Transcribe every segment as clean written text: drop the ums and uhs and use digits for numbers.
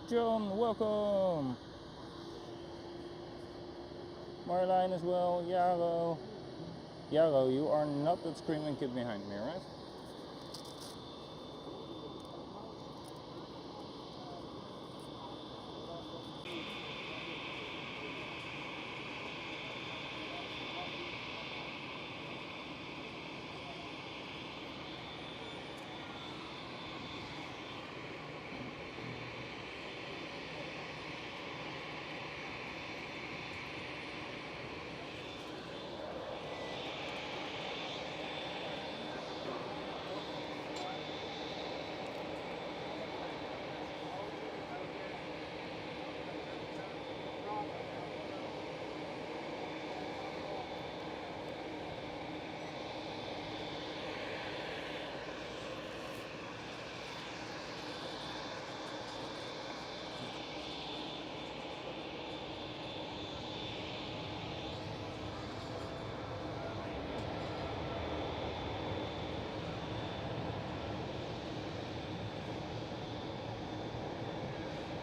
John, welcome. Marjolein as well. Jaro. Jaro, you are not that screaming kid behind me, right?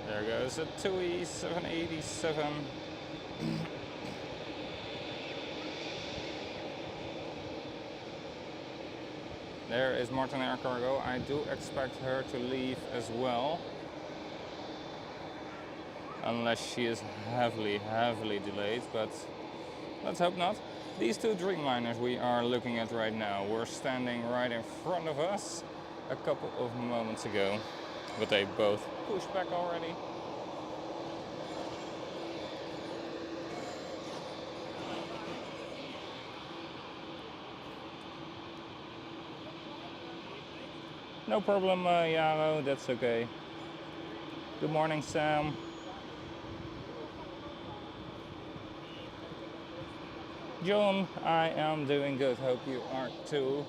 There goes a TUI 787. There is Martin Air Cargo. I do expect her to leave as well. Unless she is heavily delayed, but let's hope not. These two Dreamliners we are looking at right now were standing right in front of us a couple of moments ago, but they both pushed back already. No problem, Jaro, that's okay. Good morning, Sam. John, I am doing good, hope you are too.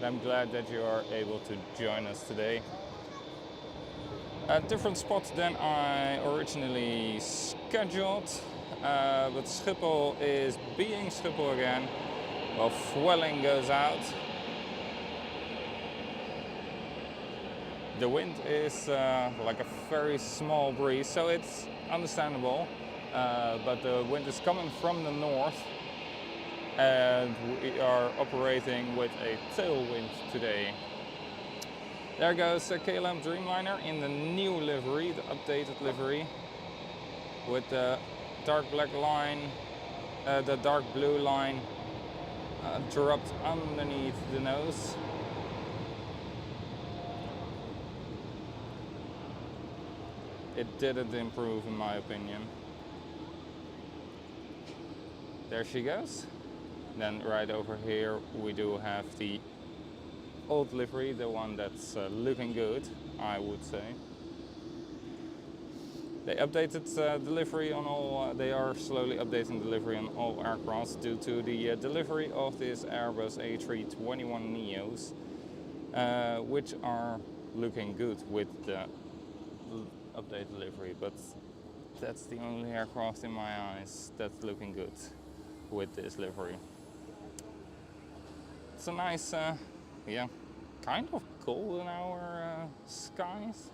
I'm glad that you are able to join us today. A different spot than I originally scheduled, but Schiphol is being Schiphol again. Well, fueling goes out. The wind is like a very small breeze, so it's understandable, but the wind is coming from the north and we are operating with a tailwind today. There goes a KLM Dreamliner in the new livery, the updated livery, with the dark black line, the dark blue line dropped underneath the nose. It didn't improve in my opinion. There she goes. Then right over here we do have the old livery, the one that's looking good, I would say. They updated delivery on all, they are slowly updating delivery on all aircrafts due to the delivery of this Airbus A321neos, which are looking good with the update delivery, but that's the only aircraft in my eyes that's looking good with this livery. It's a nice, yeah, kind of cold in our skies.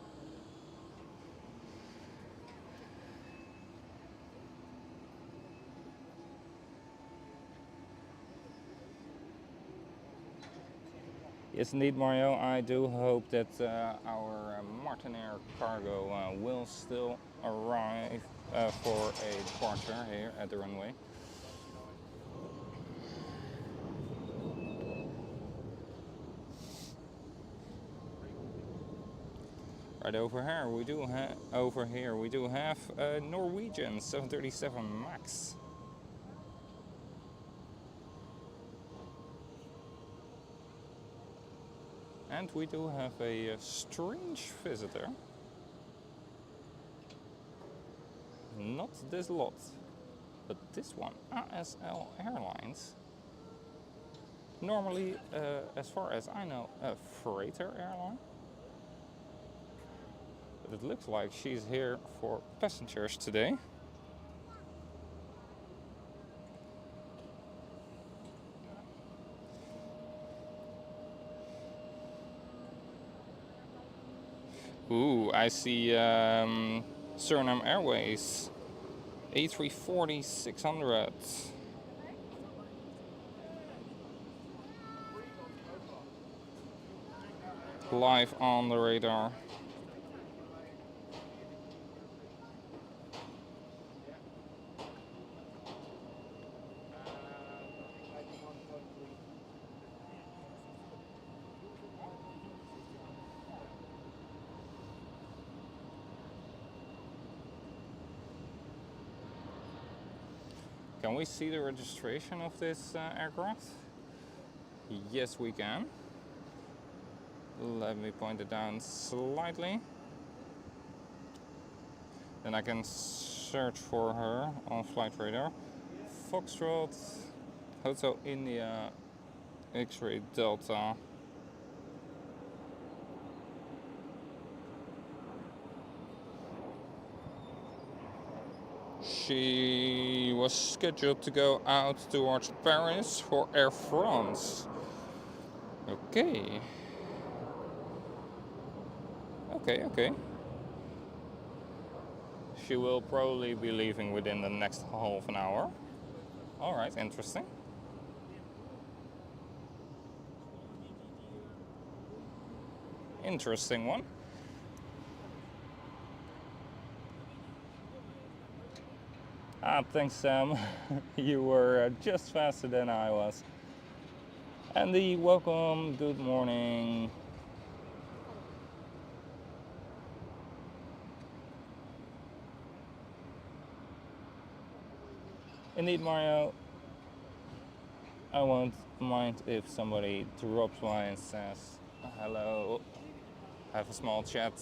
Yes, indeed, Mario. I do hope that our Martin Air Cargo will still arrive for a departure here at the runway. Right over here we do have a Norwegian 737 Max. And we do have a strange visitor. Not this lot, but this one, ASL Airlines. Normally, as far as I know, a freighter airline. But it looks like she's here for passengers today. Ooh, I see Suriname Airways, A340-600. Live on the radar. Can we see the registration of this aircraft? Yes, we can. Let me point it down slightly. Then I can search for her on flight radar. Foxtrot, Hotel India, X-ray Delta. She was scheduled to go out towards Paris for Air France. Okay. Okay. She will probably be leaving within the next half an hour. Alright, interesting. Interesting one. Thanks, Sam. You were just faster than I was. Andy, welcome. Good morning. Indeed, Mario. I won't mind if somebody drops by and says hello. Have a small chat.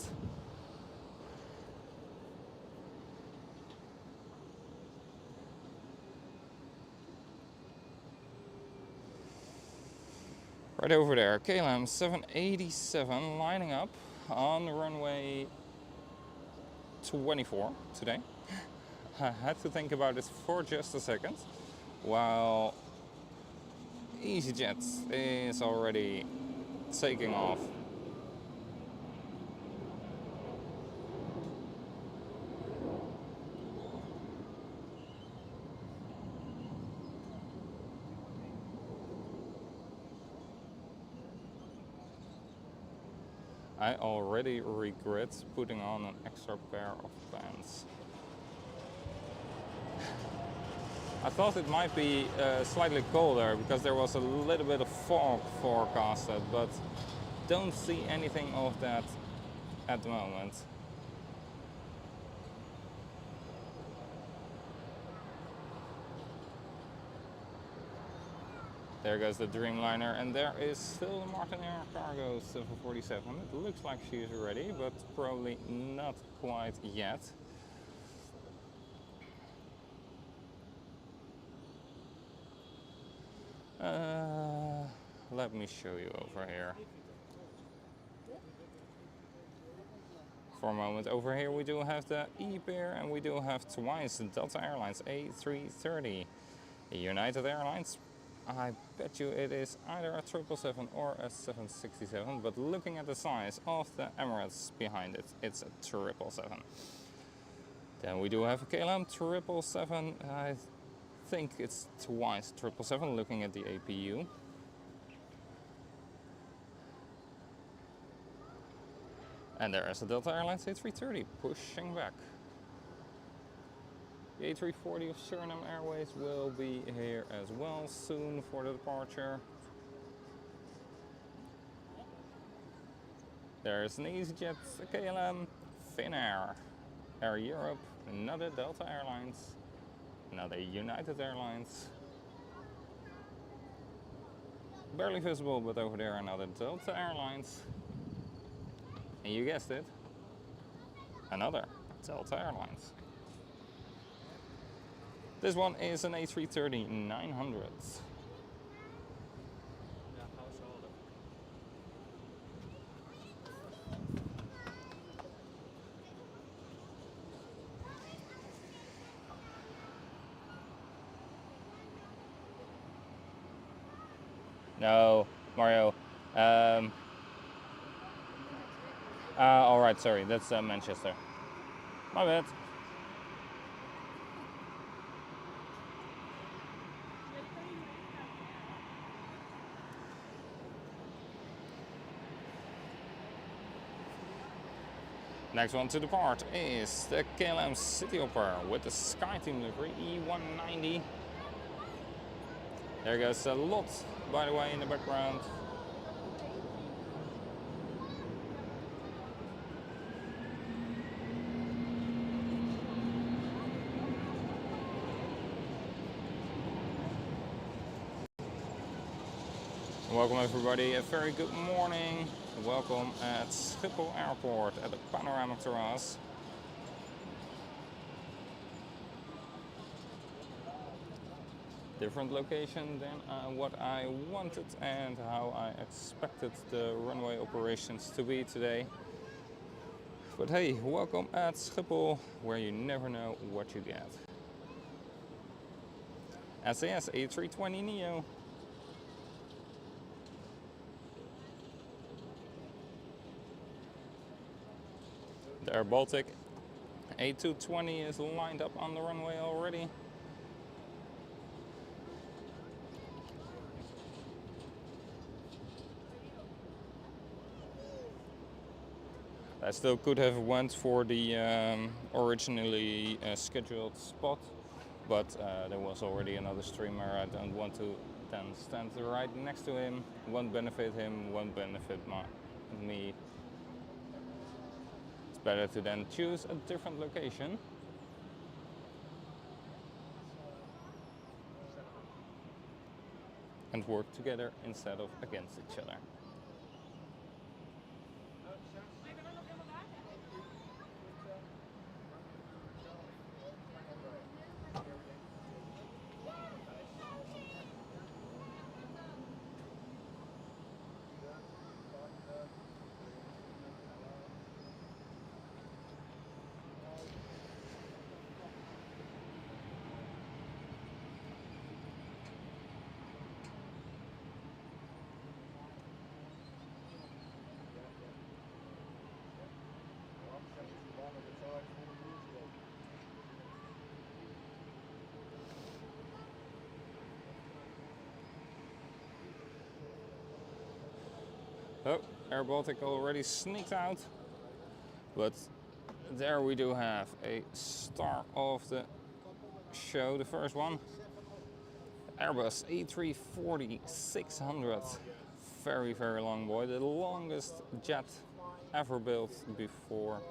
Right over there, KLM 787 lining up on runway 24 today. I had to think about it for just a second, while EasyJet is already taking off. I already regret putting on an extra pair of pants. I thought it might be slightly colder because there was a little bit of fog forecasted, but don't see anything of that at the moment. There goes the Dreamliner, and there is still the Martin Air Cargo 747. It looks like she is ready, but probably not quite yet. Let me show you over here. For a moment, over here we do have the E-pair, and we do have twice the Delta Airlines A330. United Airlines, I bet you it is either a 777 or a 767, but looking at the size of the Emirates behind it, it's a 777. Then we do have a KLM 777. I think it's twice 777 looking at the APU. And there is a Delta Airlines A330 pushing back. The A340 of Suriname Airways will be here as well soon for the departure. There's an EasyJet, a KLM, Finnair, Air Europe, another Delta Airlines, another United Airlines. Barely visible, but over there another Delta Airlines. And you guessed it, another Delta Airlines. This one is an A330-900. No, Mario. Alright, sorry, that's Manchester. My bad. Next one to depart is the KLM City Hopper with the SkyTeam livery E190. There goes a lot, by the way, in the background. Welcome everybody, a very good morning. Welcome at Schiphol Airport at the panoramic terrace. Different location than what I wanted and how I expected the runway operations to be today. But hey, welcome at Schiphol, where you never know what you get. SAS A320neo. The Air Baltic A220 is lined up on the runway already. I still could have went for the originally scheduled spot, but there was already another streamer. I don't want to then stand right next to him. Won't benefit him, won't benefit me. It's better to then choose a different location. And work together instead of against each other. Oh, Air Baltic already sneaked out, but there we do have a star of the show, the first one. Airbus A340-600, very, very long boy, the longest jet ever built before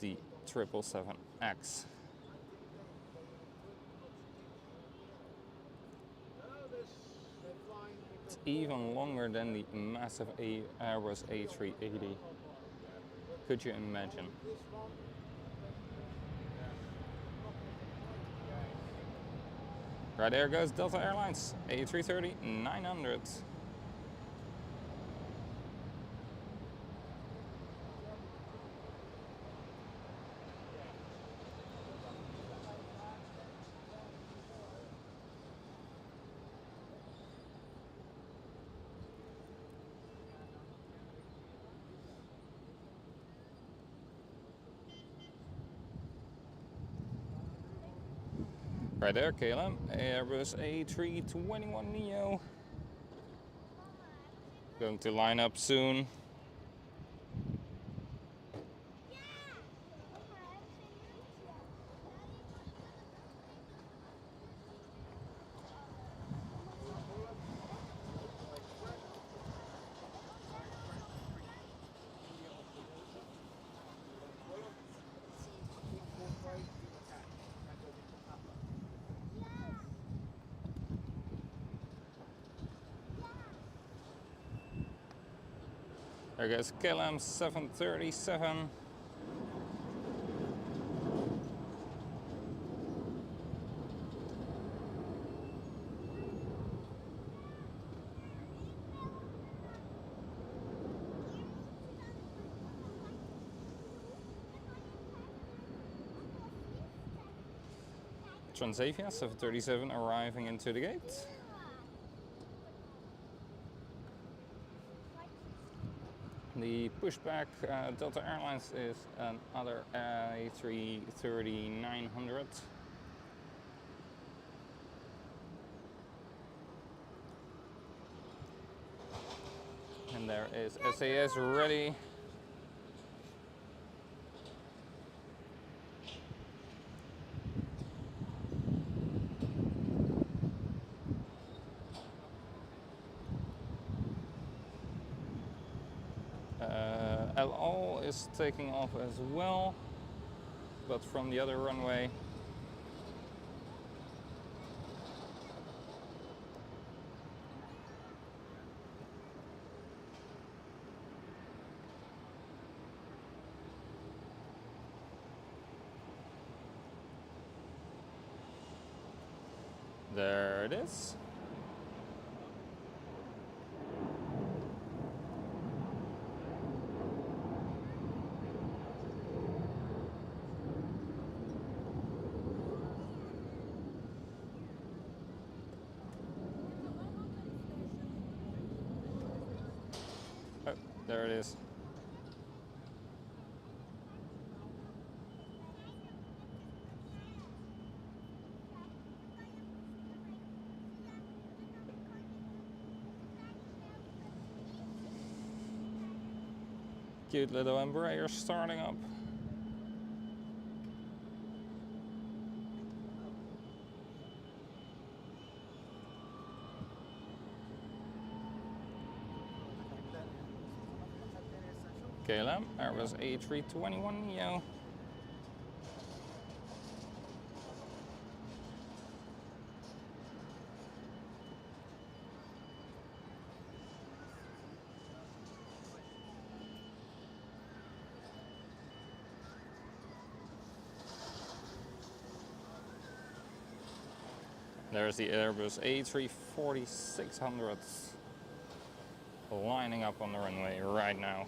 the 777X. It's even longer than the massive Airbus A380. Could you imagine? Right there goes Delta Airlines A330-900. Right there, KLM, Airbus A321neo. Going to line up soon. There goes KLM 737. Transavia 737 arriving into the gate. The the pushback Delta Airlines is another A330-900. And there is SAS ready. LO is taking off as well, but from the other runway. There it is. Oh, there it is. Cute little Embraer starting up. KLM, Airbus A321neo. There's the Airbus A340-600 lining up on the runway right now.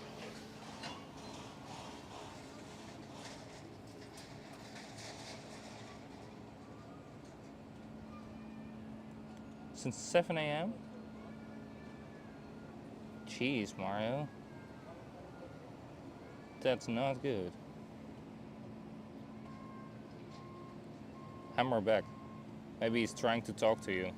Since 7 a.m. Jeez, Mario. That's not good. Hammer back. Maybe he's trying to talk to you.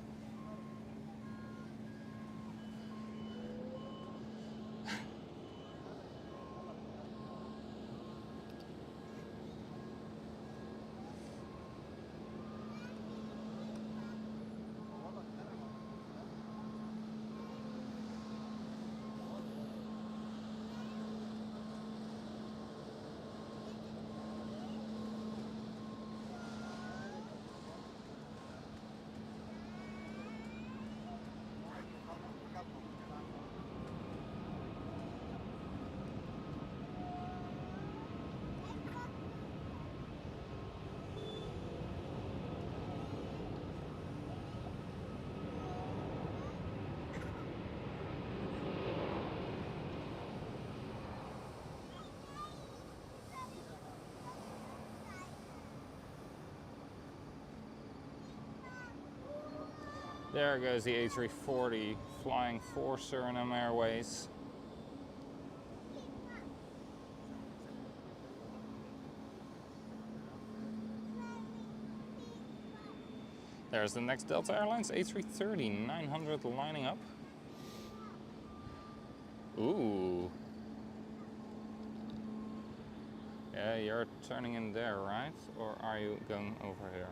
There goes the A340 flying for Suriname Airways. There's the next Delta Airlines A330-900 lining up. Ooh. Yeah, you're turning in there, right? Or are you going over here?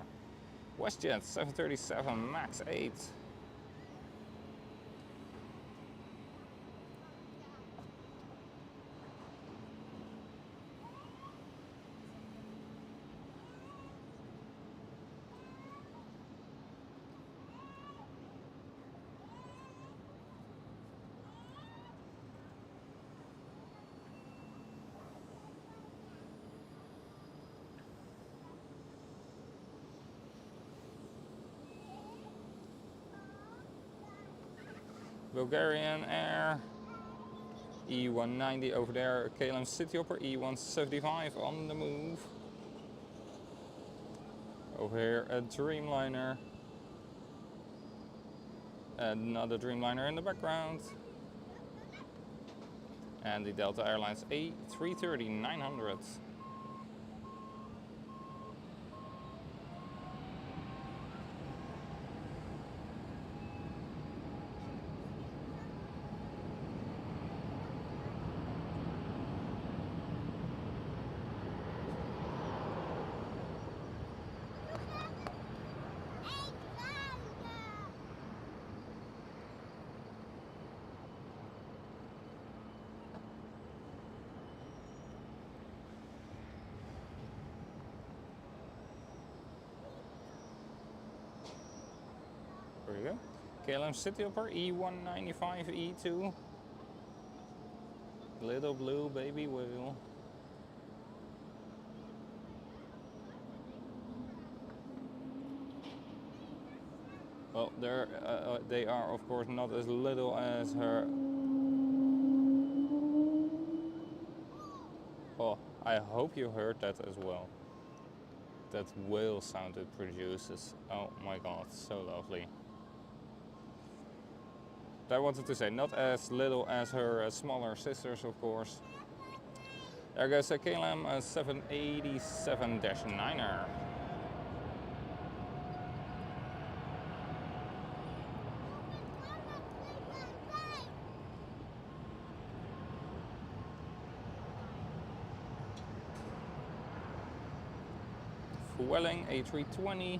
WestJet 737 MAX 8. Bulgarian Air, E190 over there, KLM City Hopper, E175 on the move. Over here a Dreamliner, another Dreamliner in the background. And the Delta Airlines A330-900. There we go. KLM City Hopper E195E2. Little blue baby whale. Well, they are of course not as little as her. Oh, I hope you heard that as well. That whale sound it produces. Oh my god, so lovely. I wanted to say, not as little as her smaller sisters, of course. There goes a KLM 787-9er. Welling A320.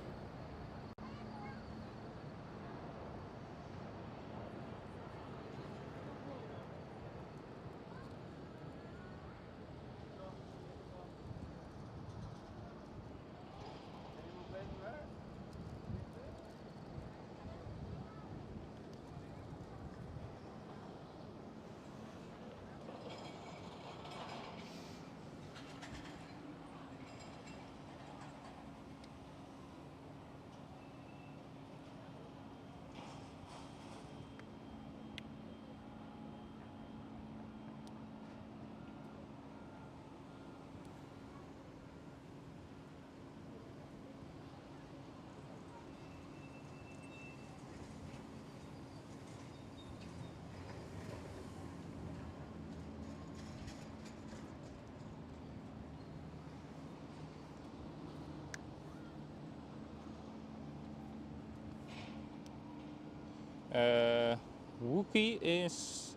Wookie is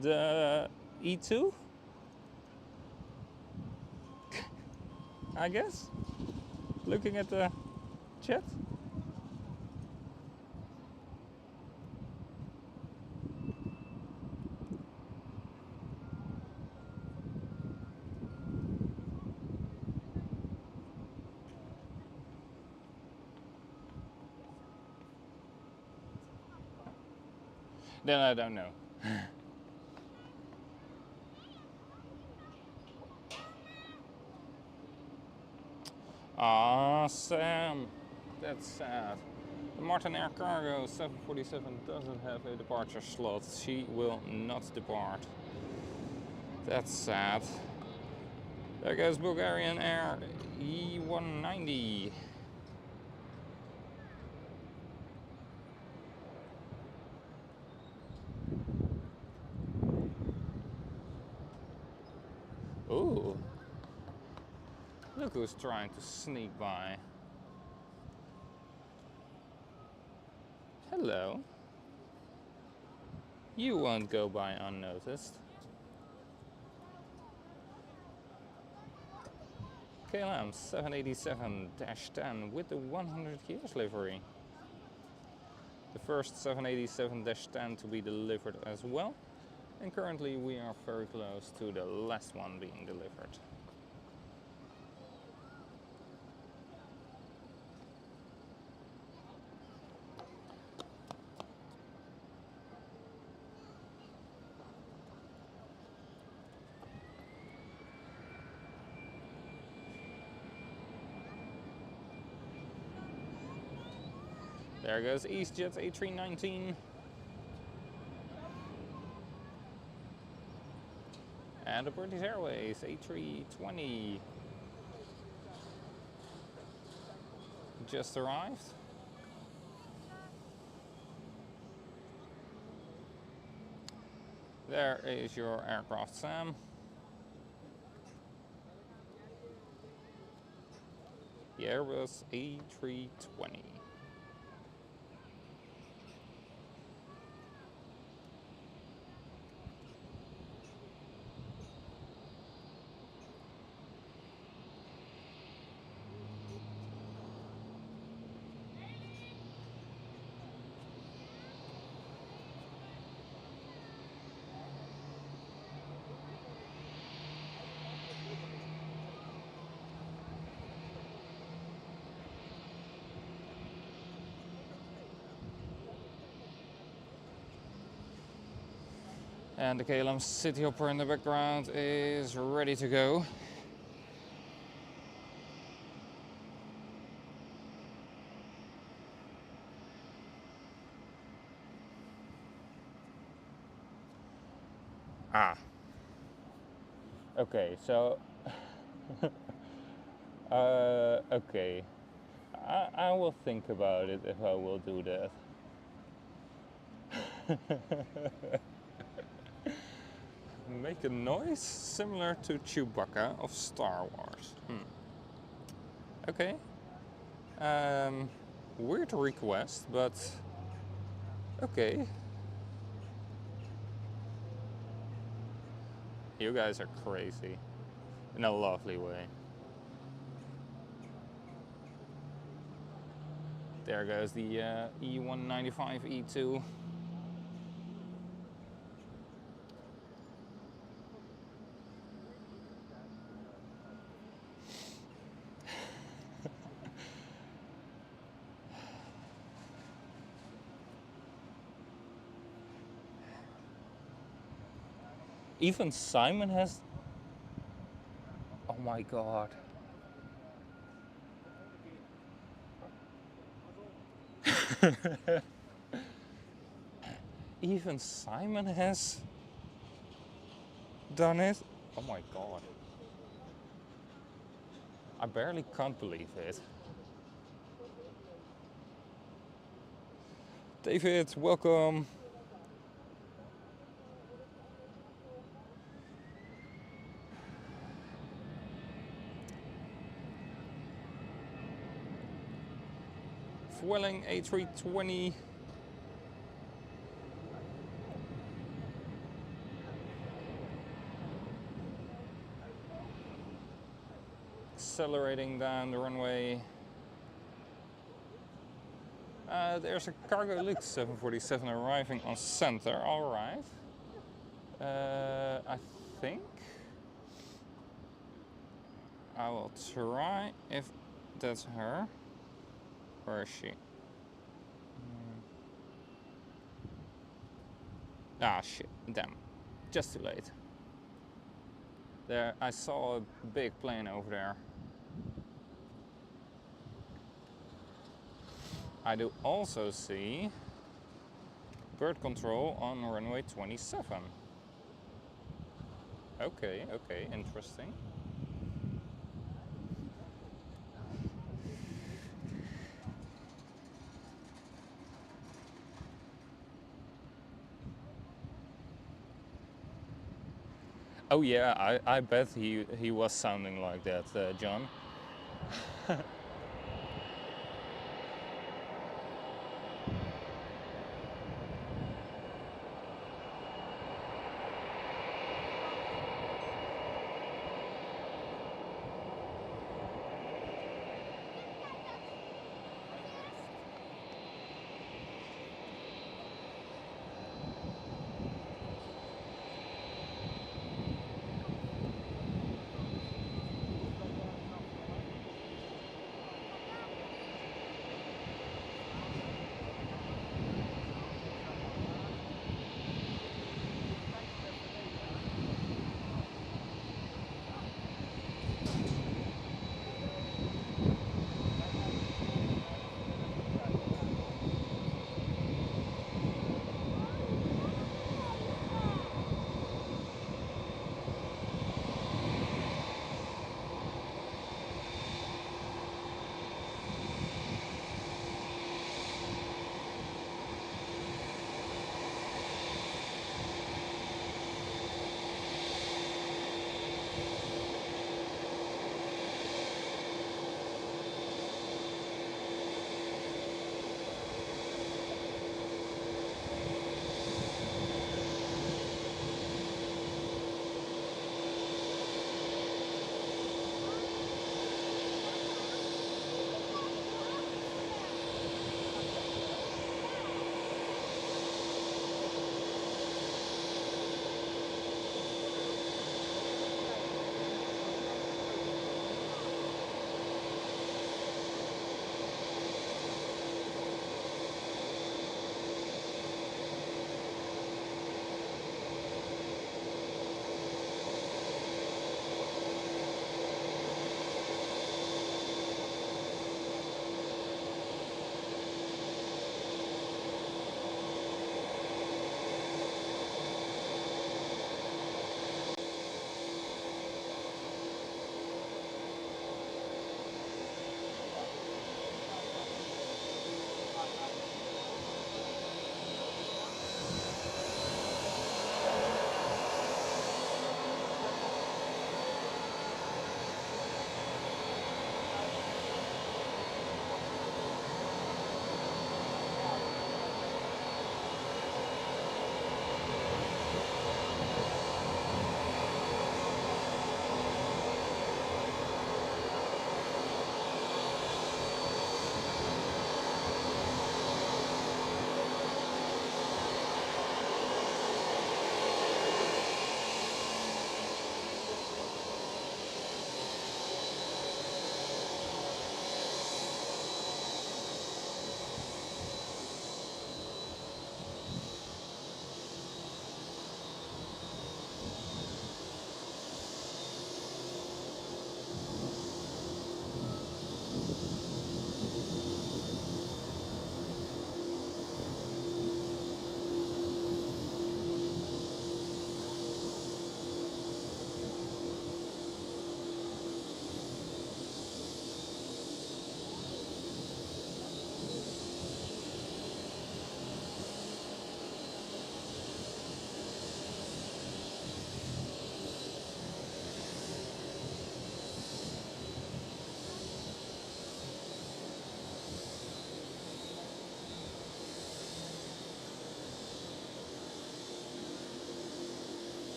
the E2, I guess, looking at the chat. Then I don't know. Ah, Sam, that's sad. The Martin Air Cargo 747 doesn't have a departure slot. She will not depart. That's sad. There goes Bulgarian Air E190. Ooh. Look who's trying to sneak by. Hello. You won't go by unnoticed. KLM 787-10 with the 100 years livery. The first 787-10 to be delivered as well. And currently we are very close to the last one being delivered. There goes EasyJet A319. And the British Airways A320 just arrived. There is your aircraft, Sam. The Airbus A320. And the KLM City Hopper in the background is ready to go. Ah. Okay, so okay. I will think about it if I will do that. Make a noise similar to Chewbacca of Star Wars. Okay. Weird request, but okay. You guys are crazy in a lovely way. There goes the E195 E2. Even Simon has. Oh my god. Even Simon has done it. Oh my god. I barely can't believe it. David, welcome. Vueling A320. Accelerating down the runway. There's a cargo Luke 747 arriving on center, alright. I think I will try if that's her. Where is she? Ah shit, damn. Just too late. There, I saw a big plane over there. I do also see bird control on runway 27. Okay, okay, interesting. Oh yeah, I bet he was sounding like that, John.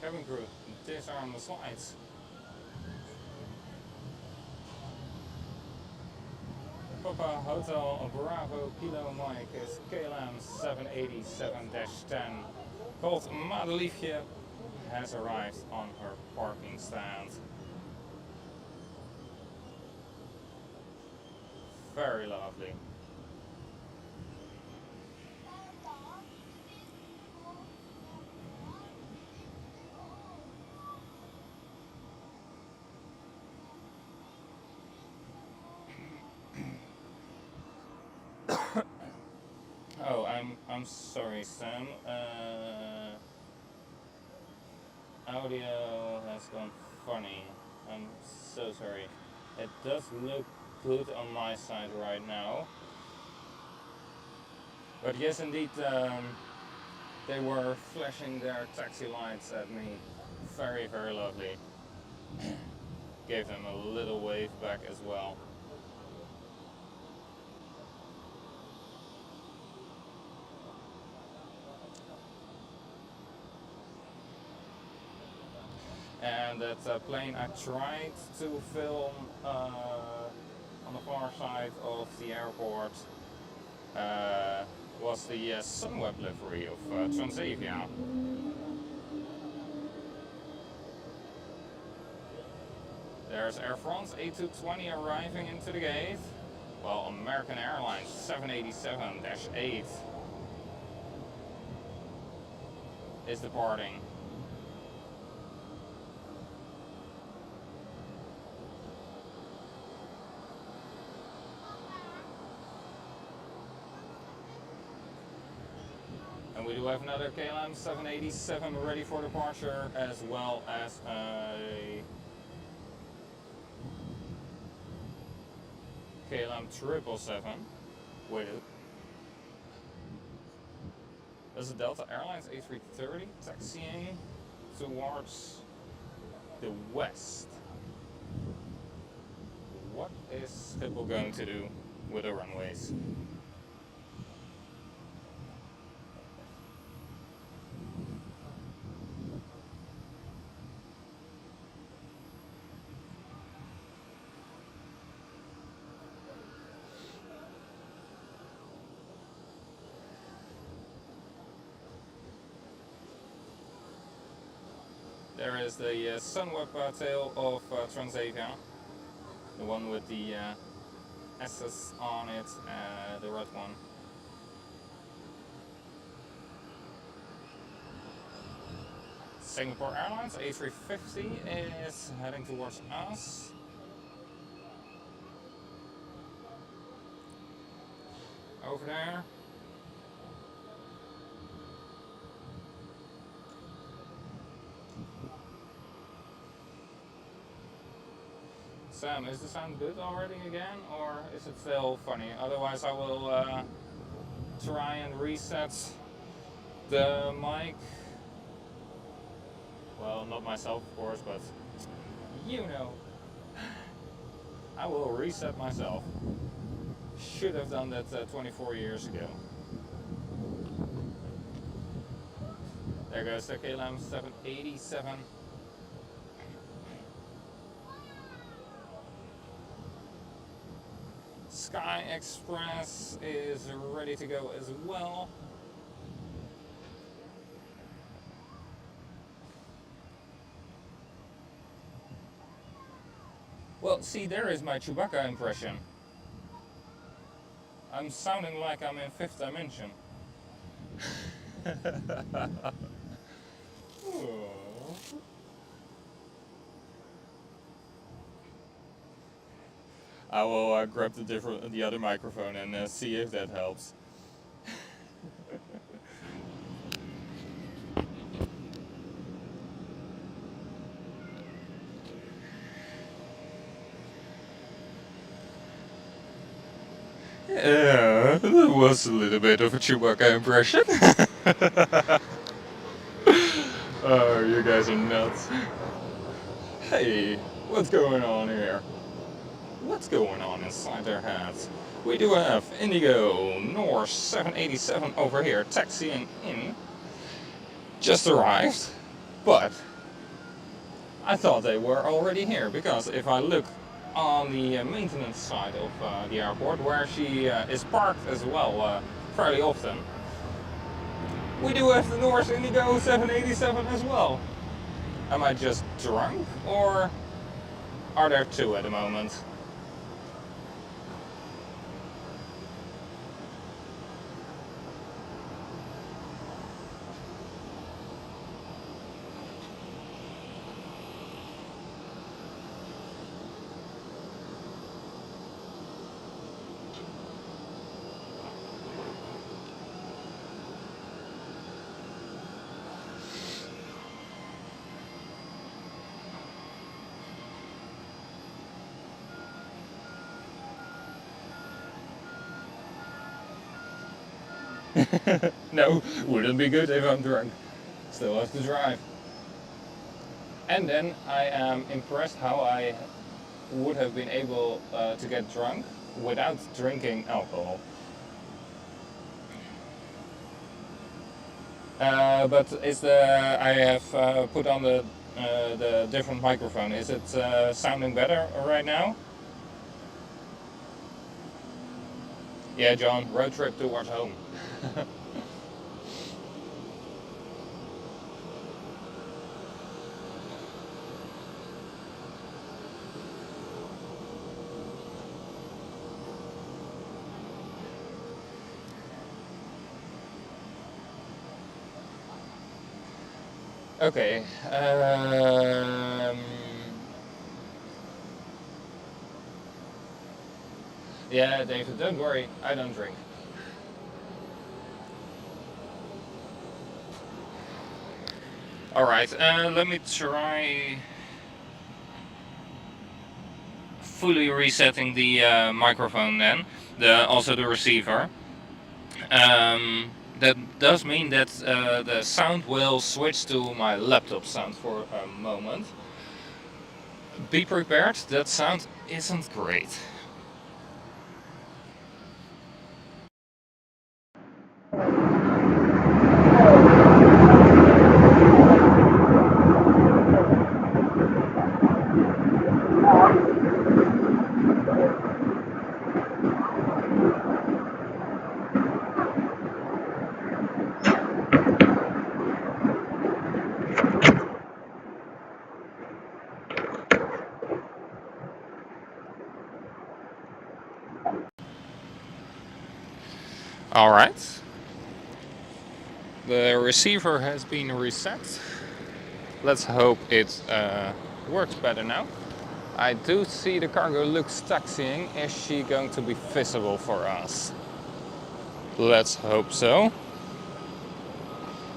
cabin crew, disarm the slides. Papa Hotel Bravo Kilo Mike is KLM 787-10. Called Madeliefje has arrived on her parking stand. Very lovely. Oh, I'm sorry, Sam. Audio has gone funny. I'm so sorry. It does look good on my side right now. But yes, indeed, they were flashing their taxi lights at me. Very, very lovely. Gave them a little wave back as well. And that plane I tried to film on the far side of the airport was the Sunweb livery of Transavia. There's Air France A220 arriving into the gate, while American Airlines 787-8 is departing. And we do have another KLM 787 ready for departure, as well as a KLM 777 with it. There's a Delta Airlines A330 taxiing towards the west. What is Schiphol going to do with the runways? There is the Sunweb tail of Transavia, the one with the S's on it, the red one. Singapore Airlines A350 is heading towards us. Over there. Sam, is the sound good already again, or is it still funny? Otherwise I will try and reset the mic. Well, not myself of course, but you know. I will reset myself. Should have done that 24 years ago. There goes the KLM 787. Sky Express is ready to go as well. Well, see, there is my Chewbacca impression. I'm sounding like I'm in 5th dimension. I will grab the other microphone and see if that helps. Yeah, that was a little bit of a Chewbacca impression. Oh, you guys are nuts. Hey, what's going on here? What's going on inside their heads? We do have Indigo Norse 787 over here taxiing in. Just arrived, but I thought they were already here, because if I look on the maintenance side of the airport, where she is parked as well fairly often, we do have the Norse Indigo 787 as well. Am I just drunk, or are there two at the moment? No, wouldn't be good if I'm drunk. Still have to drive. And then I am impressed how I would have been able to get drunk without drinking alcohol. But is I have put on the different microphone. Is it sounding better right now? Yeah, John, road trip towards home. Okay. Yeah, David, don't worry, I don't drink. Alright, let me try fully resetting the microphone then, also the receiver. That does mean that the sound will switch to my laptop sound for a moment. Be prepared, that sound isn't great. Alright. The receiver has been reset. Let's hope it works better now. I do see the cargo looks taxiing. Is she going to be visible for us? Let's hope so.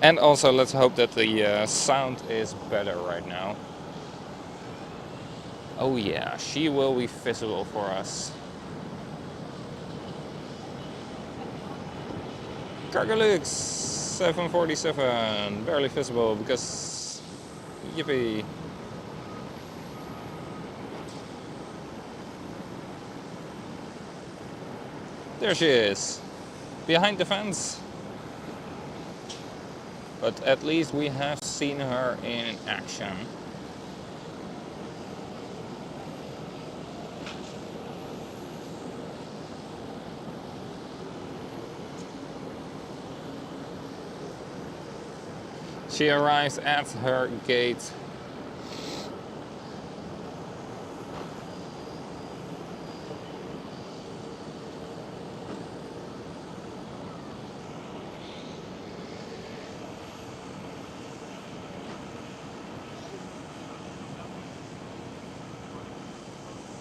And also let's hope that the sound is better right now. Oh yeah, she will be visible for us. Cargo looks 747, barely visible because, yippee. There she is, behind the fence. But at least we have seen her in action. She arrives at her gate.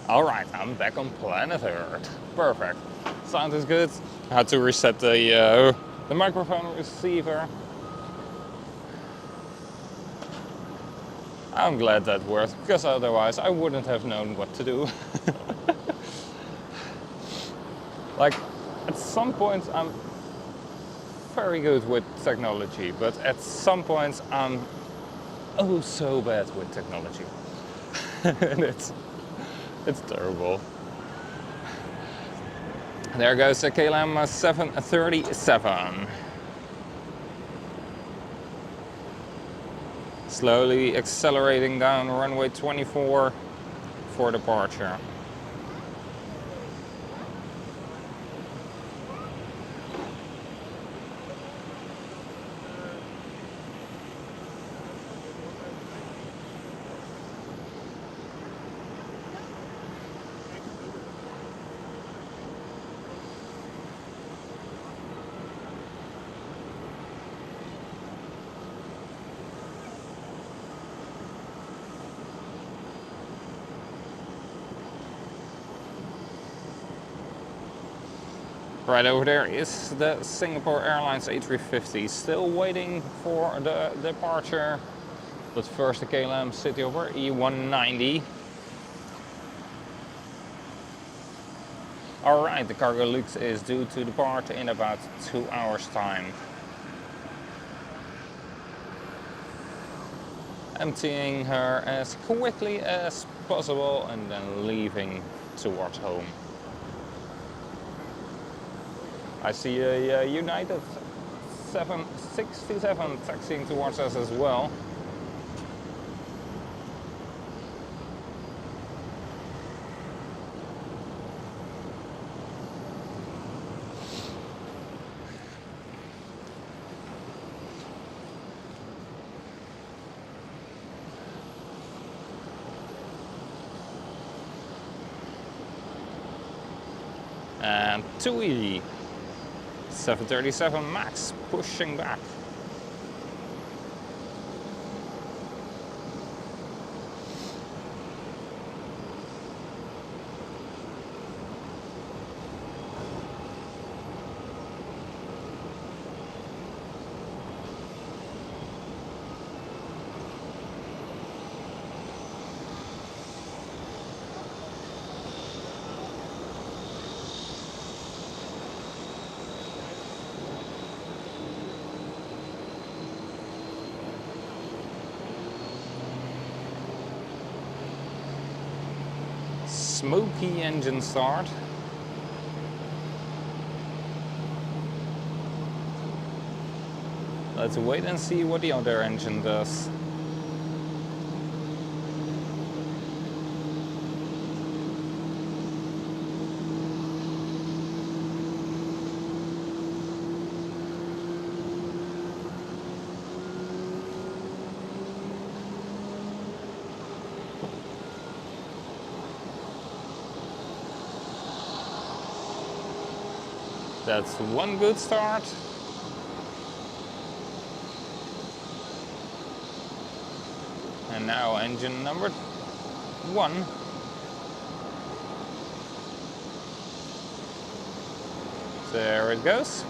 Alright, I'm back on planet Earth. Perfect. Sound is good. I had to reset the microphone receiver. I'm glad that worked, because otherwise I wouldn't have known what to do. Like, at some points I'm very good with technology, but at some points I'm oh so bad with technology. And it's terrible. There goes the KLM 737. Slowly accelerating down runway 24 for departure. Right over there is the Singapore Airlines A350, still waiting for the departure. But first the KLM City Hopper E190. Alright, the cargo Lux is due to depart in about 2 hours time. Emptying her as quickly as possible and then leaving towards home. I see a United 767 taxiing towards us as well. And TUI 737 MAX pushing back. Smoky engine start. Let's wait and see what the other engine does. That's one good start. And now engine number 1. There it goes.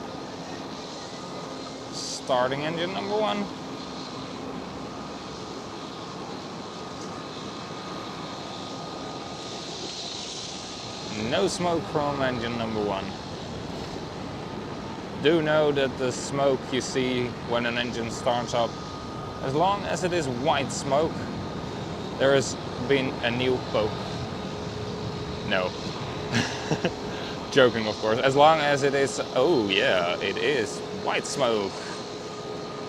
Starting engine number 1. No smoke from engine number 1. Do know that the smoke you see when an engine starts up, as long as it is white smoke, there has been a new pope. No. Joking, of course. As long as it is, oh yeah, it is white smoke.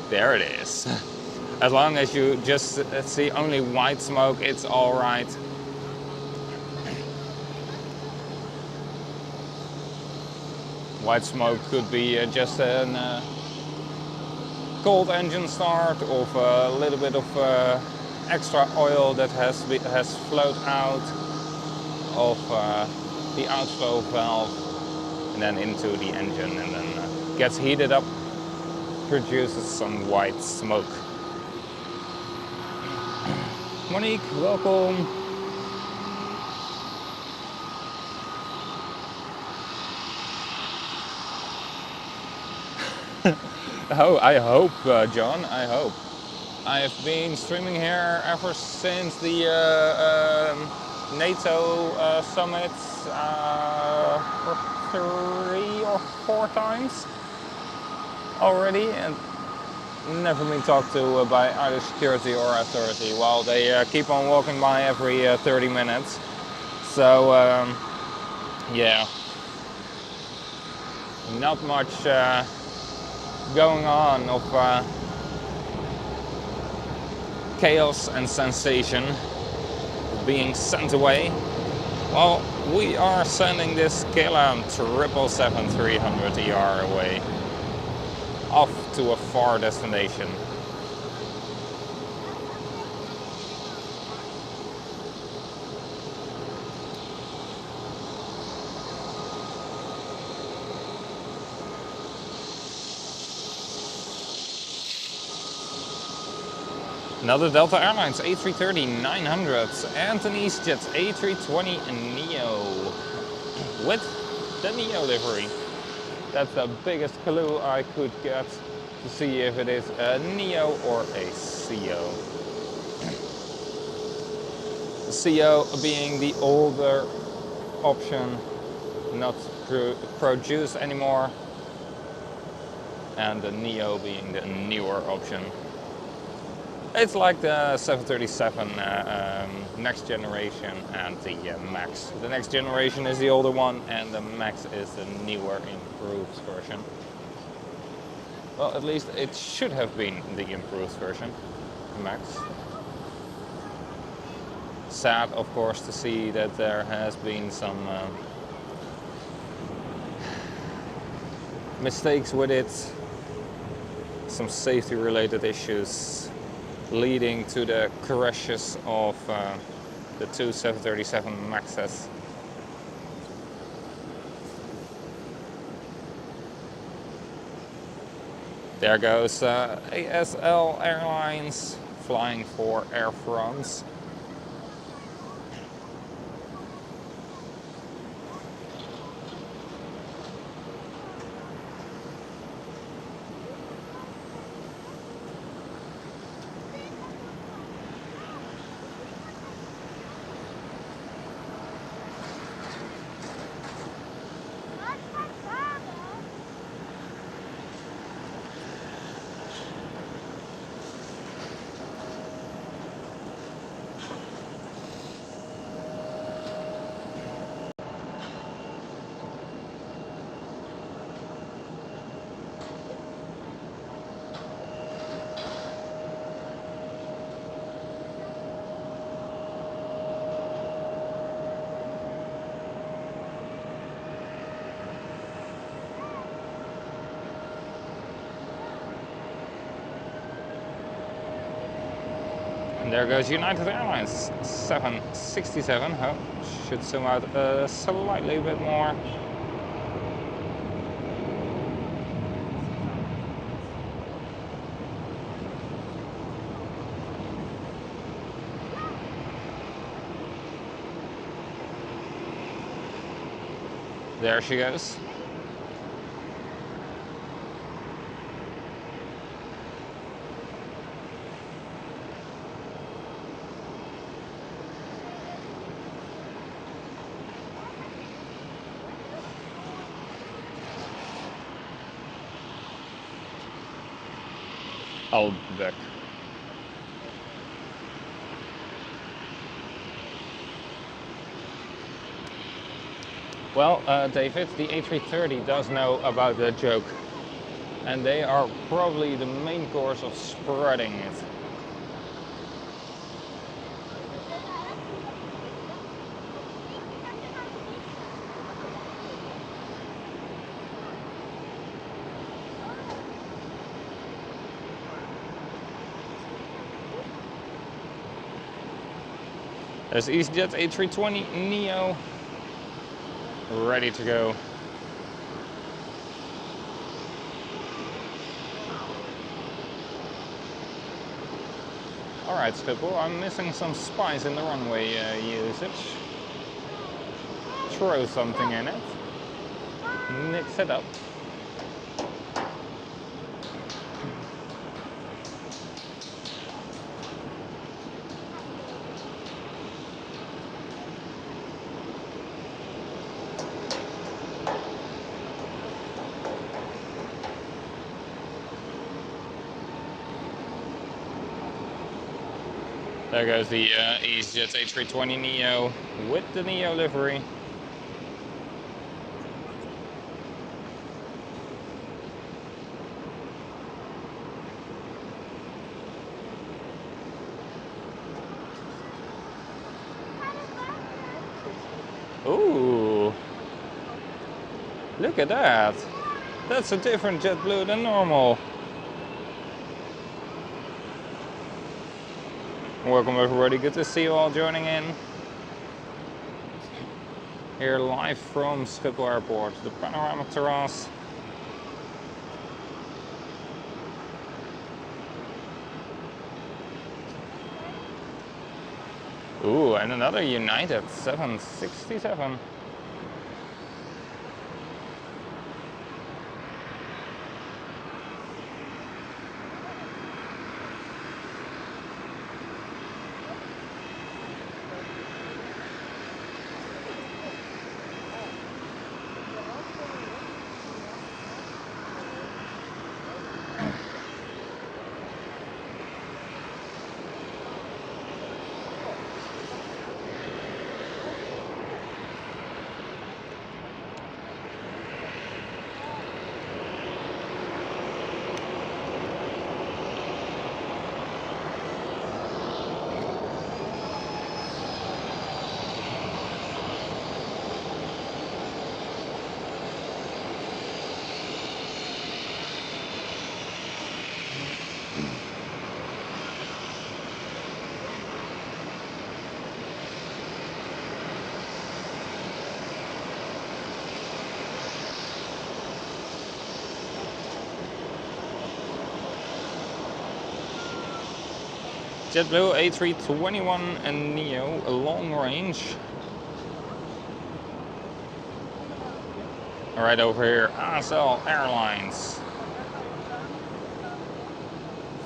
There it is. As long as you just see only white smoke, it's all right. White smoke could be just a cold engine start, or a little bit of extra oil that has flowed out of the outflow valve and then into the engine, and then gets heated up, produces some white smoke. Monique, welcome. Oh, I hope, John, I hope. I have been streaming here ever since the NATO summits 3 or 4 times already, and never been talked to by either security or authority. Well, they keep on walking by every 30 minutes. So, yeah, not much going on of chaos and sensation being sent away. Well, we are sending this KLM 777-300ER away, off to a far destination. Another Delta Airlines A330-900 and an EasyJet A320neo with the neo livery. That's the biggest clue I could get to see if it is a neo or a CO. The CO being the older option, not produced anymore, and the neo being the newer option. It's like the 737 next generation and the MAX. The next generation is the older one and the MAX is the newer, improved version. Well, at least it should have been the improved version, the MAX. Sad, of course, to see that there has been some mistakes with it, some safety related issues, leading to the crashes of the two 737 MAXes. There goes ASL Airlines flying for Air France. And there goes United Airlines 767. Oh, should zoom out slightly bit more. There she goes. I'll be back. Well, David, the A330 does know about that joke, and they are probably the main course of spreading it. There's EasyJet A320neo ready to go. Alright, Schiphol, I'm missing some spice in the runway usage. Throw something in it. Mix it up. There goes the EasyJet A320neo with the neo livery. Look at that. That's a different JetBlue than normal. Welcome everybody, good to see you all joining in. Here live from Schiphol Airport, the panoramic terrace. Ooh, and another United 767. JetBlue A321 and Neo, a long range. Right over here, ASL Airlines.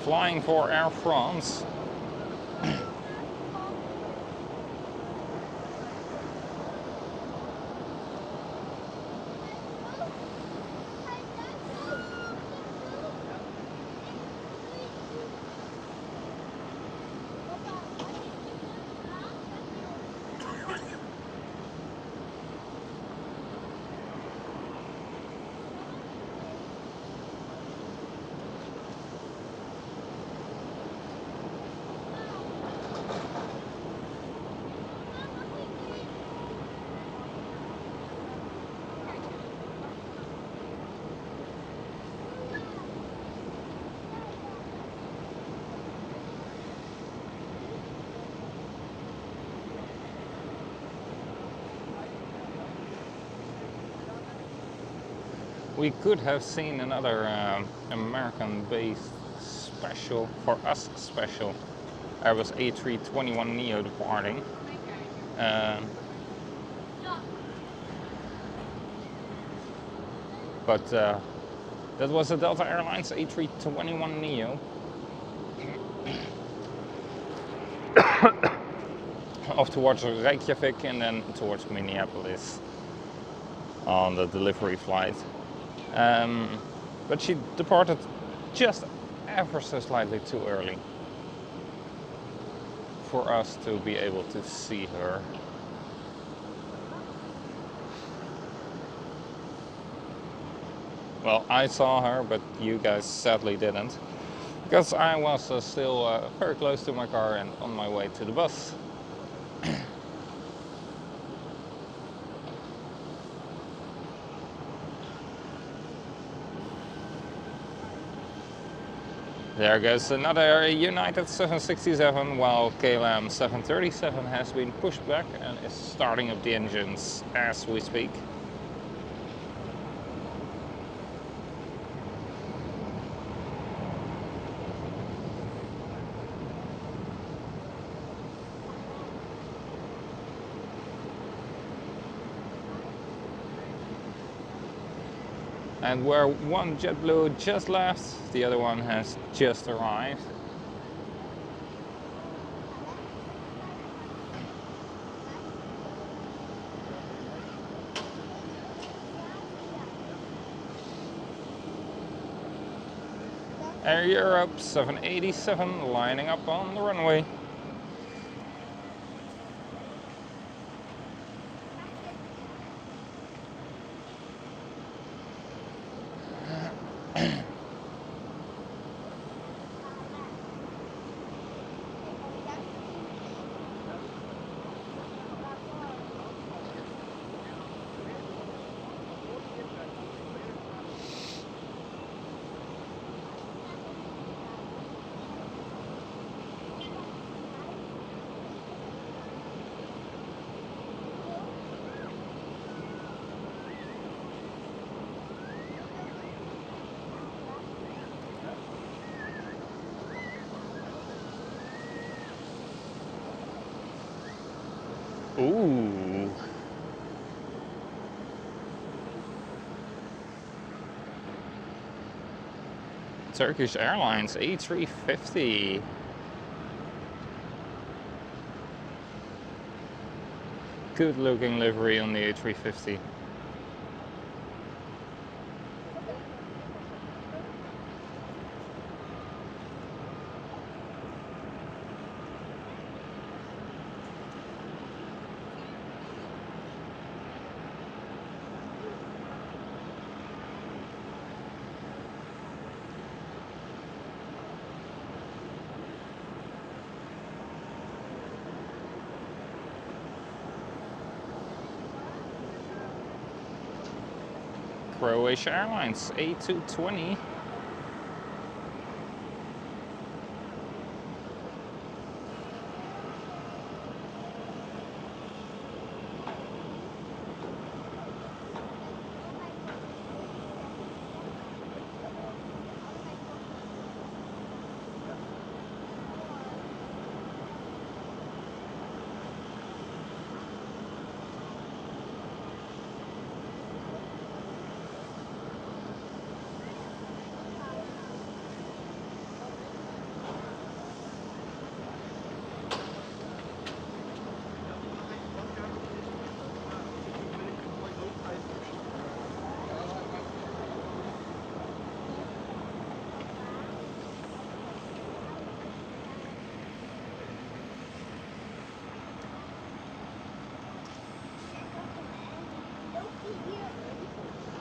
Flying for Air France. We could have seen another American-based special, for us special, Airbus A321 Neo departing. But that was a Delta Airlines A321 Neo. Off towards Reykjavik and then towards Minneapolis on the delivery flight. But she departed just ever so slightly too early for us to be able to see her. Well, I saw her, but you guys sadly didn't, because I was still very close to my car and on my way to the bus. There goes another United 767, while KLM 737 has been pushed back and is starting up the engines as we speak. And where one JetBlue just left, the other one has just arrived. Air Europe 787 lining up on the runway. Ooh. Turkish Airlines A350. Good looking livery on the A350. Croatia Airlines A220.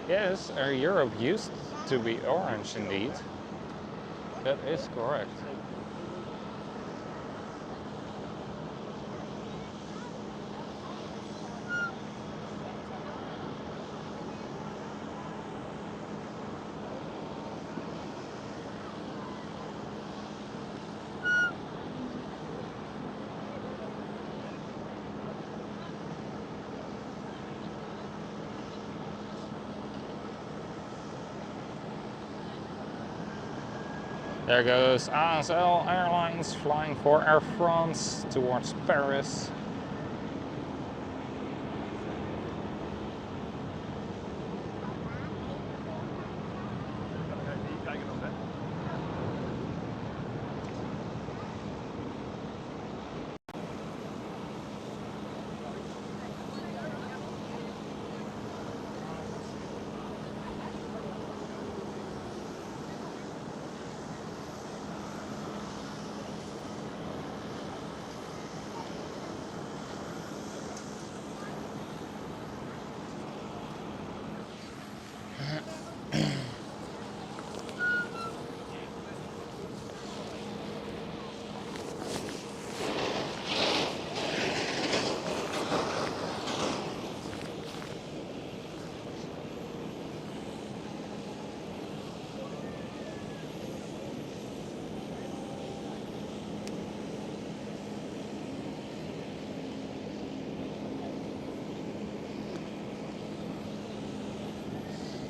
Yes, Air Europe used to be orange indeed. That is correct. There goes ASL Airlines flying for Air France towards Paris.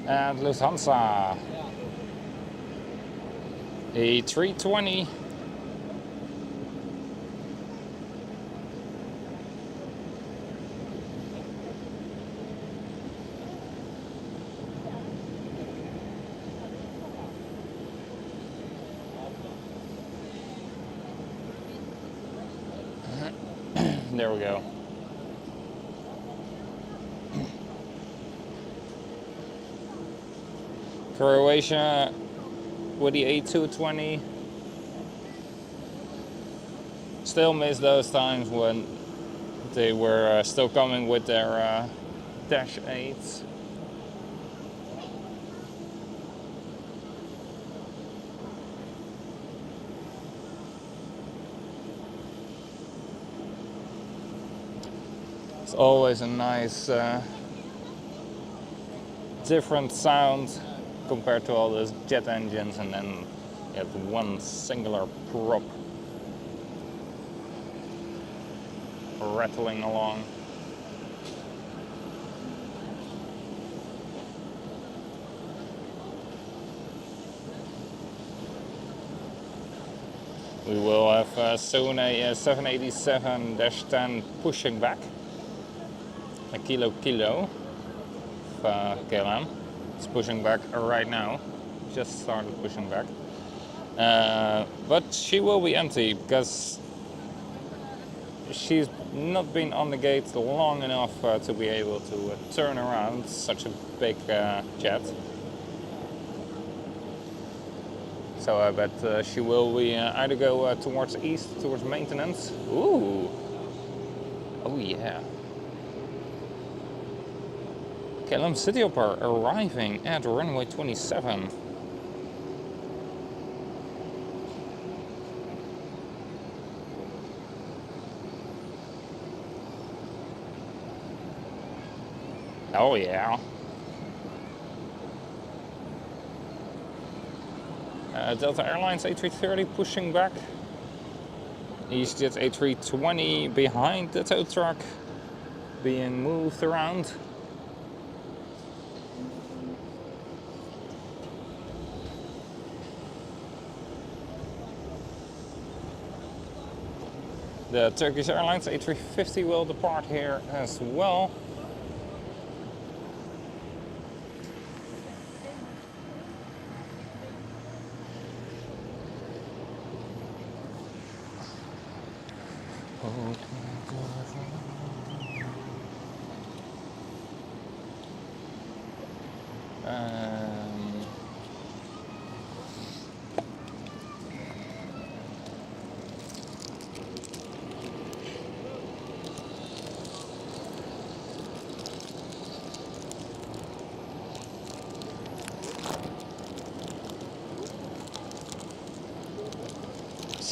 And Lufthansa A320. There we go. Croatia with the A220. Still miss those times when they were still coming with their Dash 8s. It's always a nice different sound compared to all those jet engines, and then you have one singular prop rattling along. We will have soon a 787-10 pushing back a kilo KLM. It's pushing back right now. Just started pushing back. But she will be empty because she's not been on the gate long enough to be able to turn around such a big jet. So I bet she will be either go towards east, towards maintenance. Ooh! Oh yeah. KLM Cityhopper arriving at runway 27. Oh yeah. Delta Airlines A330 pushing back. EasyJet A320 behind the tow truck, being moved around. The Turkish Airlines A350 will depart here as well.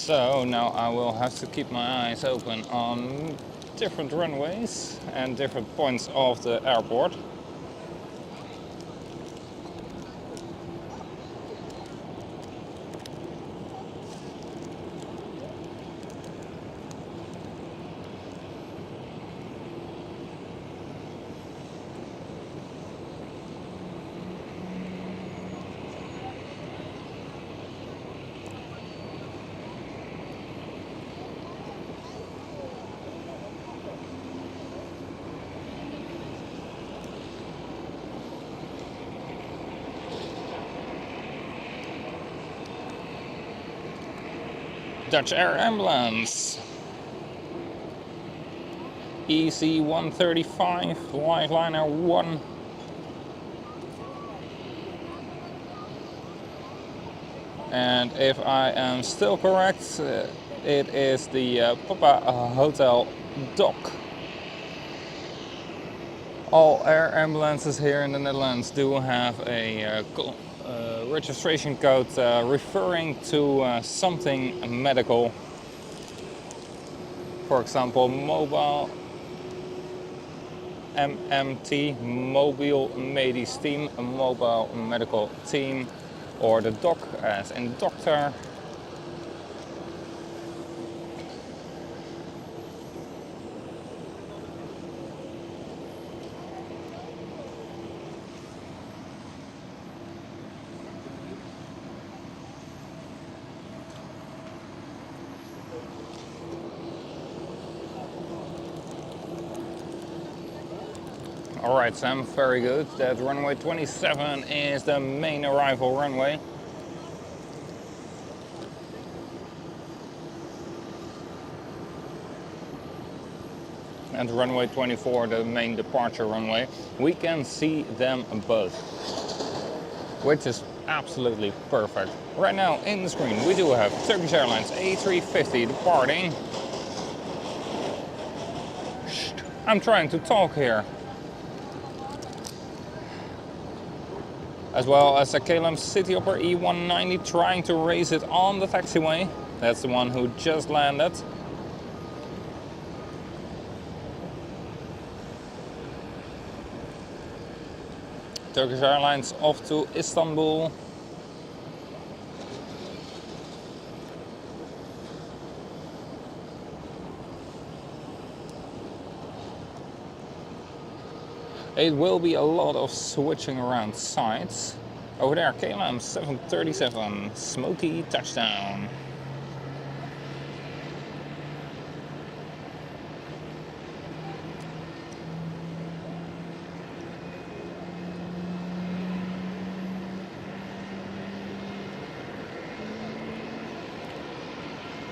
So now I will have to keep my eyes open on different runways and different points of the airport. Dutch Air Ambulance, EC135, Lifeliner 1. And if I am still correct, it is the Papa Hotel dock. All air ambulances here in the Netherlands do have a registration code referring to something medical. For example, mobile MMT, mobile medisch team, a mobile medical team, or the doc as in doctor. Alright Sam, very good. That runway 27 is the main arrival runway. And runway 24, the main departure runway. We can see them both, which is absolutely perfect. Right now in the screen we do have Turkish Airlines A350 departing. Shh, I'm trying to talk here. As well as a KLM Cityhopper E190 trying to raise it on the taxiway. That's the one who just landed. Turkish Airlines off to Istanbul. It will be a lot of switching around sides. Over there, KLM 737, smoky touchdown.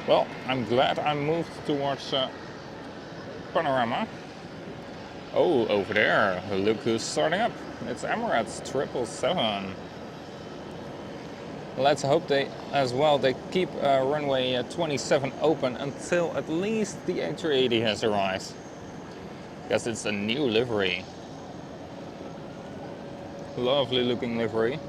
Well, I'm glad I moved towards Panorama. Oh, over there, look who's starting up. It's Emirates 777. Let's hope they keep runway 27 open until at least the A380 has arrived. Because it's a new livery. Lovely looking livery.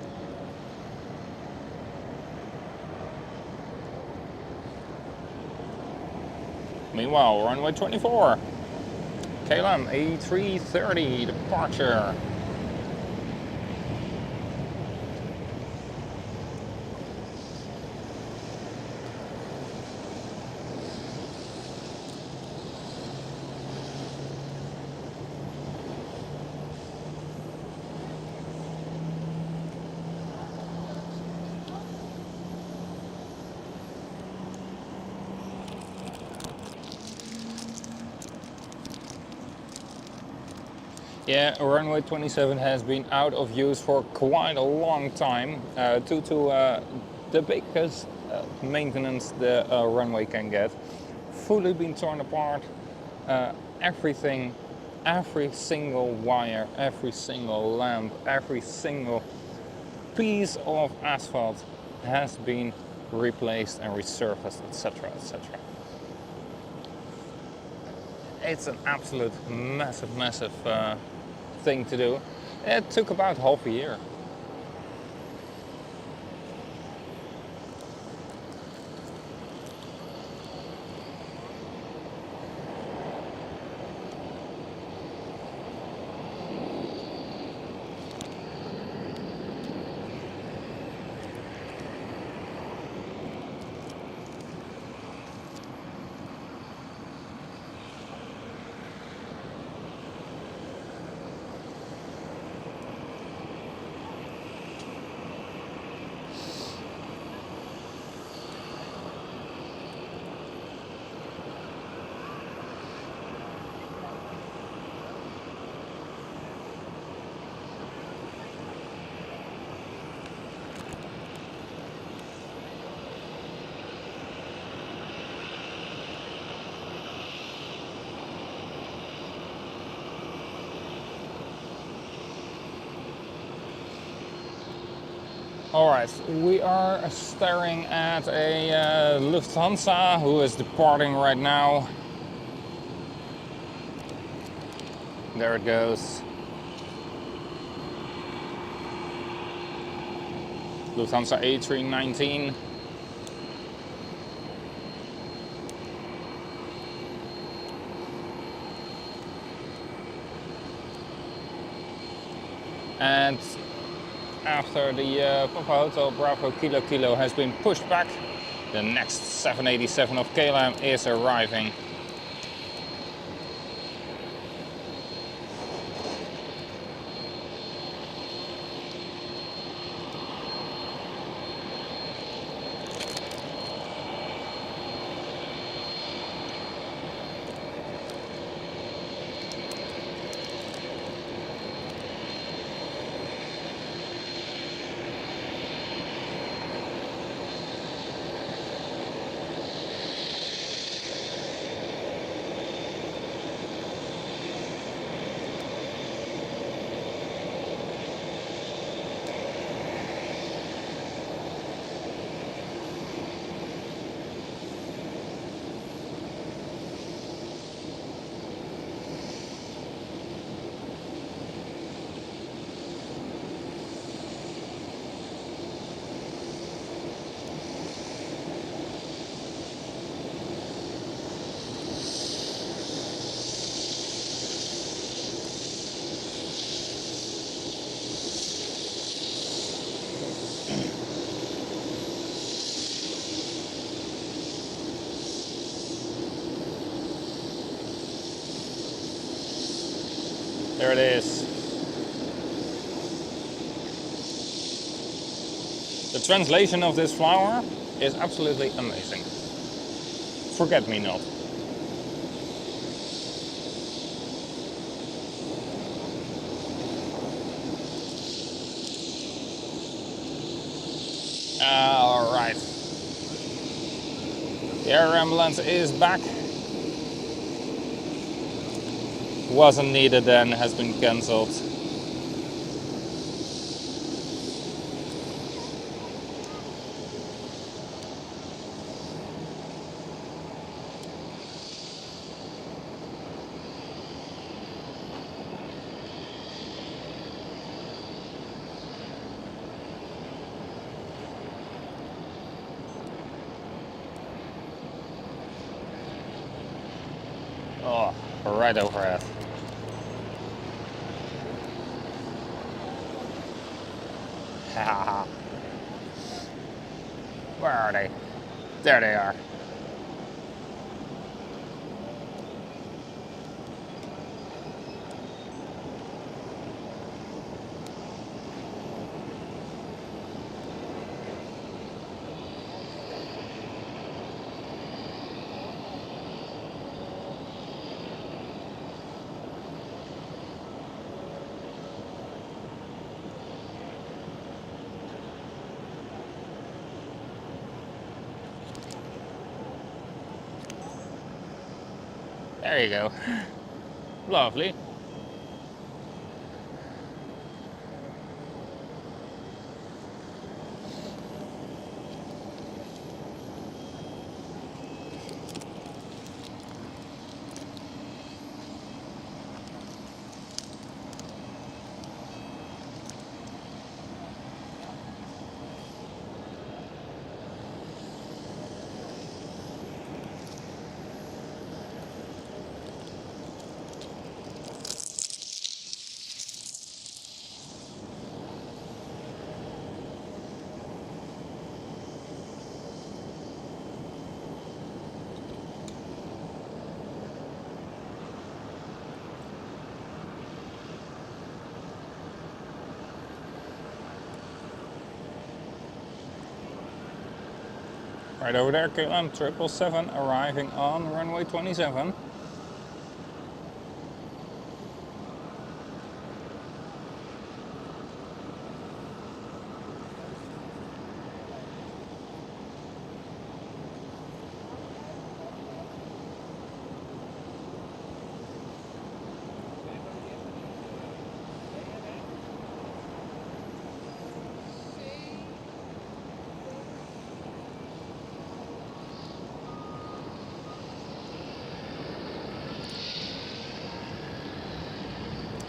Meanwhile, runway 24. KLM A330 departure. Yeah, runway 27 has been out of use for quite a long time due to the biggest maintenance the runway can get. Fully been torn apart, everything, every single wire, every single lamp, every single piece of asphalt has been replaced and resurfaced, etc., etc. It's an absolute massive thing to do. It took about half a year. Alright, we are staring at a Lufthansa who is departing right now. There it goes. Lufthansa A319. And after the Papa Hotel Bravo Kilo Kilo has been pushed back, the next 787 of KLM is arriving. There it is. The translation of this flower is absolutely amazing. Forget me not. All right. The air ambulance is back. Wasn't needed then, has been cancelled. Oh, right overhead. Where are they? There they are. There you go. Lovely. Right over there, KLM 777 arriving on runway 27.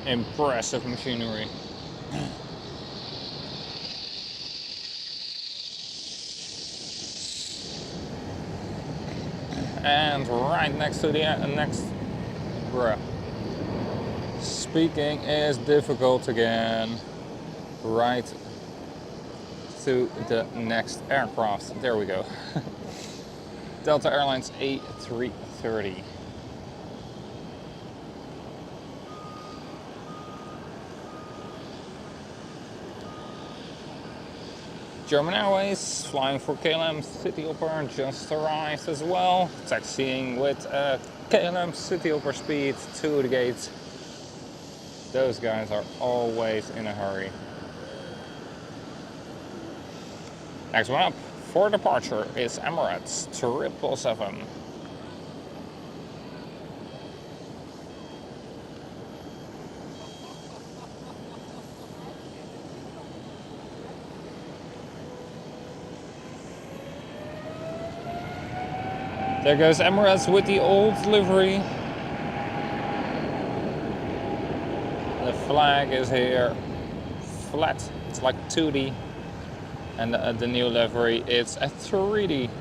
Impressive machinery. And right next to the next, bruh. Speaking is difficult again. Right to the next aircraft. There we go. Delta Airlines A330. German Airways flying for KLM Cityhopper just arrived as well, taxiing with KLM Cityhopper speed to the gates. Those guys are always in a hurry. Next one up for departure is Emirates 777. There goes Emirates with the old livery. The flag is here, flat, it's like 2D. And the new livery is a 3D.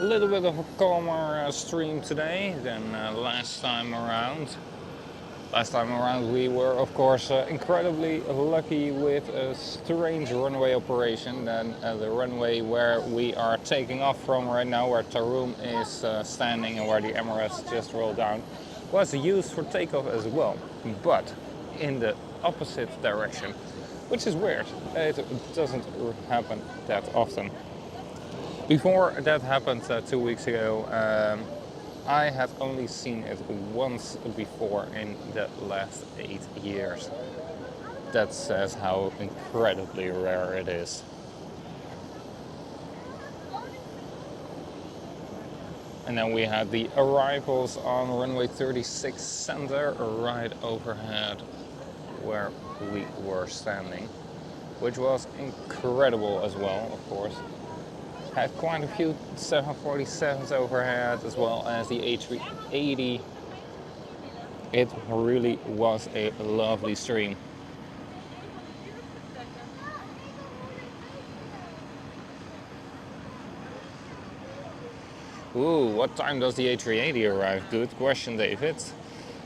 A little bit of a calmer stream today than last time around. Last time around we were of course incredibly lucky with a strange runway operation. Then the runway where we are taking off from right now, where Taroom is standing and where the Emirates just rolled down, was used for takeoff as well, but in the opposite direction. which is weird. It doesn't happen that often. Before that happened 2 weeks ago, I had only seen it once before in the last 8 years. That says how incredibly rare it is. And then we had the arrivals on runway 36 center right overhead where we were standing, which was incredible as well, of course. Had quite a few 747s overhead as well as the A380. It really was a lovely stream. Ooh, what time does the A380 arrive? Good question, David.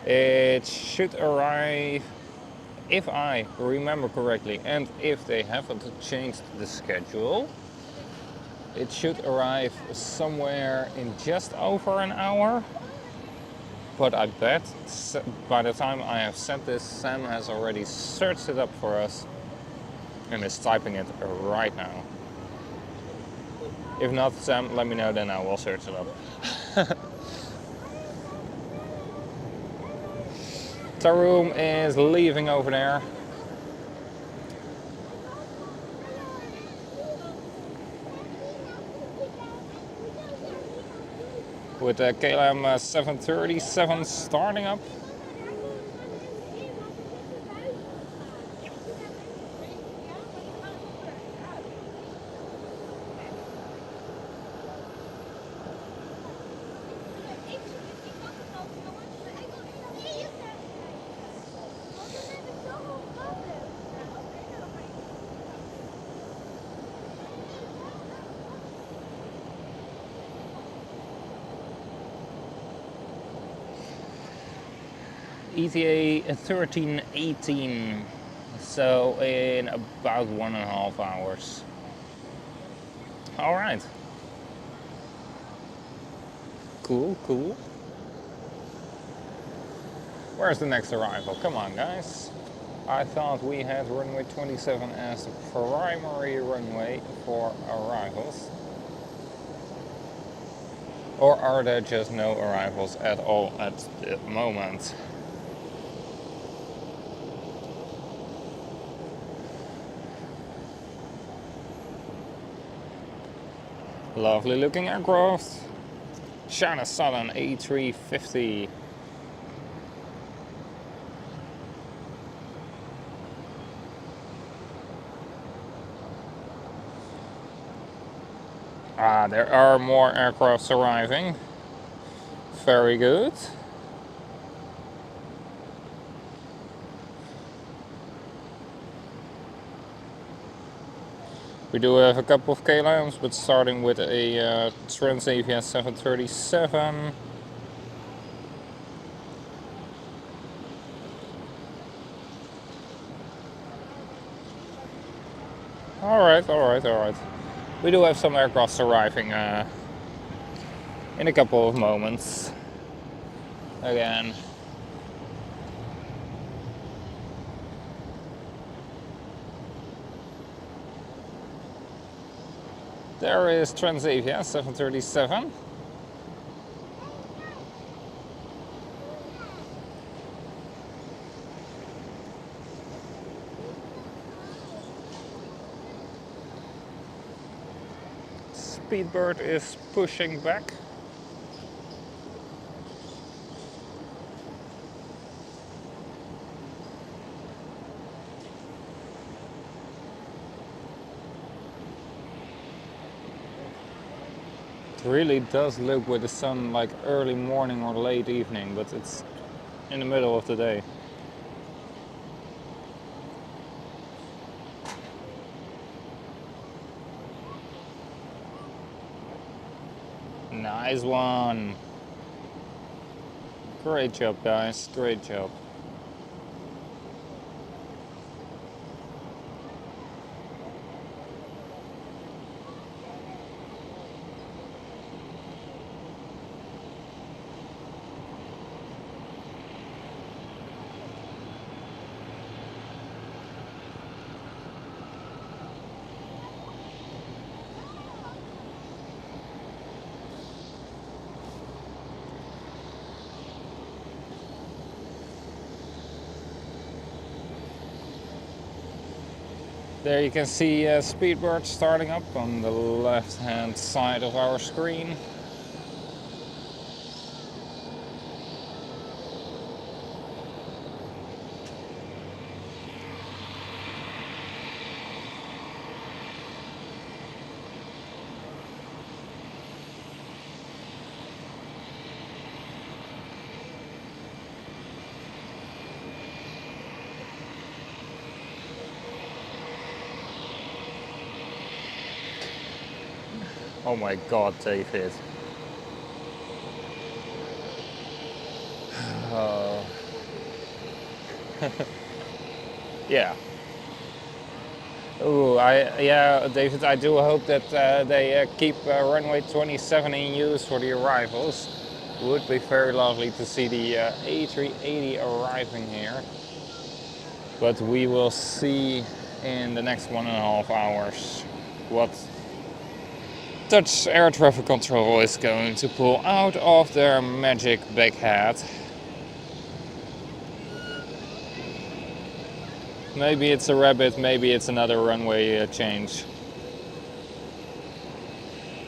It should arrive, if I remember correctly, and if they haven't changed the schedule, it should arrive somewhere in just over an hour. But I bet by the time I have said this, Sam has already searched it up for us and is typing it right now. If not, Sam, let me know, then I will search it up. Taroom is leaving over there. With the KLM 737 starting up. ETA 1318, so in about 1.5 hours. All right. Cool, cool. Where's the next arrival? Come on, guys. I thought we had runway 27 as the primary runway for arrivals. Or are there just no arrivals at all at the moment? Lovely looking aircraft. China Southern A350. There are more aircrafts arriving. Very good. We do have a couple of KLMs, but starting with a Transavia 737. Alright. We do have some aircrafts arriving in a couple of moments. Again. There is Transavia 737. Speedbird is pushing back. It really does look with the sun like early morning or late evening, but it's in the middle of the day. Nice one. Great job, guys. Great job. There you can see Speedbird starting up on the left hand side of our screen. Oh my god, David. Yeah. Ooh, yeah, David, I do hope that they keep runway 27 in use for the arrivals. It would be very lovely to see the A380 arriving here. But we will see in the next 1.5 hours what Dutch air traffic control is going to pull out of their magic big hat. Maybe it's a rabbit, maybe it's another runway change.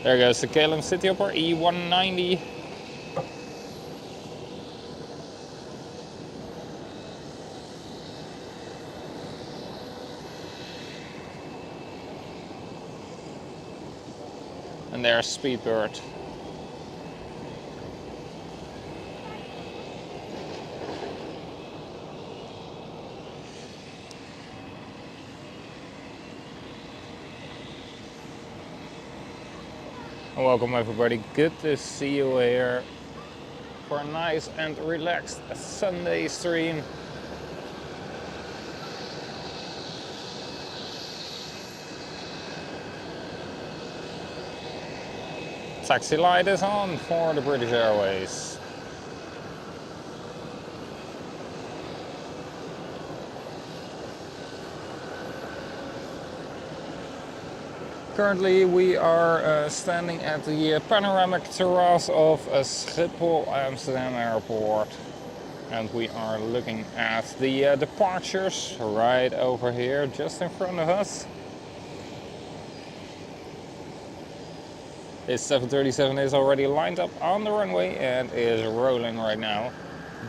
There goes the KLM Cityhopper E190. And there's Speedbird. Welcome everybody, good to see you here for a nice and relaxed Sunday stream. Taxi light is on for the British Airways. Currently we are standing at the panoramic terrace of Schiphol Amsterdam Airport, and we are looking at the departures right over here just in front of us. This 737 is already lined up on the runway and is rolling right now.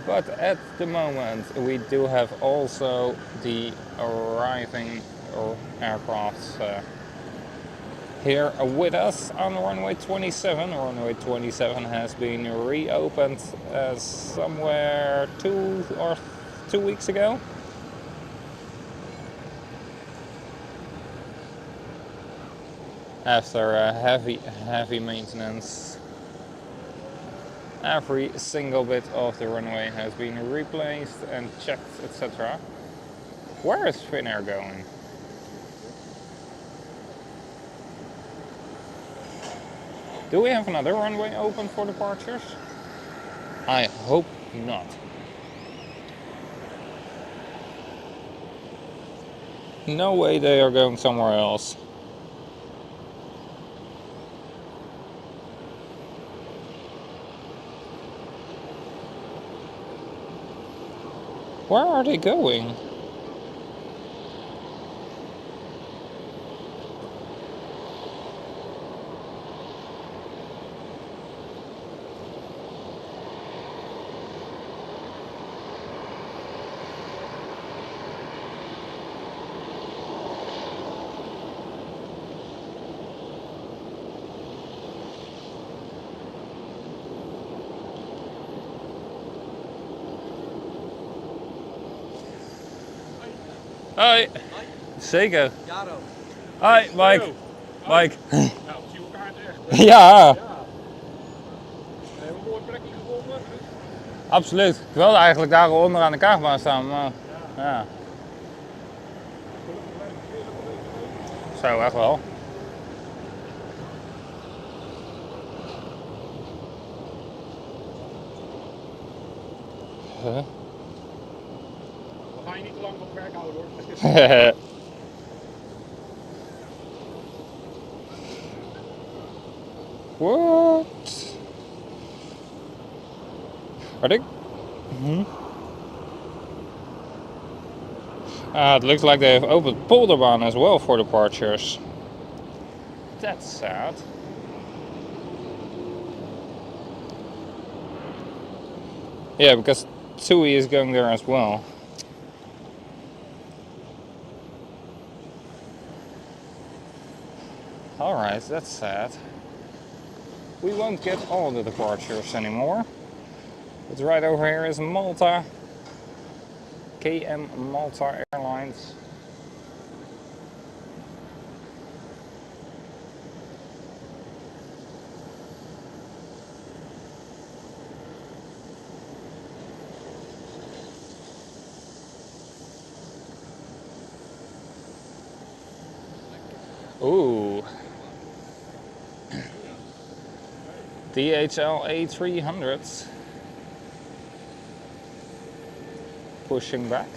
But at the moment we do have also the arriving aircrafts here with us on runway 27. Runway 27 has been reopened somewhere 2 weeks ago. After a heavy maintenance. Every single bit of the runway has been replaced and checked, etc. Where is Finnair going? Do we have another runway open for departures? I hope not. No way they are going somewhere else. Where are they going? Hoi. Zeker. Jaro. Hoi, Mike. Mike. Nou, zie elkaar echt. Ja. We hebben een mooi plekje gevonden. Absoluut. Ik wilde eigenlijk daar onder aan de Kaagbaan staan, maar ja. Zo, echt wel. We gaan je niet te lang op werk houden hoor. What? Are they? It looks like they've opened Polderbaan as well for departures. That's sad. Yeah, because TUI is going there as well. Alright, that's sad. We won't get all the departures anymore. But right over here is Malta. KM Malta Airlines. Ooh. DHL A300s. Pushing back.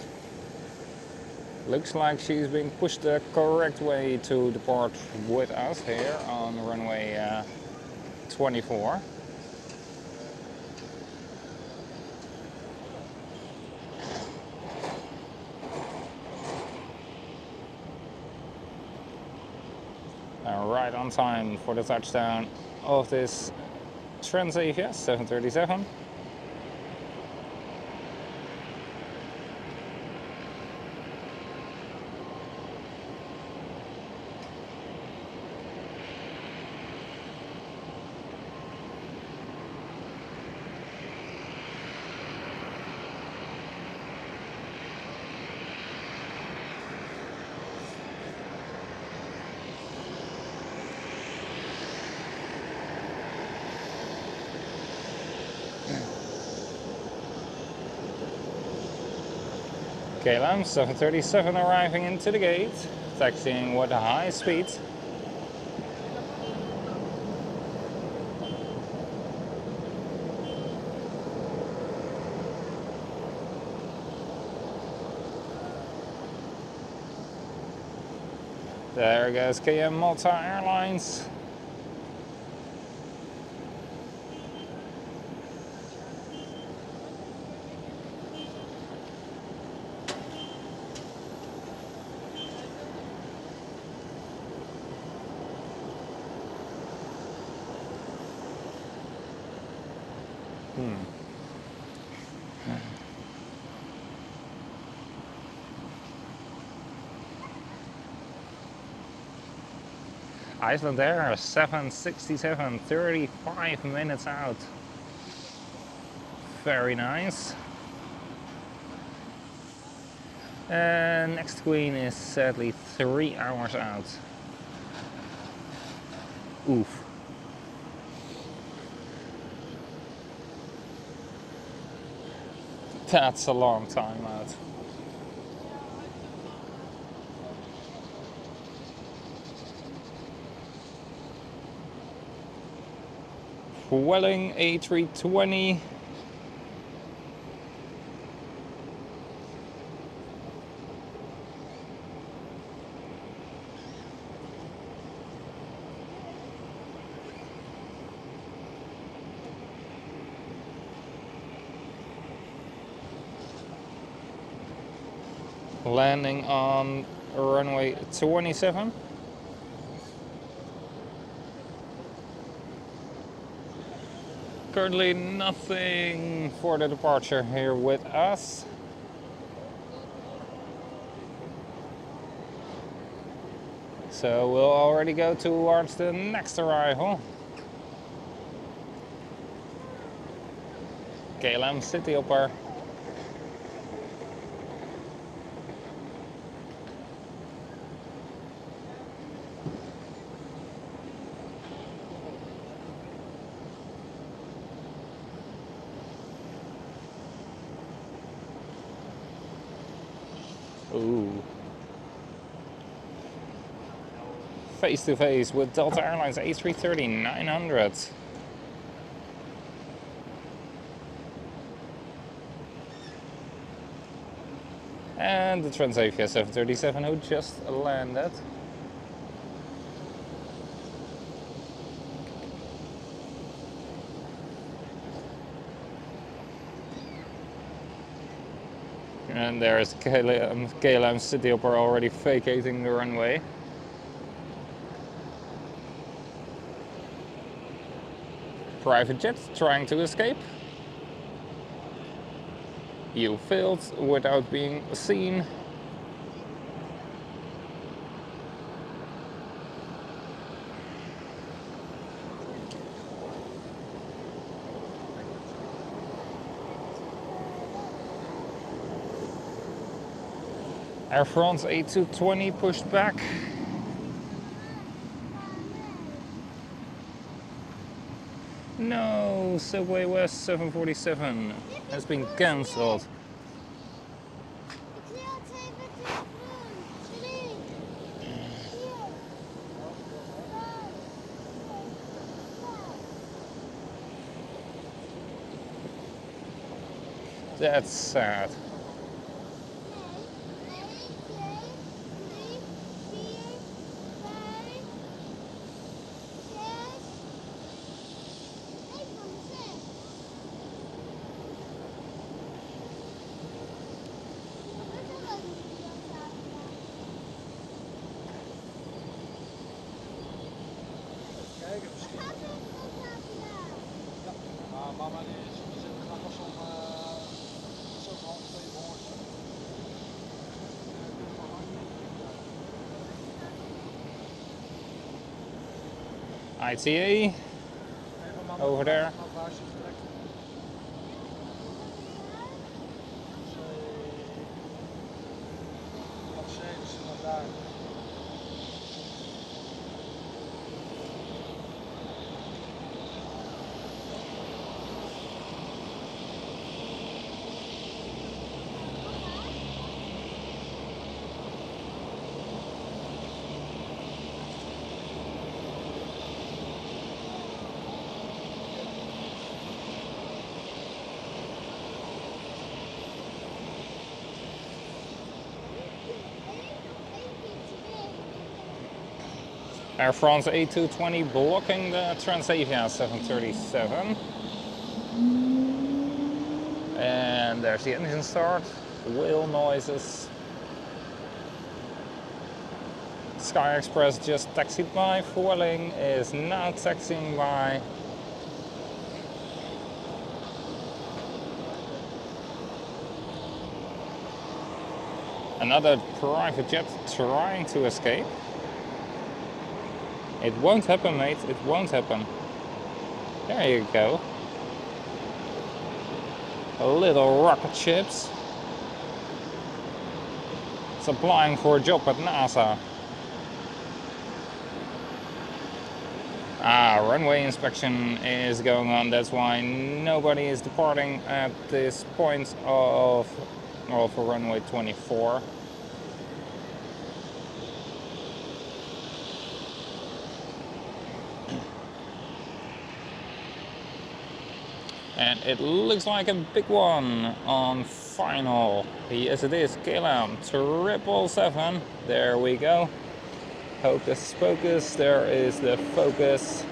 Looks like she's being pushed the correct way to depart with us here on runway 24. Right on time for the touchdown of this Transavia 737. KLM 737 arriving into the gate, taxiing with a high speed. There goes KM Malta Airlines. Iceland Air 767, 35 minutes out. Very nice. And next queen is sadly 3 hours out. Oof. That's a long time out. Welling A320. Landing on runway 27. Currently nothing for the departure here with us. So we'll already go towards the next arrival. KLM City Hopper. Ooh. Face to face with Delta Airlines A330-900. And the Transavia 737 who just landed. And there's KLM City Hopper already vacating the runway. Private jet trying to escape. You failed without being seen. Air France A220 pushed back. No, Subway West 747 has been cancelled. That's sad. Mama die zit graag als zo'n half 2 morgen. ITA over there. Air France A220 blocking the Transavia 737. And there's the engine start, whale noises. Sky Express just taxied by, Vueling is now taxiing by. Another private jet trying to escape. It won't happen, mate, it won't happen. There you go. Little rocket ships. It's applying for a job at NASA. Runway inspection is going on, that's why nobody is departing at this point of, well, for runway 24. And it looks like a big one on final. Yes it is, KLM 777. There we go. Hocus pocus, there is the focus.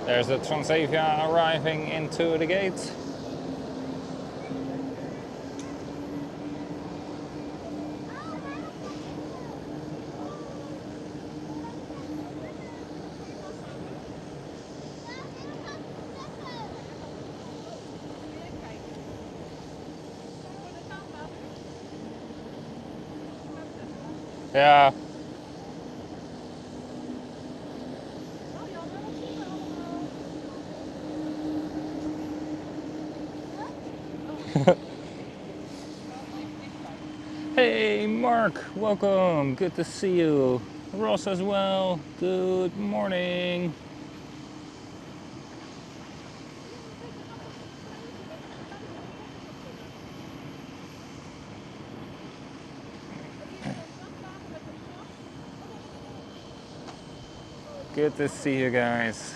There's the Transavia arriving into the gate. Yeah. Hey Mark, welcome, good to see you. Ross as well, good morning. Good to see you guys.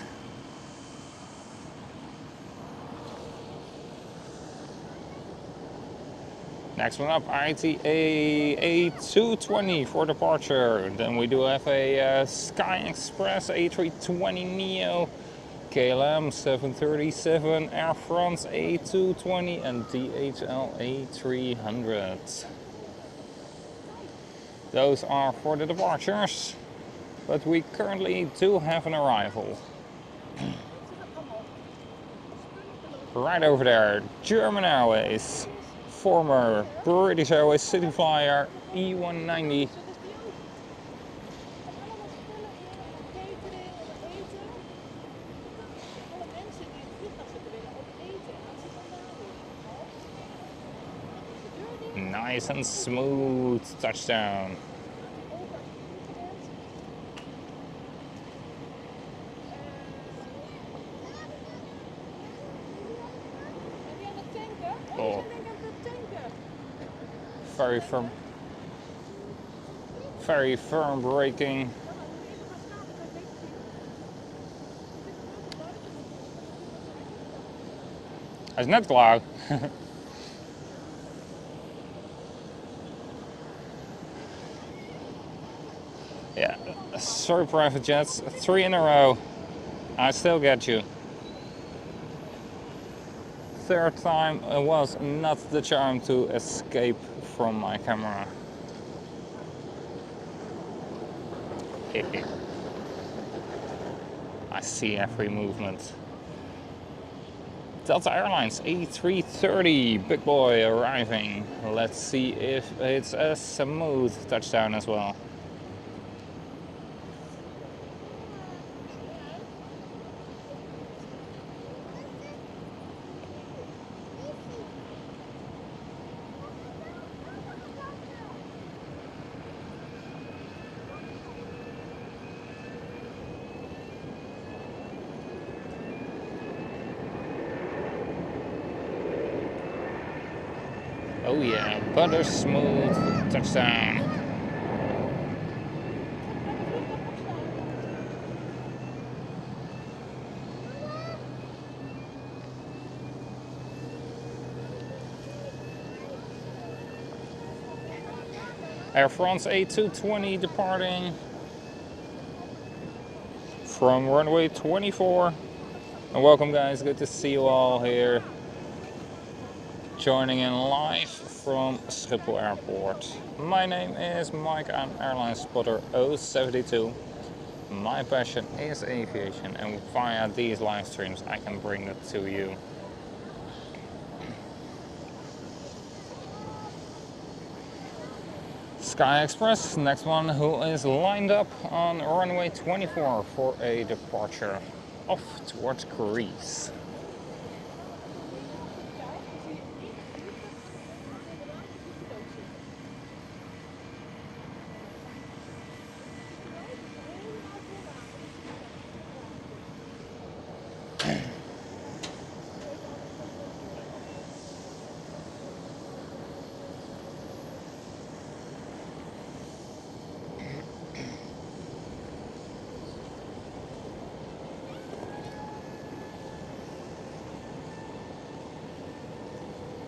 Next one up, ITA A220 for departure. Then we do have a Sky Express A320 Neo, KLM 737, Air France A220 and DHL A300. Those are for the departures, but we currently do have an arrival. Right over there, German Airways, former British Airways City Flyer E190. Nice and smooth touchdown. Oh. Very firm braking. Hij is net klaar. Yeah, sorry private jets, 3 in a row. I still get you. Third time was not the charm to escape from my camera. I see every movement. Delta Airlines A330, big boy arriving. Let's see if it's a smooth touchdown as well. Oh yeah, butter smooth touchdown. Air France A220 departing from runway 24. And welcome guys, good to see you all here. Joining in live from Schiphol Airport. My name is Mike, I'm Airlinespotter072. My passion is aviation and via these live streams I can bring that to you. Sky Express, next one who is lined up on runway 24 for a departure off towards Greece.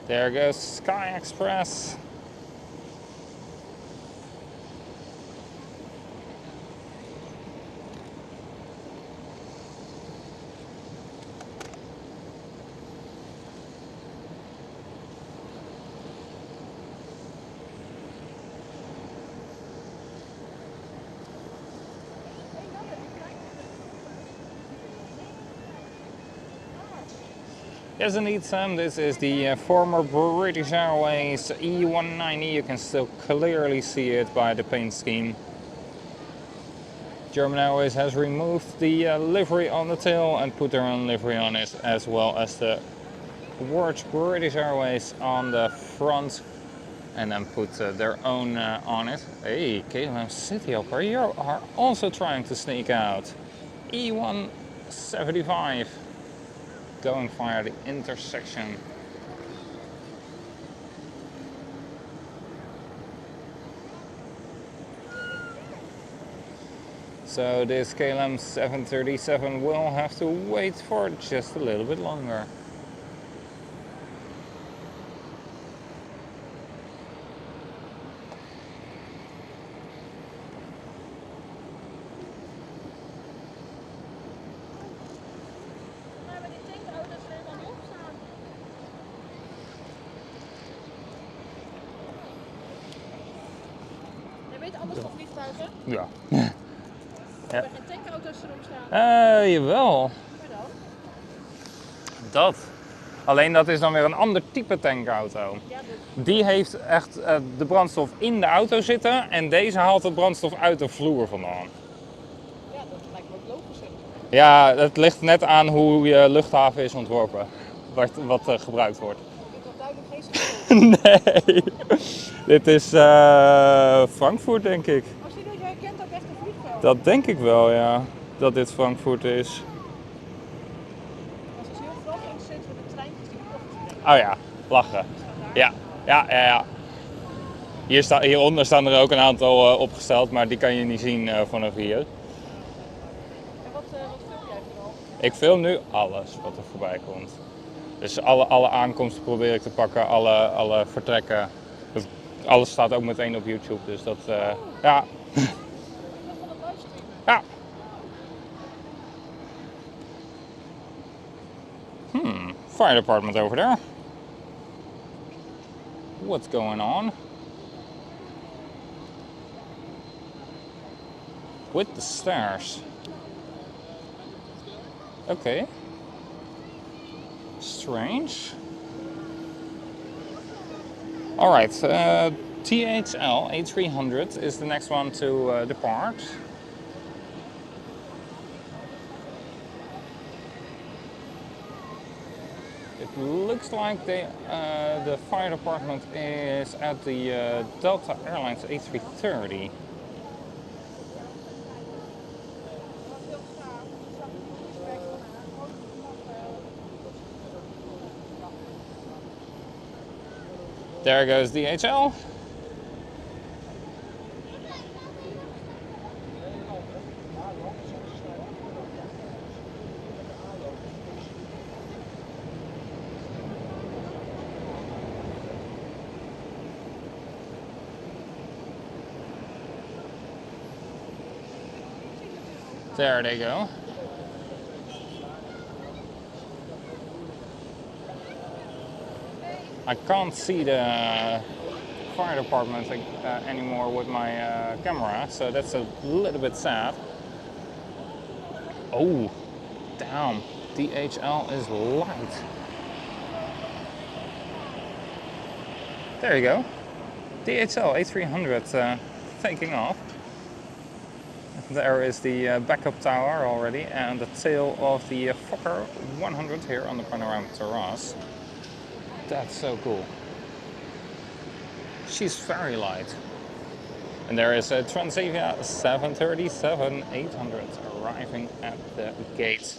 There goes Sky Express. Yes indeed Sam, this is the former British Airways E190, you can still clearly see it by the paint scheme. German Airways has removed the livery on the tail and put their own livery on it, as well as the words British Airways on the front and then put their own on it. Hey, KLM City Hopper, you are also trying to sneak out. E175 going via the intersection. So this KLM 737 will have to wait for just a little bit longer. Anders van vliegtuigen? Ja. Ja. Ja. Geen tankauto's erop staan. Jawel. Maar dan? Dat. Alleen dat is dan weer een ander type tankauto. Ja, Die heeft echt de brandstof in de auto zitten en deze haalt de brandstof uit de vloer vandaan. ja, dat lijkt me ook logisch. Ja, het ligt net aan hoe je luchthaven is ontworpen. Wat gebruikt wordt. Dit is duidelijk geen Schiphol. Nee. Dit is Frankfurt, denk ik. Als je dit herkent ook echt een vliegveld. Dat denk ik wel, ja. Dat dit Frankfurt is. Als het heel groot en zit met de treintjes die opgespringen. Oh ja, lachen. Ja, ja. Hieronder staan er ook een aantal opgesteld, maar die kan je niet zien vanaf hier. En wat film jij vooral? Ik film nu alles wat er voorbij komt. Dus alle aankomsten probeer ik te pakken, alle vertrekken. Dus alles staat ook meteen op YouTube, dus dat, ja. Ik ben van het livestreamen. Ja. Fire department over there. What's going on? With the stairs. Okay. Strange. Alright, THL A300 is the next one to depart. It looks like the fire department is at the Delta Airlines A330. There goes DHL. There they go. I can't see the fire department anymore with my camera, so that's a little bit sad. Oh, damn, DHL is light. There you go. DHL A300 taking off. There is the backup tower already and the tail of the Fokker 100 here on the panoramic terrace. That's so cool. She's very light. And there is a Transavia 737-800 arriving at the gate.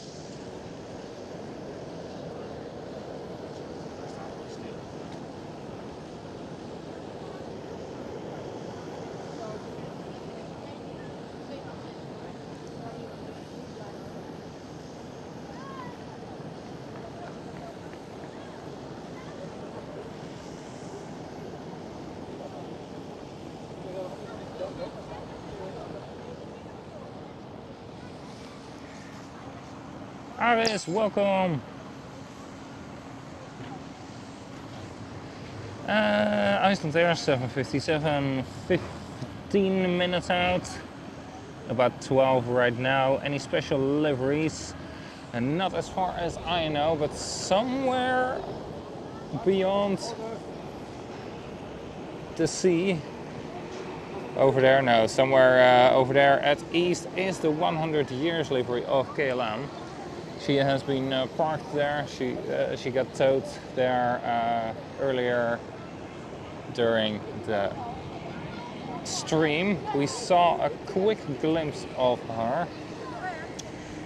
Aris, welcome. Iceland Air 757, 15 minutes out. About 12 right now. Any special liveries? And not as far as I know, but somewhere beyond the sea. Over there, no, somewhere over there at east is the 100 years livery of KLM. She has been parked there. She got towed there earlier during the stream. We saw a quick glimpse of her.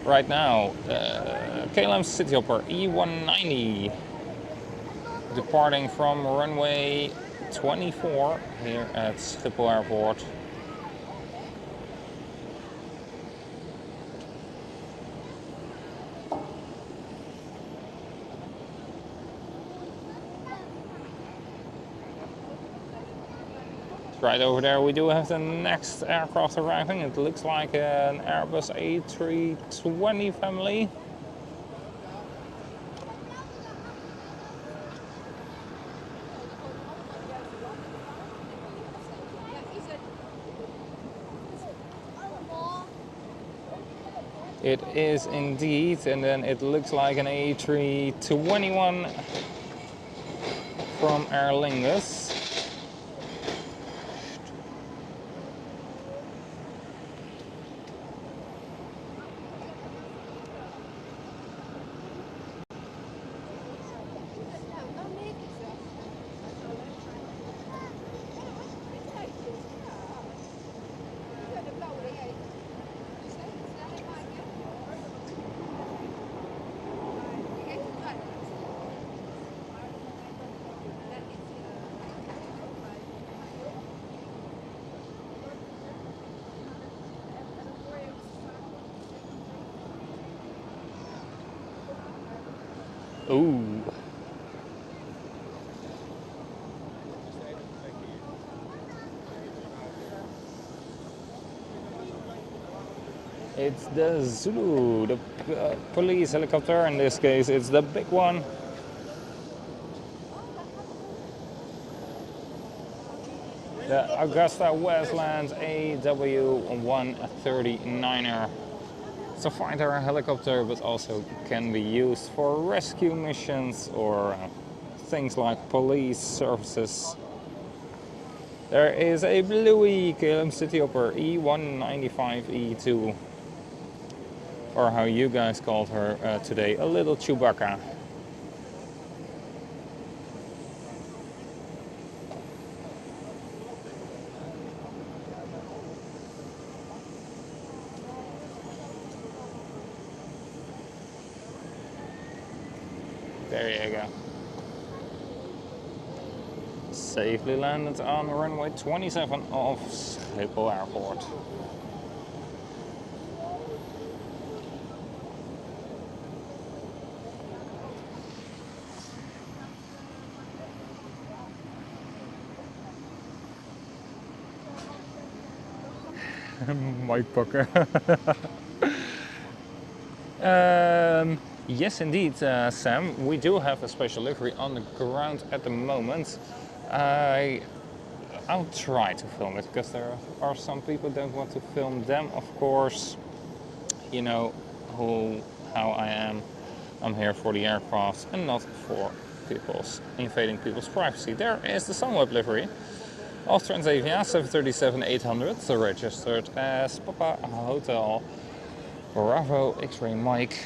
Right now, KLM Cityhopper E190 departing from runway 24 here at Schiphol Airport. Right over there we do have the next aircraft arriving. It looks like an Airbus A320 family. It is indeed, and then it looks like an A321 from Aer Lingus. Ooh. It's the Zulu, the police helicopter. In this case, it's the big one. The Augusta Westlands AW139er. It's a fighter helicopter, but also can be used for rescue missions or things like police services. There is a bluey KLM Cityhopper E195E2, or how you guys called her today, a little Chewbacca. There you go. Safely landed on runway 27 of Schiphol Airport. Mike Pucker. Yes, indeed, Sam. We do have a special livery on the ground at the moment. I'll try to film it because there are some people who don't want to film them. Of course, you know how I am. I'm here for the aircraft and not for invading people's privacy. There is the Sunweb livery of Transavia 737-800, registered as Papa Hotel Bravo X-Ray Mike.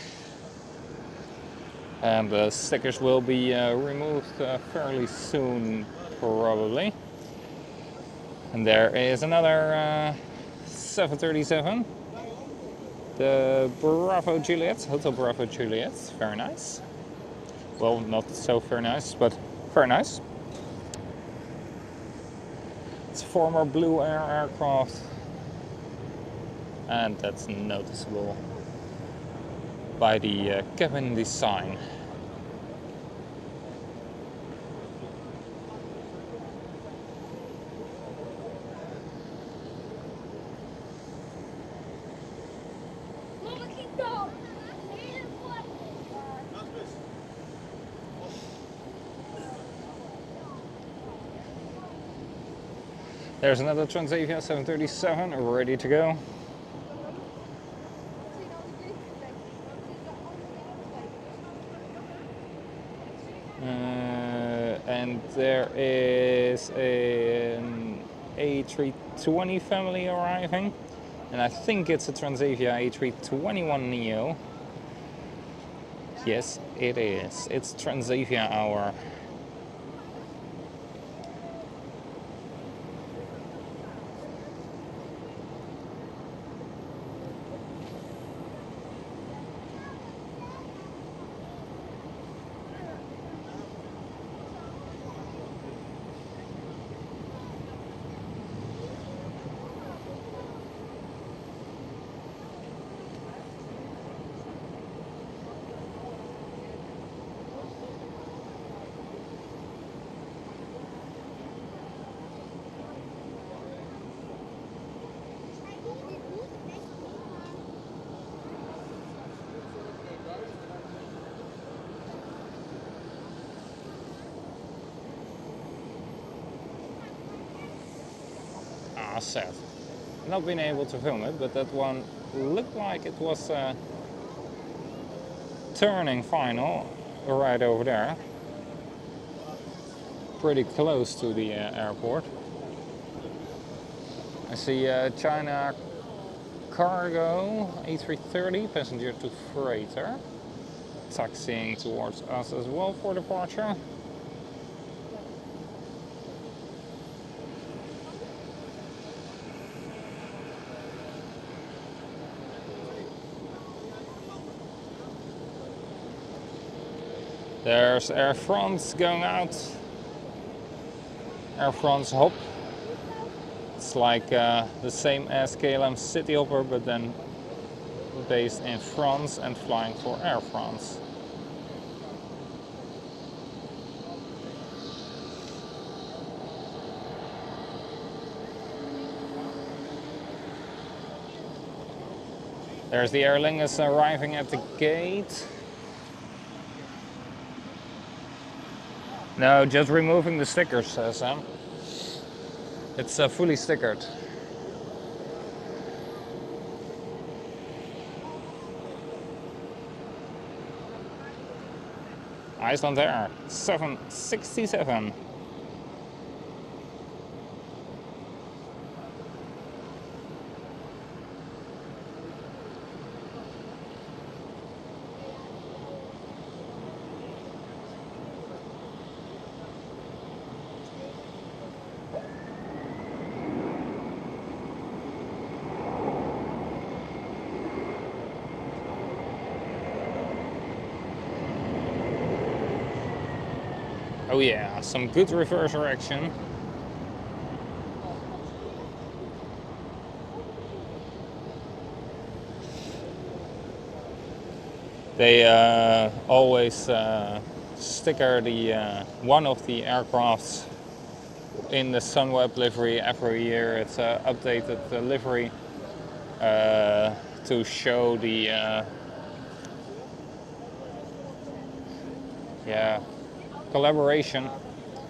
And the stickers will be removed fairly soon, probably. And there is another 737, the Bravo Juliet, Hotel Bravo Juliet. Very nice. Well, not so very nice, but very nice. It's a former Blue Air aircraft, and that's noticeable by the cabin design. There's another Transavia 737 ready to go. And there is an A320 family arriving, and I think it's a Transavia A321neo. Yes, it is. It's Transavia hour. Ah, sad. Not been able to film it, but that one looked like it was turning final right over there. Pretty close to the airport. I see China cargo A330 passenger to freighter taxiing towards us as well for departure. There's Air France going out. Air France Hop. It's like the same as KLM City Hopper, but then based in France and flying for Air France. There's the Aer Lingus arriving at the gate. No, just removing the stickers, Sam. It's fully stickered. Iceland Air 767. Oh yeah, some good reverser action. They always sticker the one of the aircrafts in the Sunweb livery every year. It's updated the livery to show the collaboration.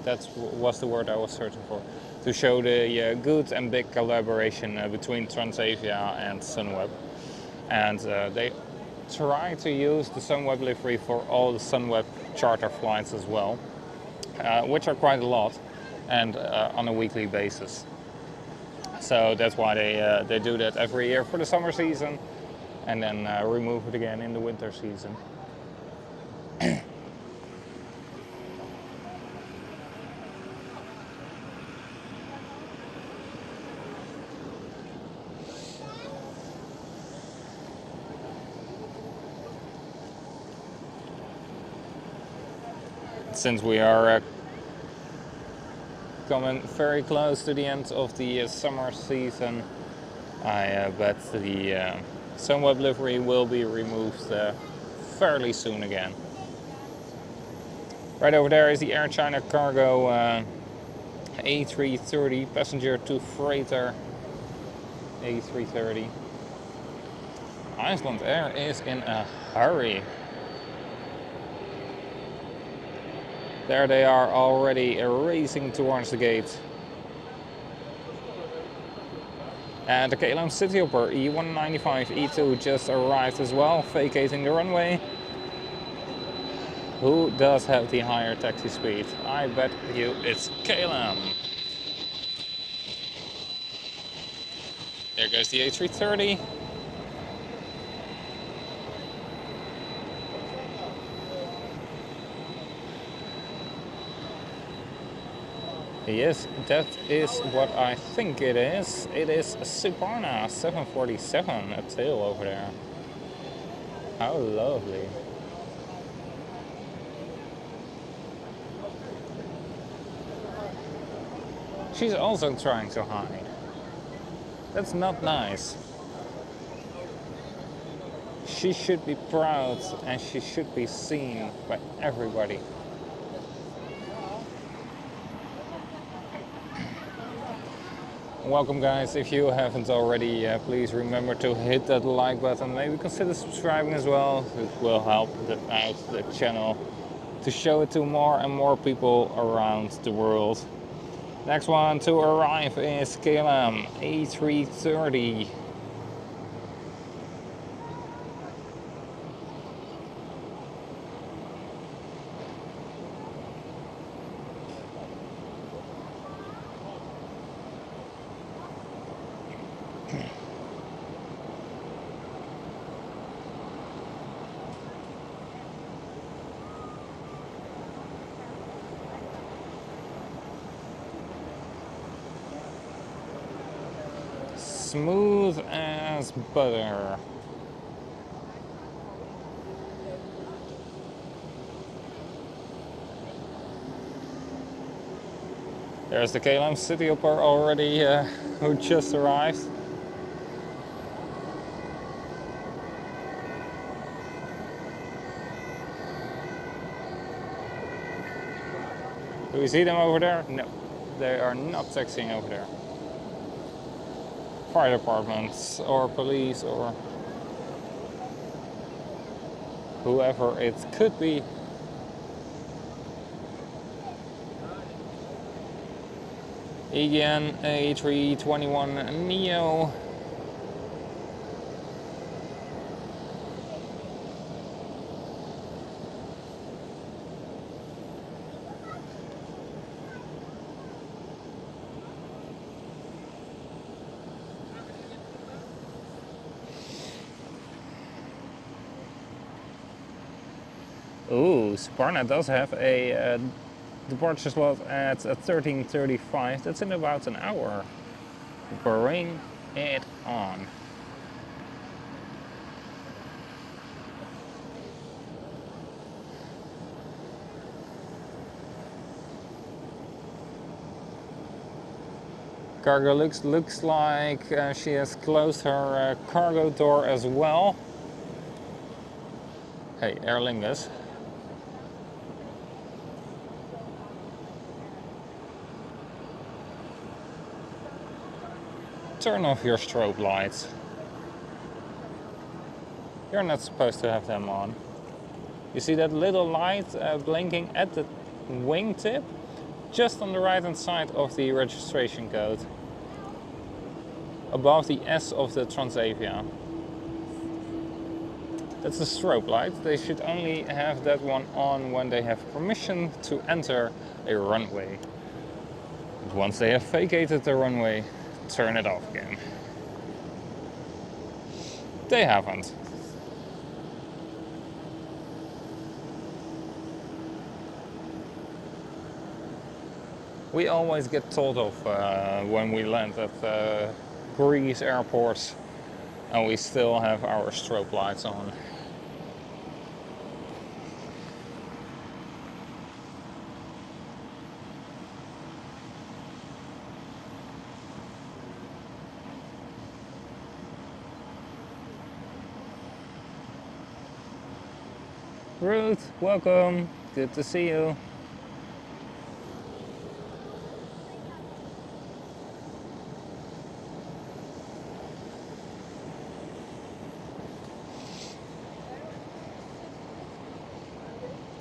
That was the word I was searching for. To show the good and big collaboration between Transavia and Sunweb. And they try to use the Sunweb livery for all the Sunweb charter flights as well, which are quite a lot, and on a weekly basis. So that's why they do that every year for the summer season, and then remove it again in the winter season. Since we are coming very close to the end of the summer season, I bet the Sunweb livery will be removed fairly soon again. Right over there is the Air China cargo A330 passenger to freighter A330. Iceland Air is in a hurry. There they are already racing towards the gate. And the KLM City Hopper E195 E2 just arrived as well, vacating the runway. Who does have the higher taxi speed? I bet you it's KLM. There goes the A330. Yes, that is what I think it is. It is a Suparna 747, a tail over there. How lovely. She's also trying to hide. That's not nice. She should be proud and she should be seen by everybody. Welcome guys, if you haven't already, please remember to hit that like button. Maybe consider subscribing as well. It will help out the channel to show it to more and more people around the world. Next one to arrive is Kaagbaan A330. Smooth as butter. There's the Kaagbaan city hopper already who just arrived. Do you see them over there? No, they are not taxiing over there. Fire departments or police or whoever it could be. Again, A321neo. Ooh, Suparna does have a departure slot at 13:35. That's in about an hour. Bring it on. Cargo looks like she has closed her cargo door as well. Hey, Aer Lingus. Turn off your strobe lights. You're not supposed to have them on. You see that little light blinking at the wingtip? Just on the right hand side of the registration code. Above the S of the Transavia. That's a strobe light. They should only have that one on when they have permission to enter a runway. But once they have vacated the runway, turn it off again. They haven't. We always get told off when we land at Greece airports and we still have our strobe lights on. Ruth, welcome. Good to see you.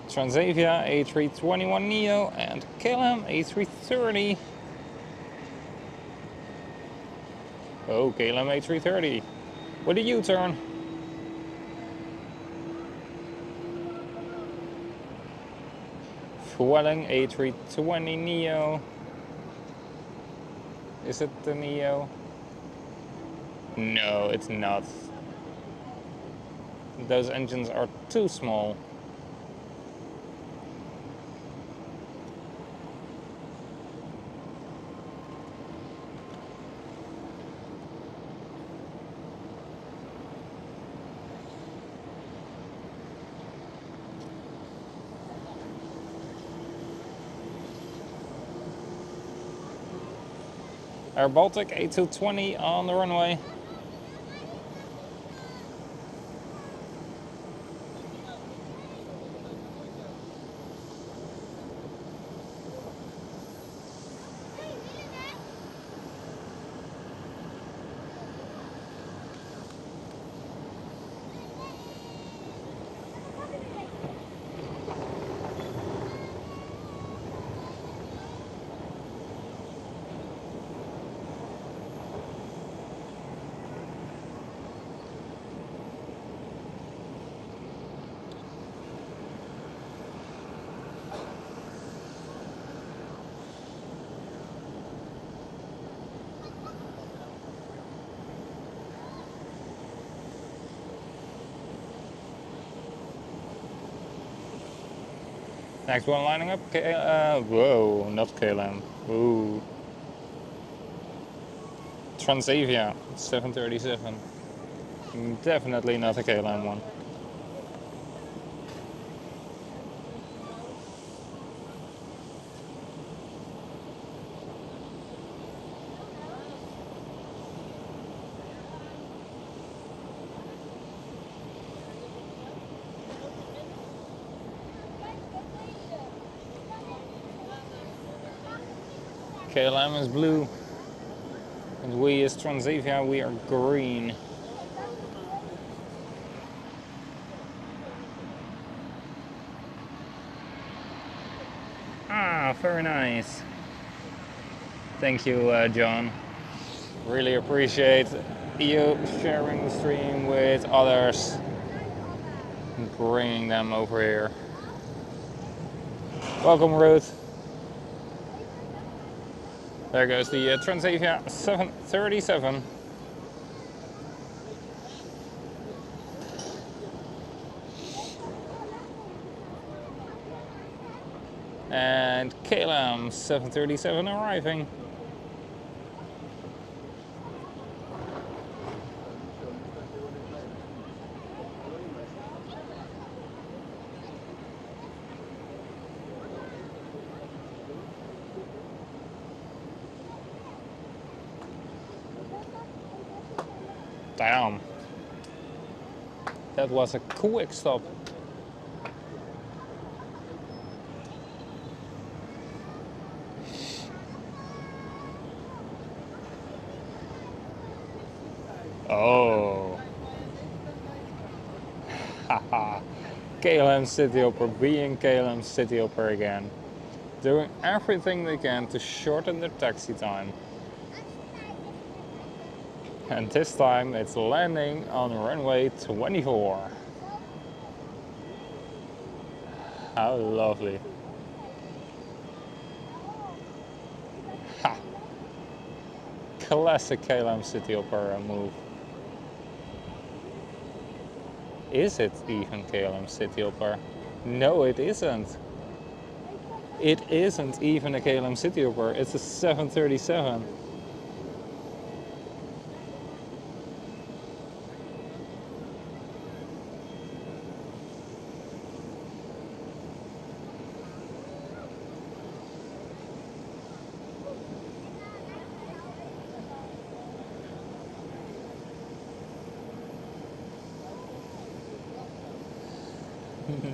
Transavia A321neo and Kaagbaan A330. Oh, Kaagbaan A330. With a U-turn. Vueling A320neo. Is it the neo? No, it's not. Those engines are too small. Air Baltic A220 on the runway. Next one lining up, whoa, not KLM, ooh. Transavia, 737. Definitely not a KLM one. KLM is blue, and we as Transavia, we are green. Ah, very nice. Thank you, John. Really appreciate you sharing the stream with others and bringing them over here. Welcome, Ruth. There goes the Transavia 737. And KLM 737 arriving. Damn. That was a quick stop. Oh. Haha. KLM City Hopper being KLM City Hopper again. Doing everything they can to shorten their taxi time. And this time it's landing on runway 24. How lovely. Ha! Classic KLM City Hopper move. Is it even KLM City Hopper? No, it isn't. It isn't even a KLM City Hopper, it's a 737.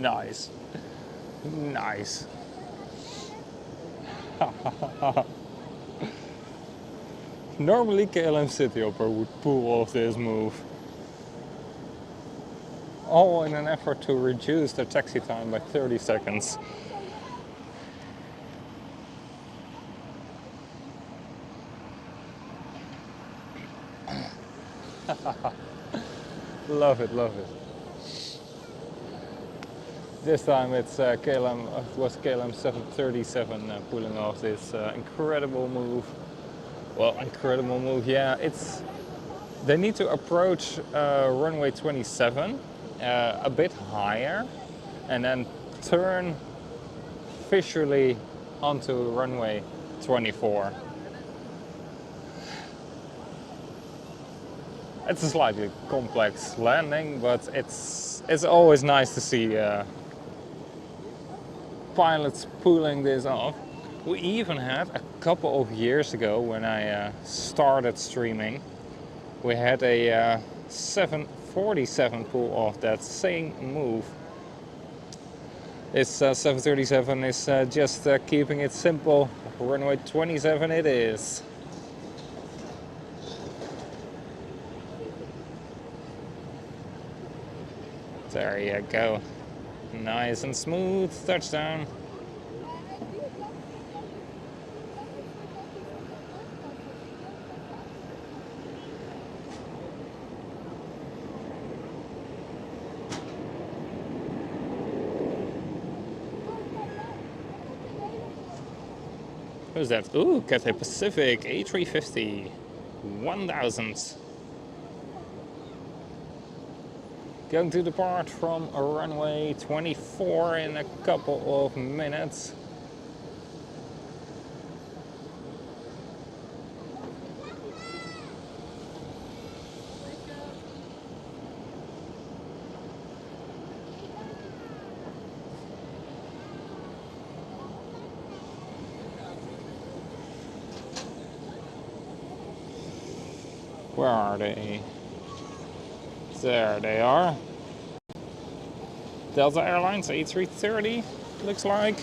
Nice. Nice. Normally KLM City Hopper would pull off this move. All in an effort to reduce their taxi time by 30 seconds. Love it, love it. This time it's KLM, it was KLM 737 pulling off this incredible move. Well, incredible move, yeah. They need to approach runway 27 a bit higher and then turn visually onto runway 24. It's a slightly complex landing, but it's always nice to see pilots pulling this off. We even had a couple of years ago when I started streaming, we had a 747 pull off that same move. This 737 is just keeping it simple. Runway 27 it is. There you go. Nice and smooth touchdown. Who's that? Ooh, Cathay Pacific A350 1000. Going to depart from runway 24 in a couple of minutes. Where are they? There they are. Delta Airlines A330, looks like.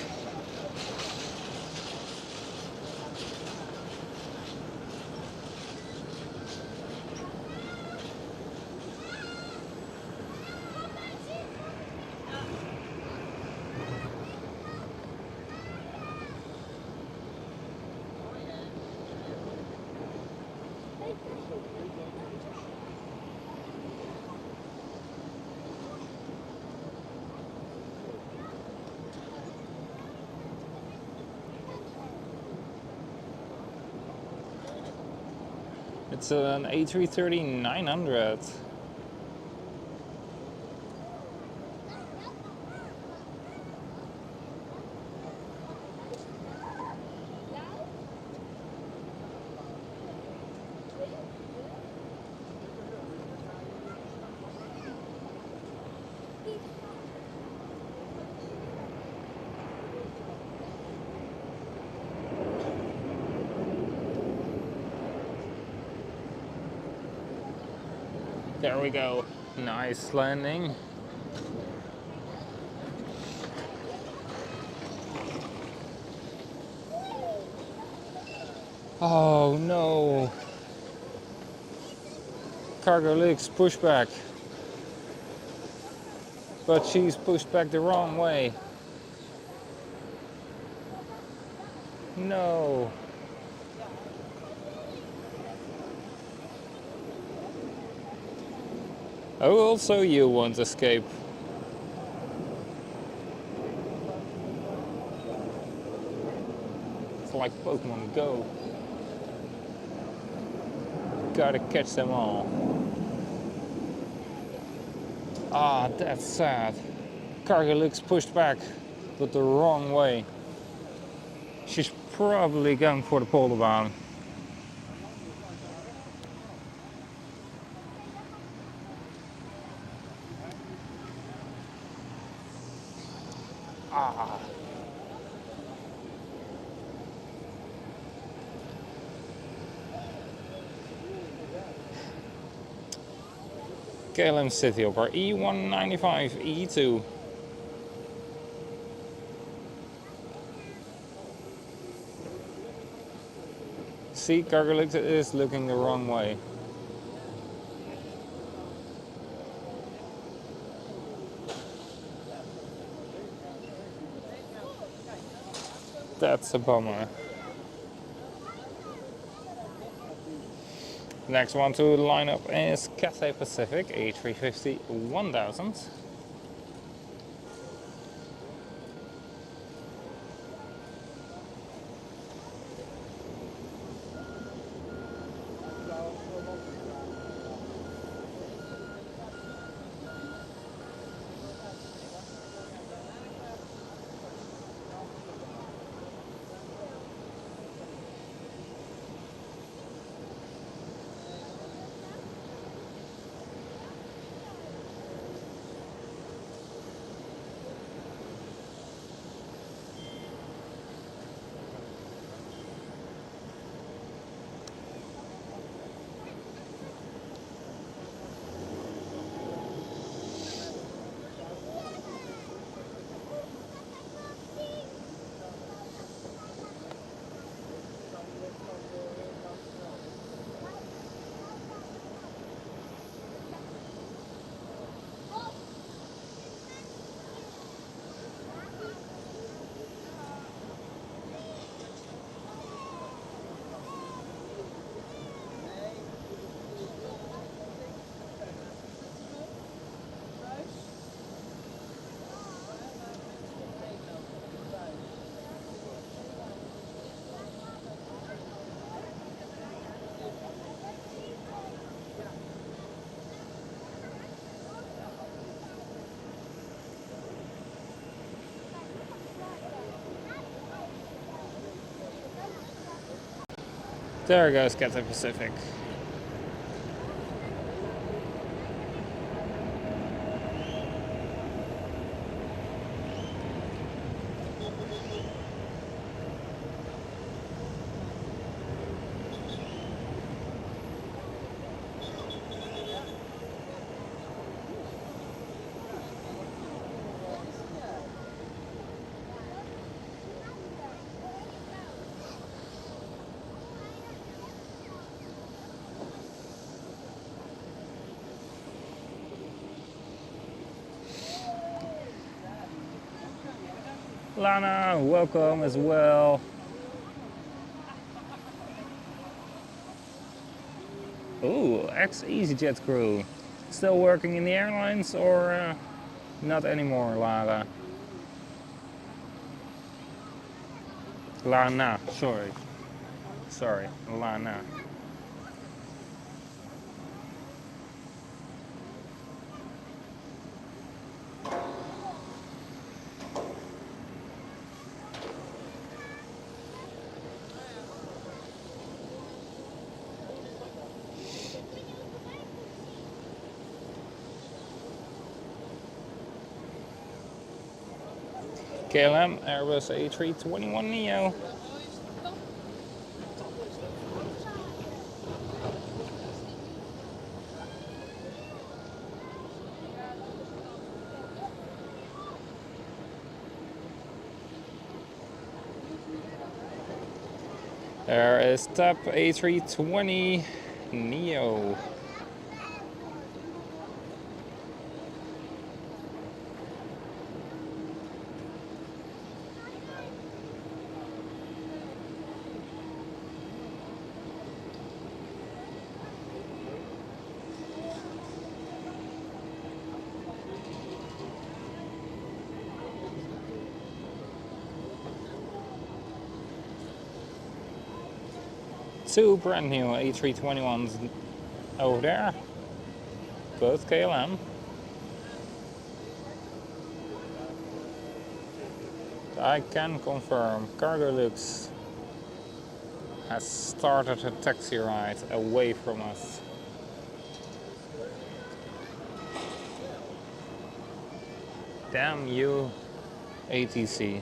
It's an A330-900. There we go. Nice landing. Oh no. Cargo leaks pushback. But she's pushed back the wrong way. No. Oh, also you won't escape. It's like Pokemon Go. Gotta catch them all. Ah, that's sad. Cargo looks pushed back, but the wrong way. She's probably going for the Kaagbaan. Ah. KLM City Hopper E195 E2. See, cargo is looking the wrong way. That's a bummer. Next one to line up is Cathay Pacific A350 1000. There goes Cathay Pacific. Lana, welcome as well. Ooh, ex-EasyJet crew. Still working in the airlines or not anymore, Lara? Lana, sorry. Sorry, Lana. KLM Airbus A321neo. There is TAP A320neo. Two brand new A321s over there, both KLM. I can confirm Cargolux has started a taxi ride away from us. Damn you, ATC.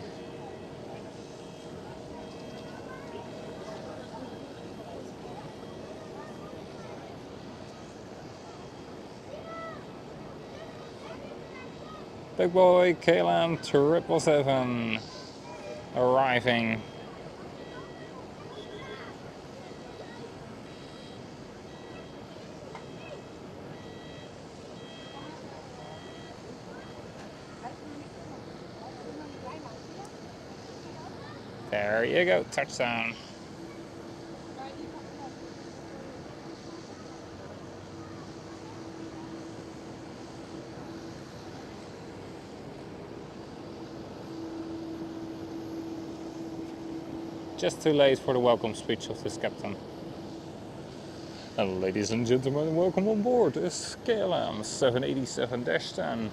Big boy KLM 777 arriving. There you go, touchdown. Just too late for the welcome speech of this captain. And ladies and gentlemen, welcome on board this KLM 787-10.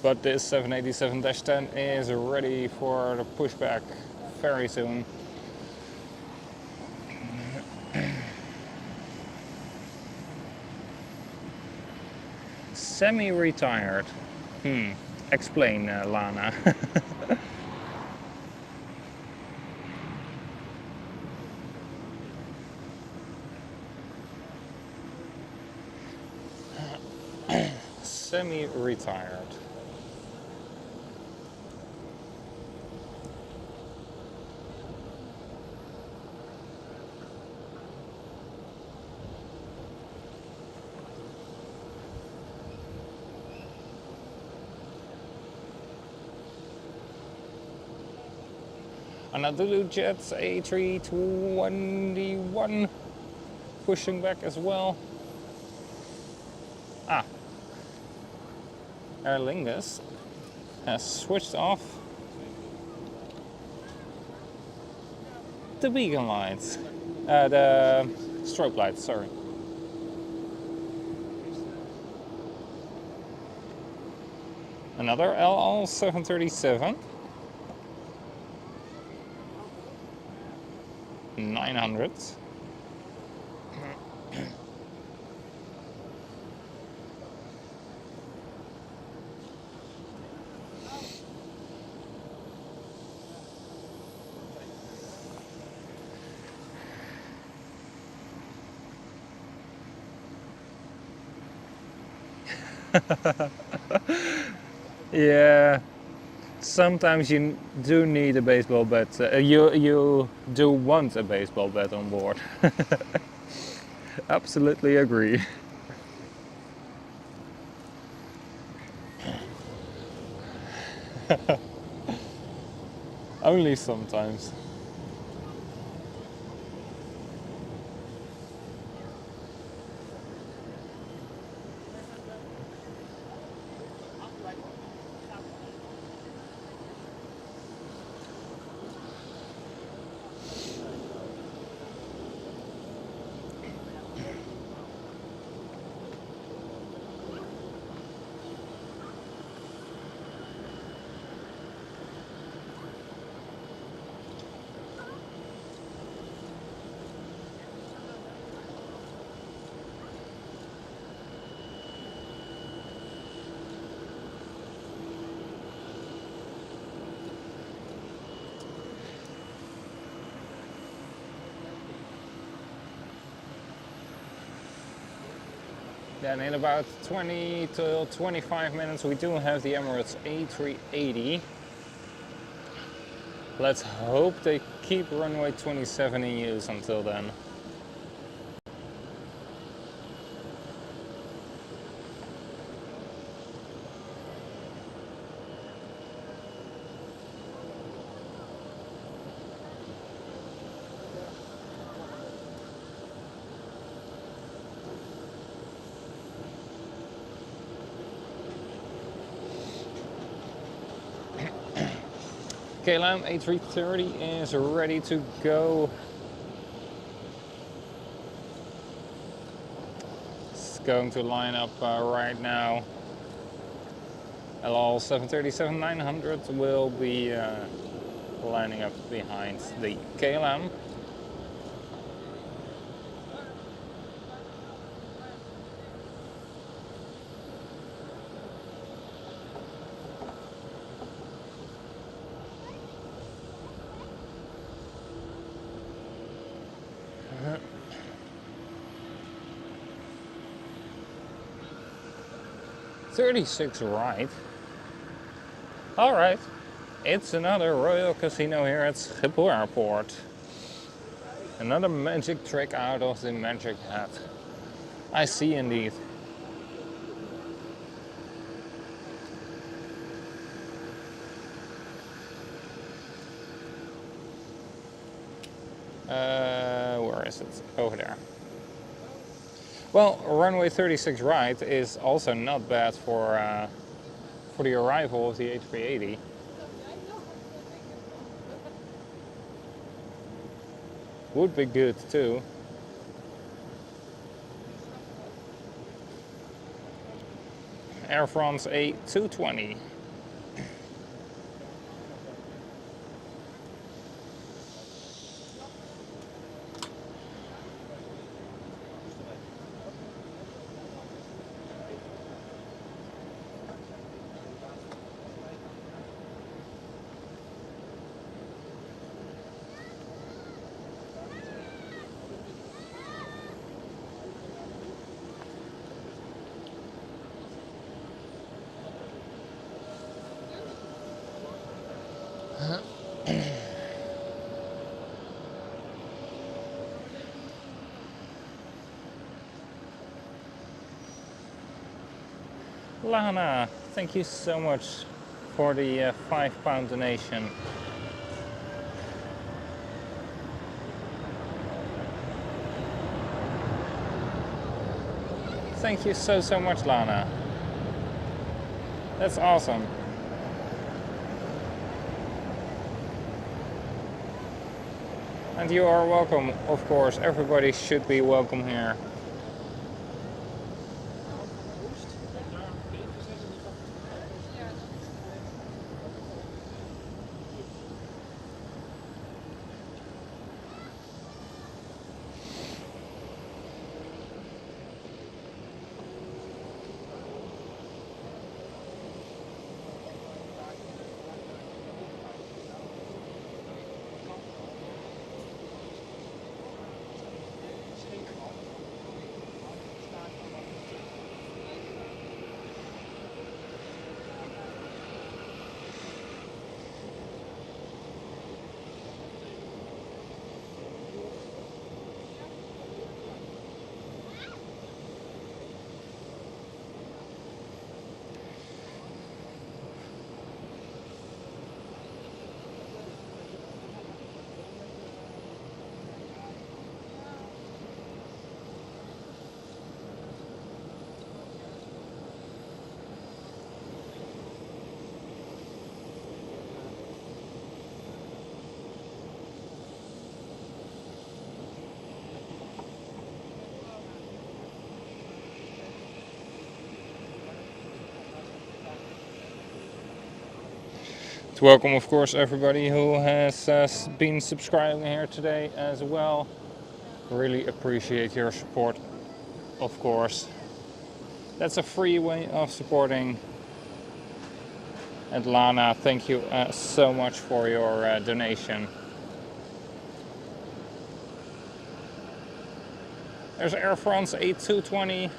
But this 787-10 is ready for the pushback very soon. Semi-retired. Explain, Lana. Semi-retired. Anadolu Jets A321 pushing back as well. Aer Lingus has switched off the beacon lights, the strobe lights, sorry. Another LL737. 900. Yeah, sometimes you do need a baseball bat. You do want a baseball bat on board. Absolutely agree. Only sometimes. Then in about 20 to 25 minutes we do have the Emirates A380. Let's hope they keep runway 27 in use until then. Kaagbaan A330 is ready to go. It's going to line up right now. LL737-900 will be lining up behind the Kaagbaan. $36 right. Alright, it's another Royal Casino here at Schiphol Airport. Another magic trick out of the magic hat. I see indeed. Where is it? Over there. Well, runway 36 right is also not bad for the arrival of the A380. Would be good too. Air France A220. Lana, thank you so much for the £5 donation. Thank you so much, Lana. That's awesome. And you are welcome, of course. Everybody should be welcome here. To welcome, of course, everybody who has been subscribing here today as well. Really appreciate your support, of course. That's a free way of supporting. And Lana, thank you so much for your donation. There's Air France A220.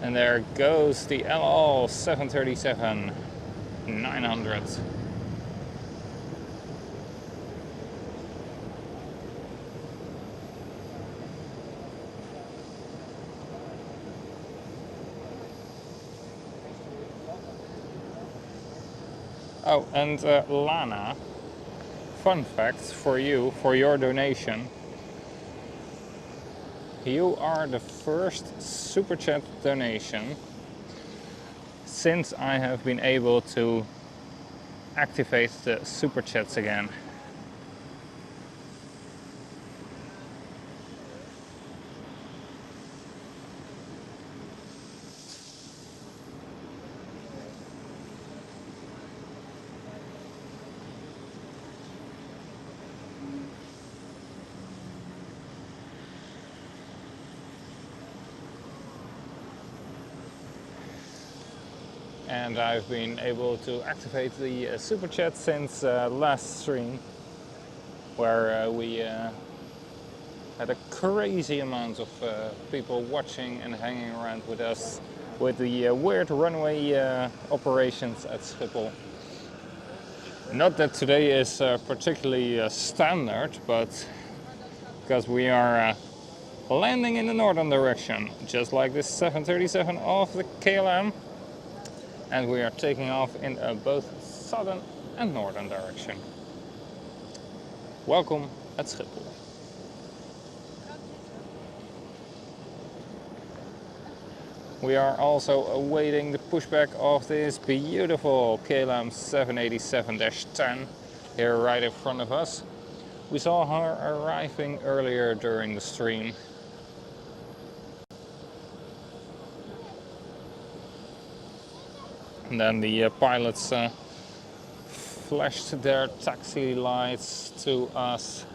And there goes the LL 737-900. Oh, and Lana, fun fact for you, for your donation. You are the first Super Chat donation since I have been able to activate the Super Chats again. And I've been able to activate the Super Chat since last stream, where we had a crazy amount of people watching and hanging around with us with the weird runway operations at Schiphol. Not that today is particularly standard, but because we are landing in the northern direction, just like this 737 of the KLM. And we are taking off in both southern and northern direction. Welcome at Schiphol. We are also awaiting the pushback of this beautiful KLM 787-10 here right in front of us. We saw her arriving earlier during the stream. And then the pilots flashed their taxi lights to us.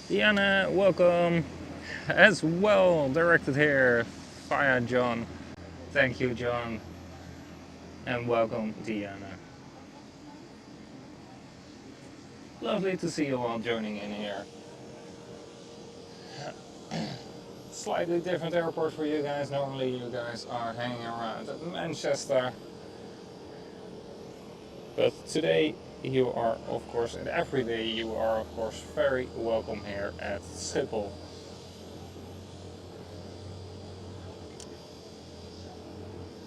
Diana, welcome as well, directed here via John. Thank you, John, and welcome, Diana. Lovely to see you all joining in here. Slightly different airport for you guys. Normally you guys are hanging around at Manchester, but today you are, of course, and every day you are, of course, very welcome here at Schiphol.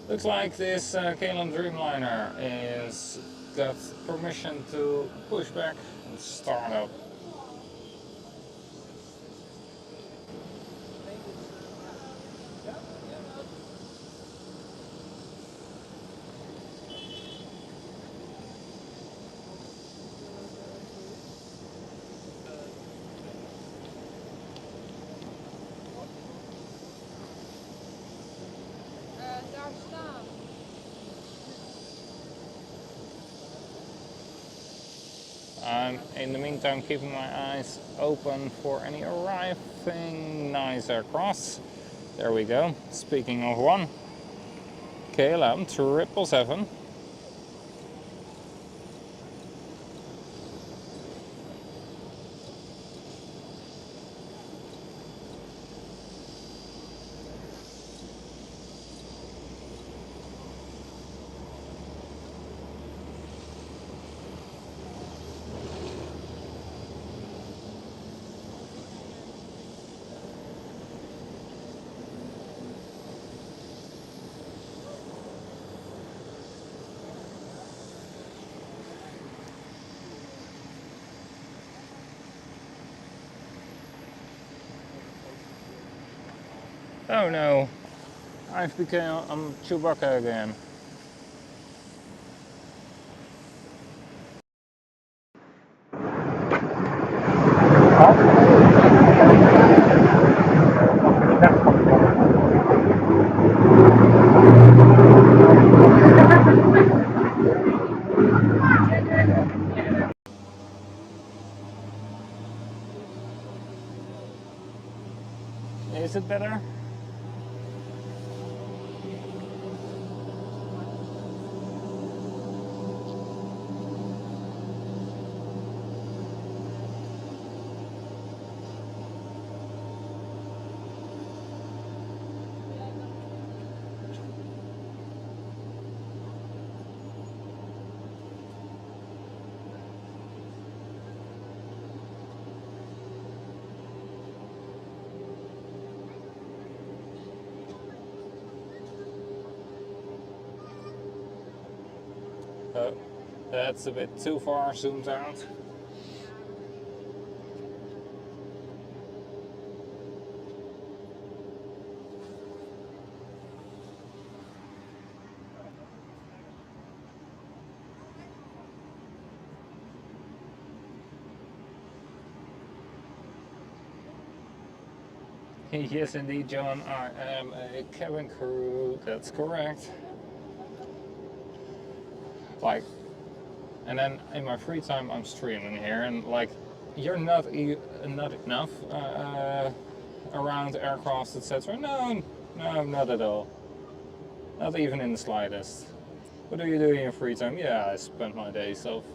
Looks like this KLM Dreamliner is got permission to push back and start up. I'm in the meantime keeping my eyes open for any arriving nice aircraft. There we go. Speaking of one, KLM 777. Oh no, I've become Chewbacca again. Is it better? Oh, that's a bit too far zoomed out. Yes, indeed, John. I am a cabin crew. That's correct. Like, and then in my free time, I'm streaming here, and like, you're not enough around aircraft, etc. No, no, not at all. Not even in the slightest. What do you do in your free time? Yeah, I spend my days off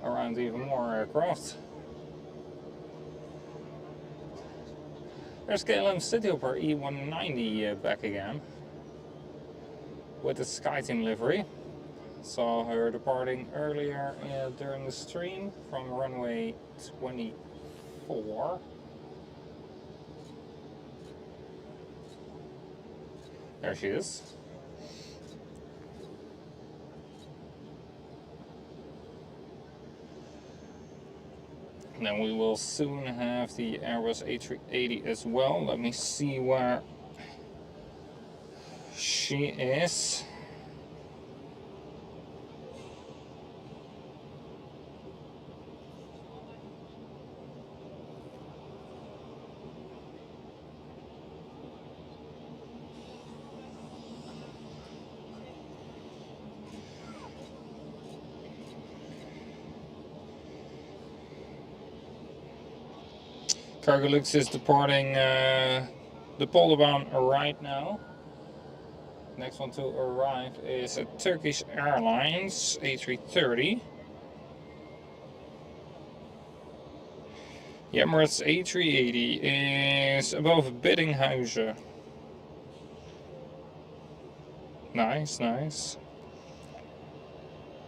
around even more aircraft. There's KLM Cityhopper E190 back again with the SkyTeam livery. Saw her departing earlier during the stream from runway 24. There she is. And then we will soon have the Airbus A380 as well. Let me see where she is. Cargolux is departing the Polderbaan right now. Next one to arrive is a Turkish Airlines A330. The Emirates A380 is above Biddinghuizen. Nice, nice.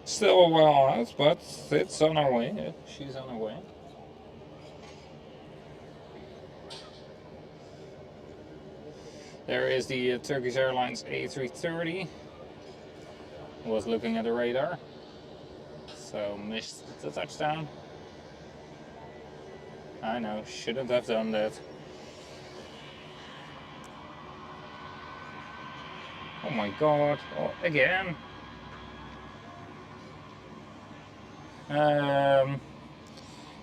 Still a while out, but it's on her way. She's on her way. There is the Turkish Airlines A330. Was looking at the radar, so missed the touchdown. I know, shouldn't have done that. Oh my god, oh, again.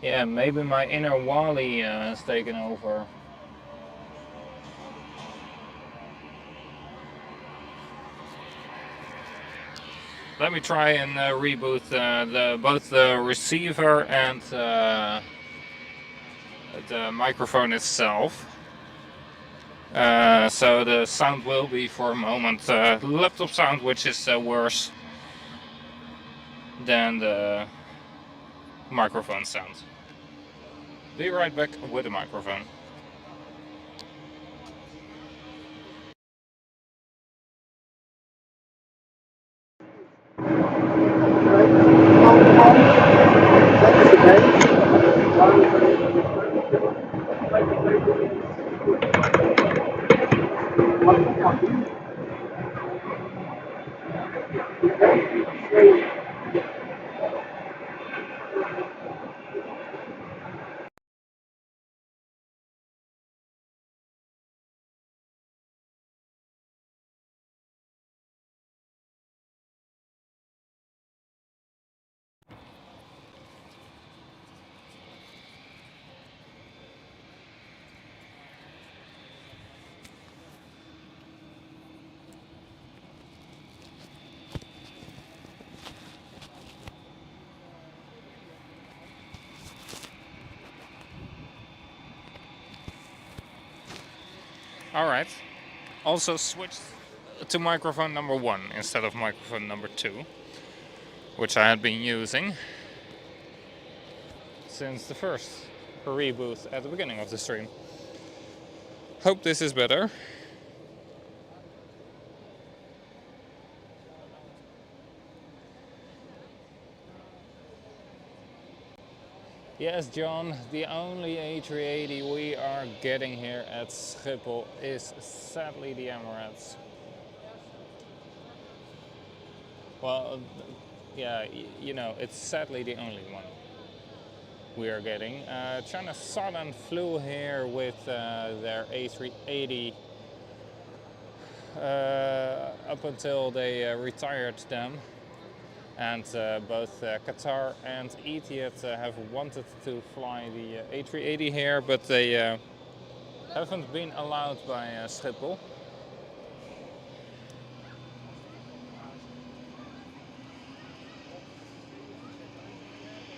Yeah, maybe my inner Wally has taken over. Let me try and reboot both the receiver and the microphone itself. So the sound will be for a moment laptop sound, which is worse than the microphone sound. Be right back with the microphone. Alright, also switched to microphone number 1 instead of microphone number 2, which I had been using since the first reboot at the beginning of the stream. Hope this is better. Yes, John, the only A380 we are getting here at Schiphol is sadly the Emirates. Well, yeah, you know, it's sadly the only one we are getting. China Southern flew here with their A380 up until they retired them. And both Qatar and Etihad have wanted to fly the A380 here, but they haven't been allowed by Schiphol.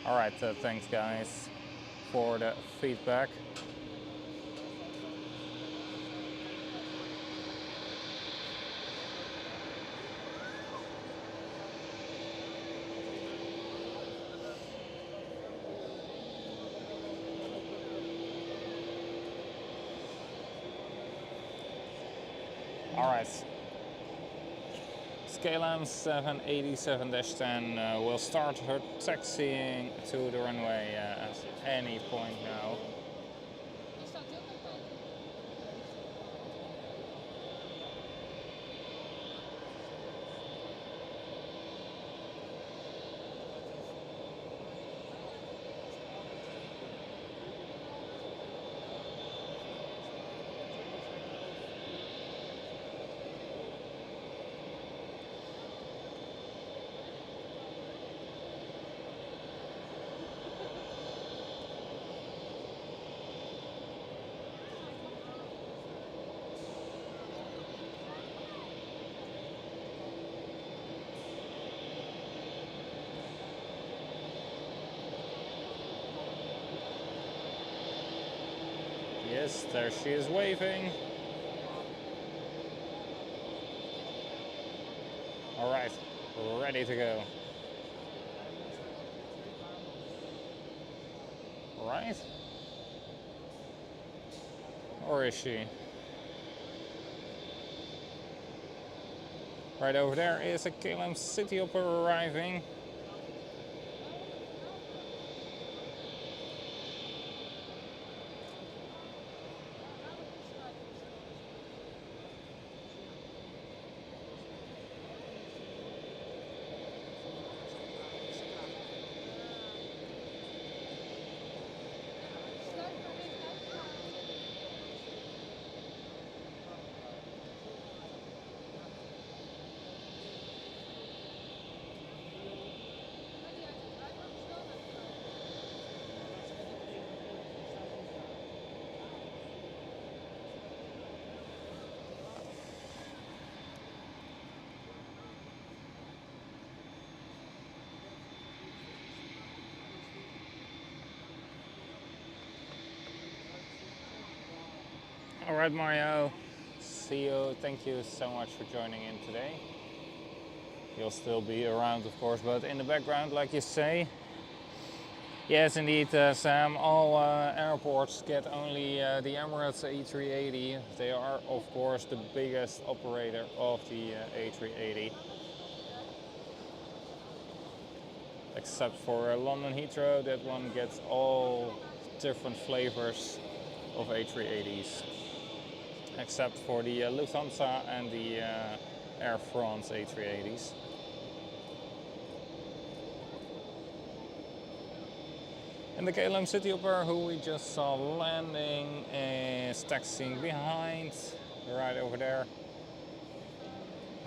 Alright, thanks guys for the feedback. Alright. Schiphol 787-10 will start her taxiing to the runway at any point now. Yes, there she is waving. Alright, ready to go. Right? Or is she? Right over there is a KLM City Hopper arriving. All right, Mario. See you. Thank you so much for joining in today. You'll still be around, of course, but in the background, like you say. Yes, indeed, Sam. All airports get only the Emirates A380. They are, of course, the biggest operator of the A380. Except for London Heathrow, that one gets all different flavors of A380s. Except for the Lufthansa and the Air France A380s. And the KLM City Hopper, who we just saw landing, is taxiing behind, right over there.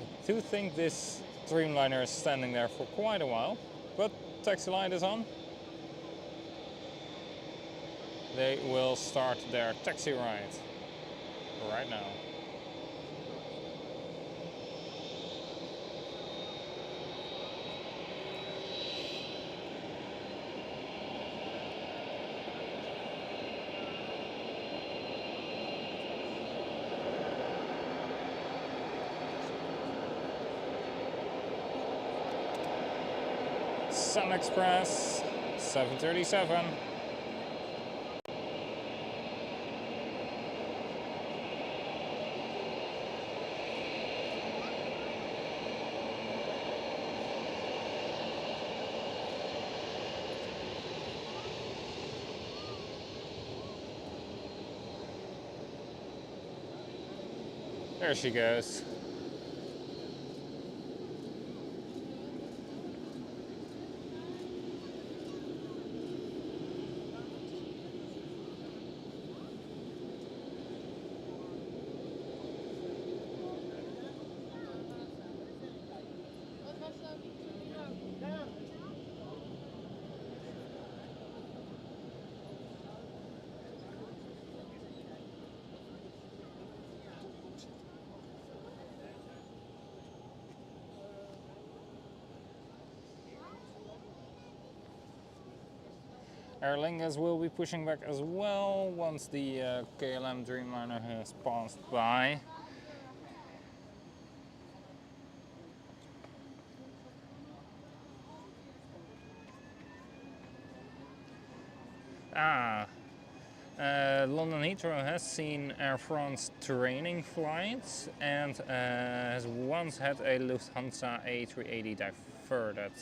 I do think this Dreamliner is standing there for quite a while, but taxi light is on. They will start their taxi ride right now. Sun Express 737. There she goes. Aer Lingus will be pushing back as well once the KLM Dreamliner has passed by. London Heathrow has seen Air France training flights and has once had a Lufthansa A380 diverted.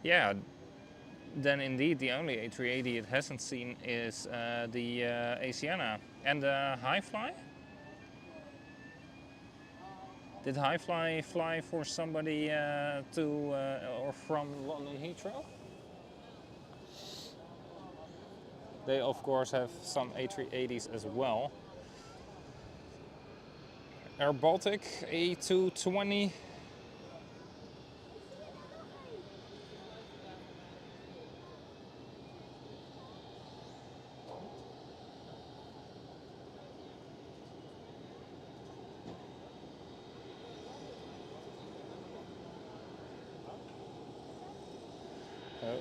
Yeah, then indeed the only A380 it hasn't seen is the Asiana. And the Highfly? Did Highfly fly for somebody to or from London Heathrow? They of course have some A380s as well. Air Baltic A220. Oh.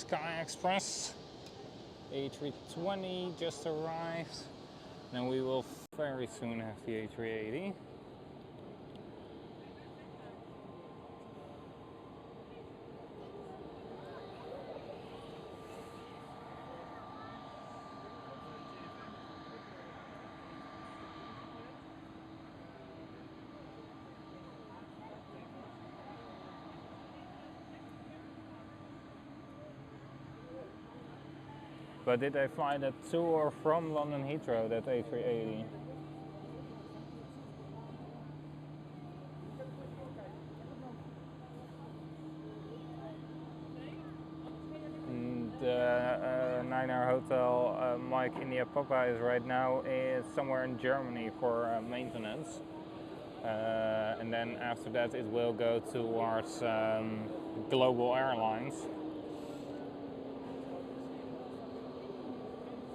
Sky Express. A320 just arrived. Then we will very soon have the A380. But did they fly that to or from London Heathrow, that A380? The 9-hour hotel Mike India Papa is right now is somewhere in Germany for maintenance. And then after that it will go towards Global Airlines.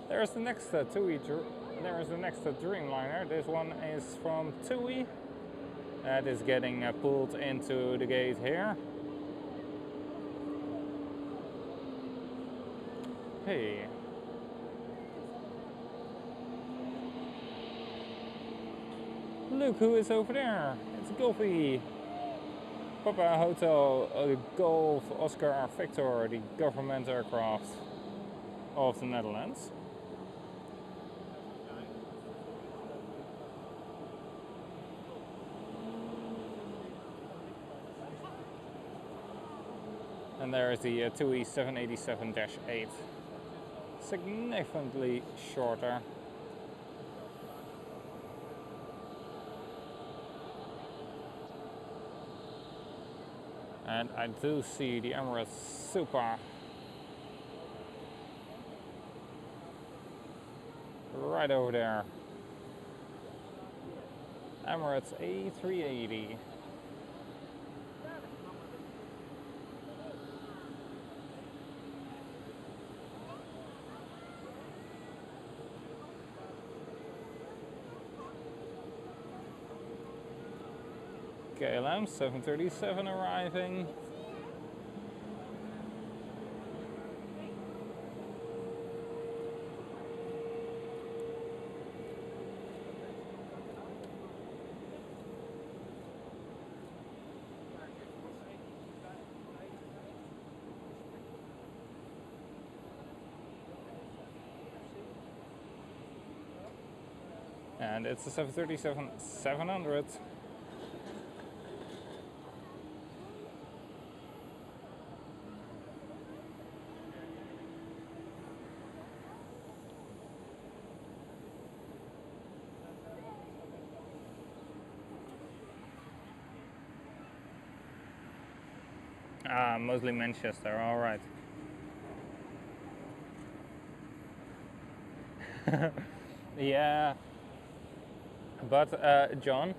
There's the next TUI. There's the next Dreamliner. This one is from TUI. That is getting pulled into the gate here. Hey. Look who is over there. It's Golfy. Papa Hotel Golf Oscar Victor, the government aircraft of the Netherlands. And there is the TUI 787-8. Significantly shorter. And I do see the Emirates Super right over there. Emirates A380. KLM 737 arriving. And it's a 737-700. Mostly Manchester, all right. Yeah, but John,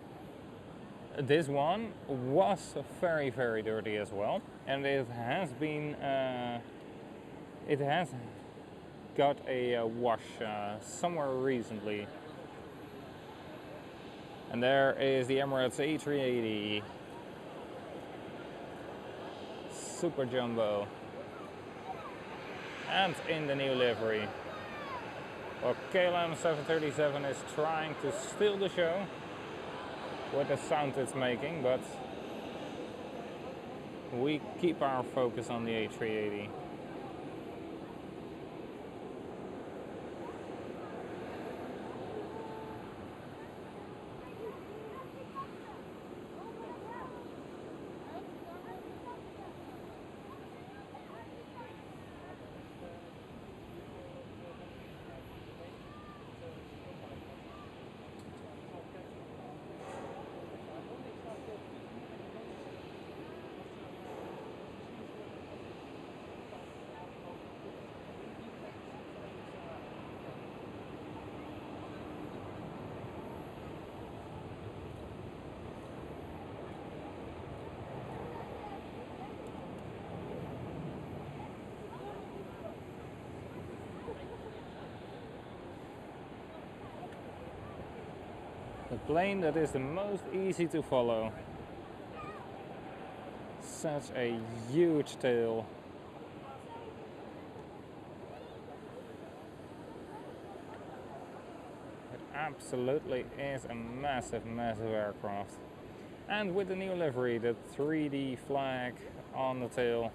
this one was very, very dirty as well, and it has been, it has got a wash somewhere recently. And there is the Emirates A380. Super Jumbo. And in the new livery. Well, KLM 737 is trying to steal the show with the sound it's making, but we keep our focus on the A380. The plane that is the most easy to follow. Such a huge tail. absolutely is a massive, massive aircraft. And with the new livery, the 3D flag on the tail.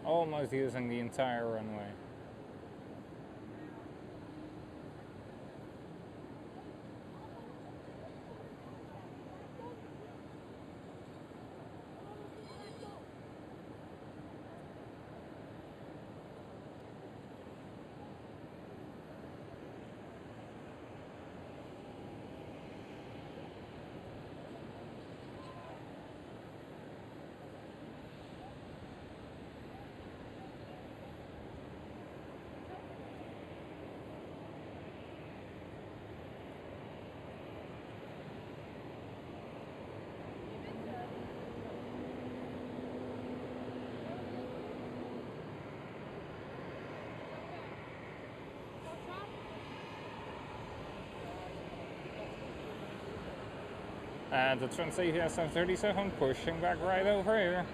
Almost using the entire runway. And the Transavia 737 pushing back right over here.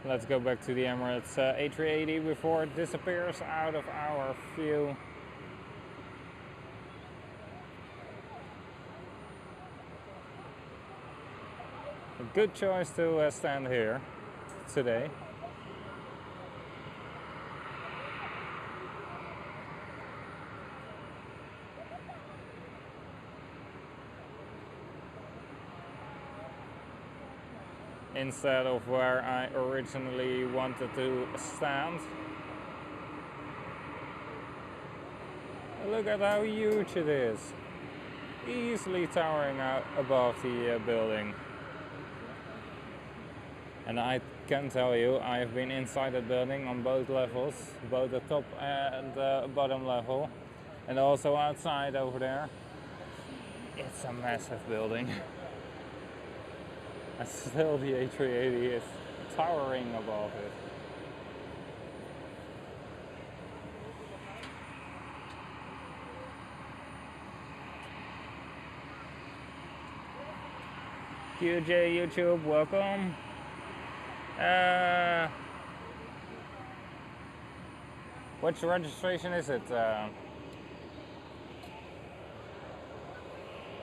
Let's go back to the Emirates A380 before it disappears out of our view. A good choice to stand here today. Instead of where I originally wanted to stand. Look at how huge it is. Easily towering out above the building. And I can tell you, I have been inside the building on both levels, both the top and the bottom level, and also outside over there. It's a massive building. And still the A380 is towering above it. QJ YouTube, welcome. Which registration is it? The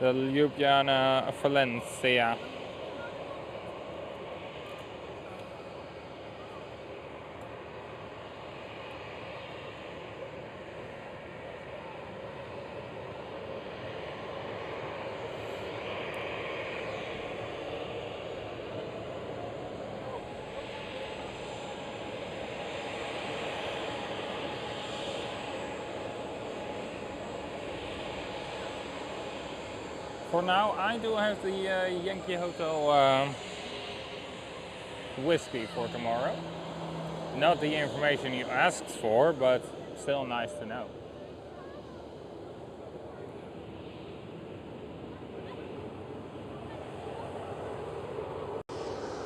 Ljubljana Valencia. For now, I do have the Yankee Hotel whiskey for tomorrow. Not the information you asked for, but still nice to know.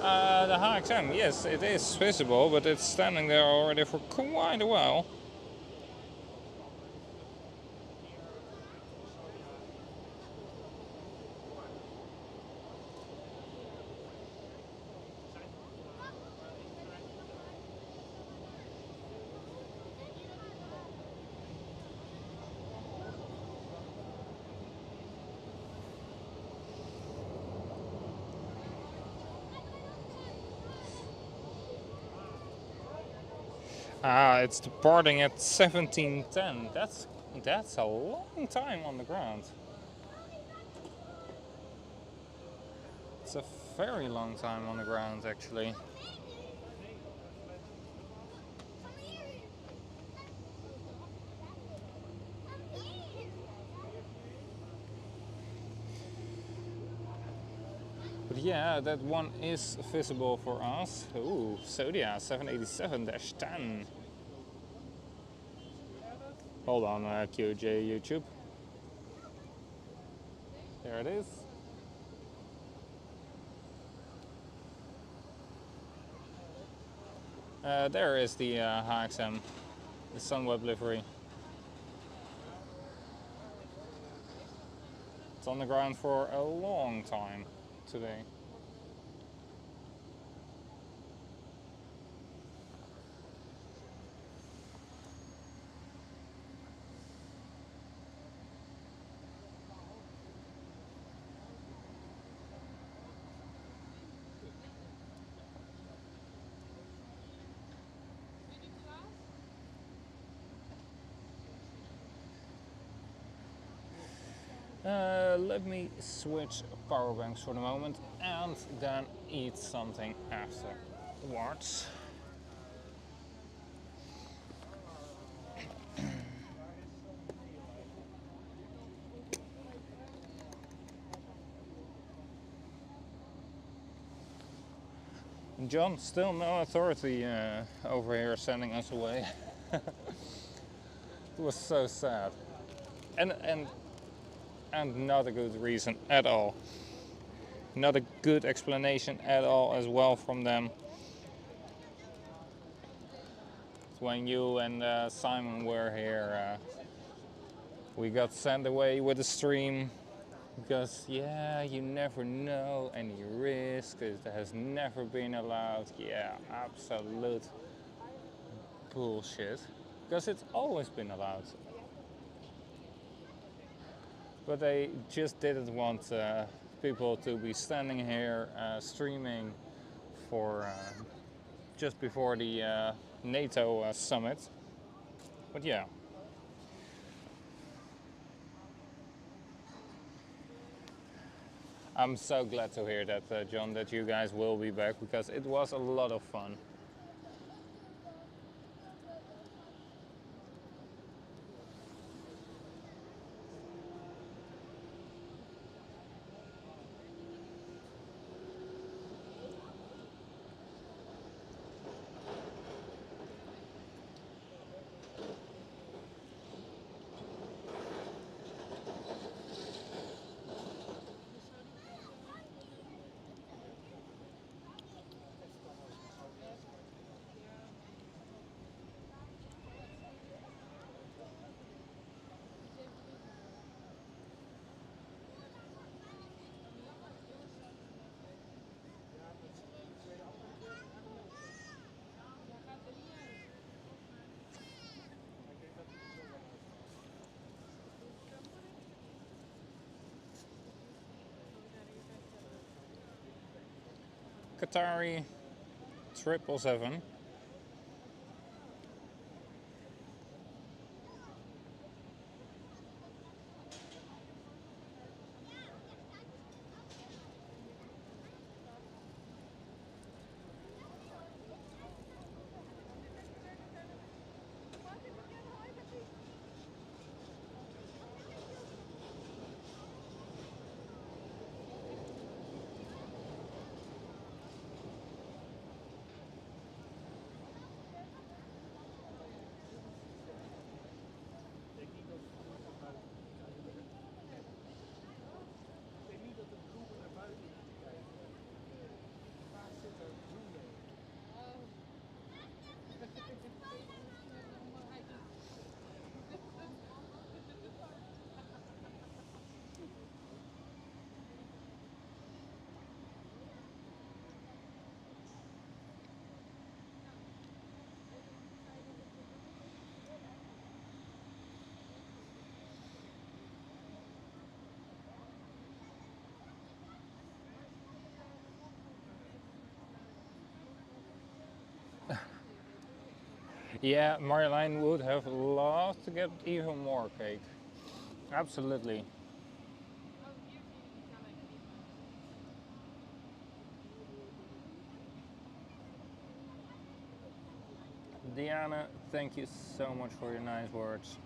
The HXM, yes, it is visible, but it's standing there already for quite a while. Ah, it's departing at 17:10. That's a long time on the ground. It's a very long time on the ground, actually. But yeah, that one is visible for us. Ooh, Sodia 787-10. Hold on, QJ YouTube. There it is. There is the HXM, the Sunweb livery. It's on the ground for a long time today. Let me switch power banks for the moment and then eat something afterwards. John, still no authority over here sending us away. It was so sad. And not a good reason at all. Not a good explanation at all as well from them. When you and Simon were here, we got sent away with a stream because, yeah, you never know any risk. It has never been allowed. Yeah, absolute bullshit. Because it's always been allowed. But they just didn't want people to be standing here streaming for just before the NATO summit. But yeah. I'm so glad to hear that, John, that you guys will be back because it was a lot of fun. Qatari 777. Yeah, Marjolein would have loved to get even more cake. Absolutely. Diana, thank you so much for your nice words.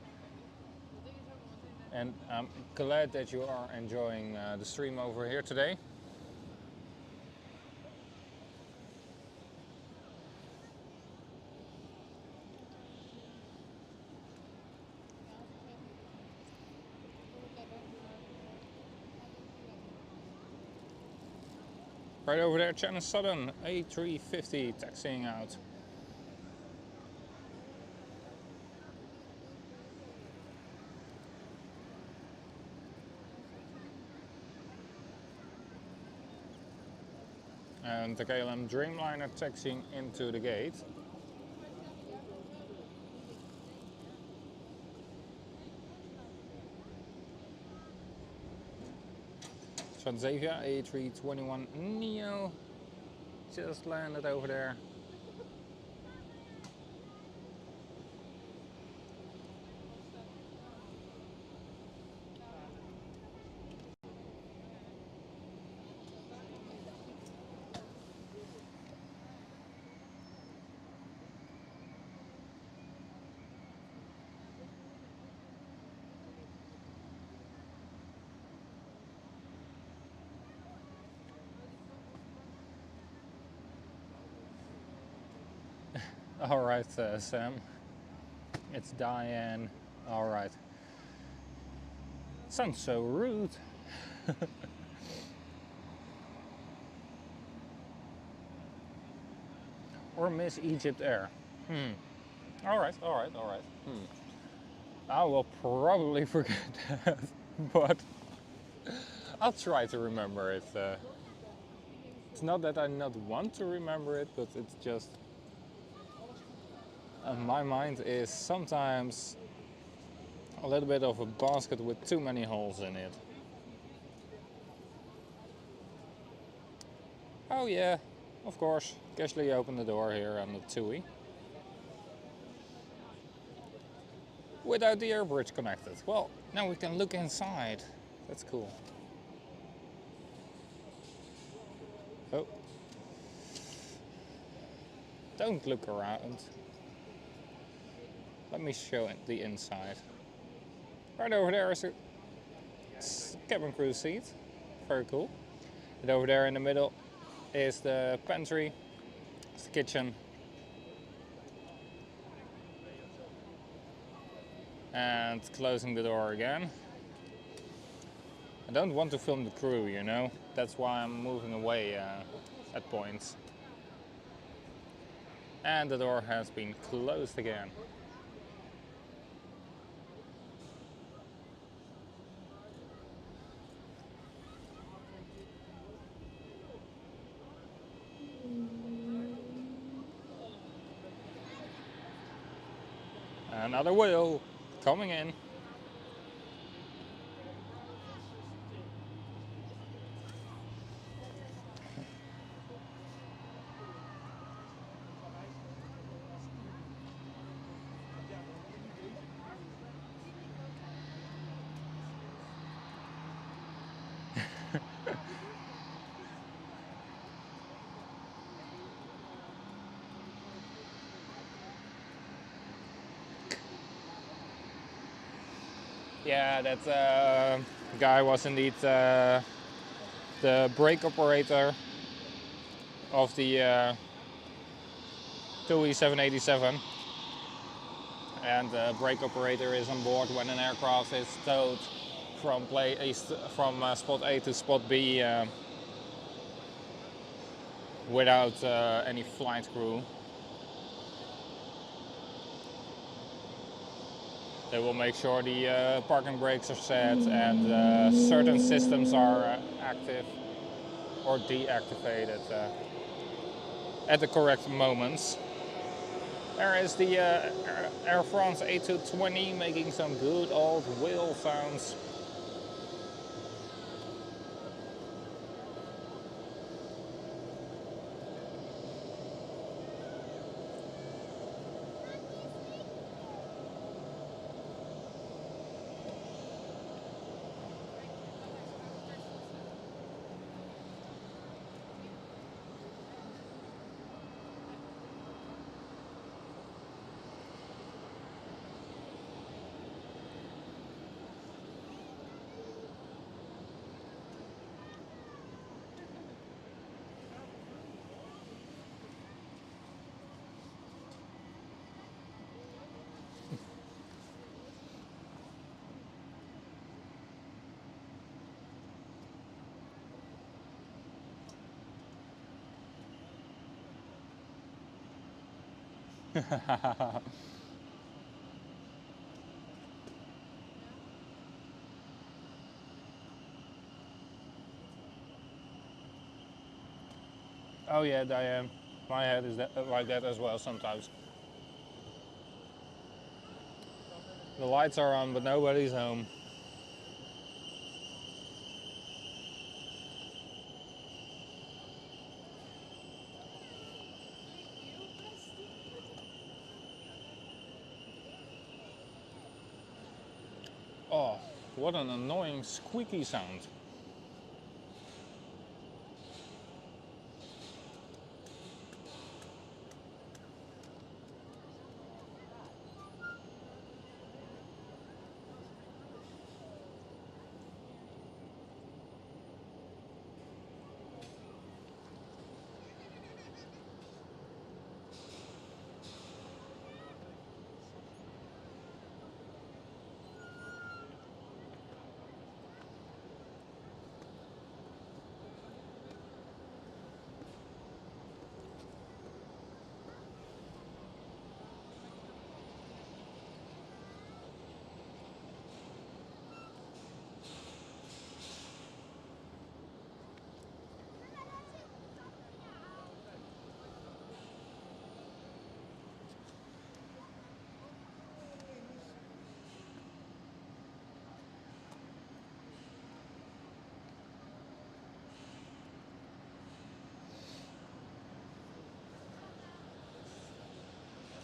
And I'm glad that you are enjoying the stream over here today. Right over there, Channel Southern, A350 taxiing out. And the KLM Dreamliner taxiing into the gate. Transavia A321 Neo just landed over there. Alright, Sam. It's Diane. Alright. Sounds so rude. Or Miss Egypt Air. Alright. I will probably forget that, but I'll try to remember it. It's not that I not want to remember it, but it's just my mind is sometimes a little bit of a basket with too many holes in it. Oh yeah, of course. Casually open the door here on the TUI. Without the air bridge connected. Well, now we can look inside. That's cool. Oh. Don't look around. Let me show it the inside. Right over there is a cabin crew seat. Very cool. And over there in the middle is the pantry. It's the kitchen. And closing the door again. I don't want to film the crew, you know. That's why I'm moving away at points. And the door has been closed again. Another wheel coming in. Yeah, that guy was indeed the brake operator of the TUI 787. And the brake operator is on board when an aircraft is towed from spot A to spot B without any flight crew. They will make sure the parking brakes are set and certain systems are active or deactivated at the correct moments. There is the Air France A220 making some good old wheel sounds. Oh yeah, Diane. My head is like that as well sometimes. The lights are on, but nobody's home. Oh, what an annoying squeaky sound.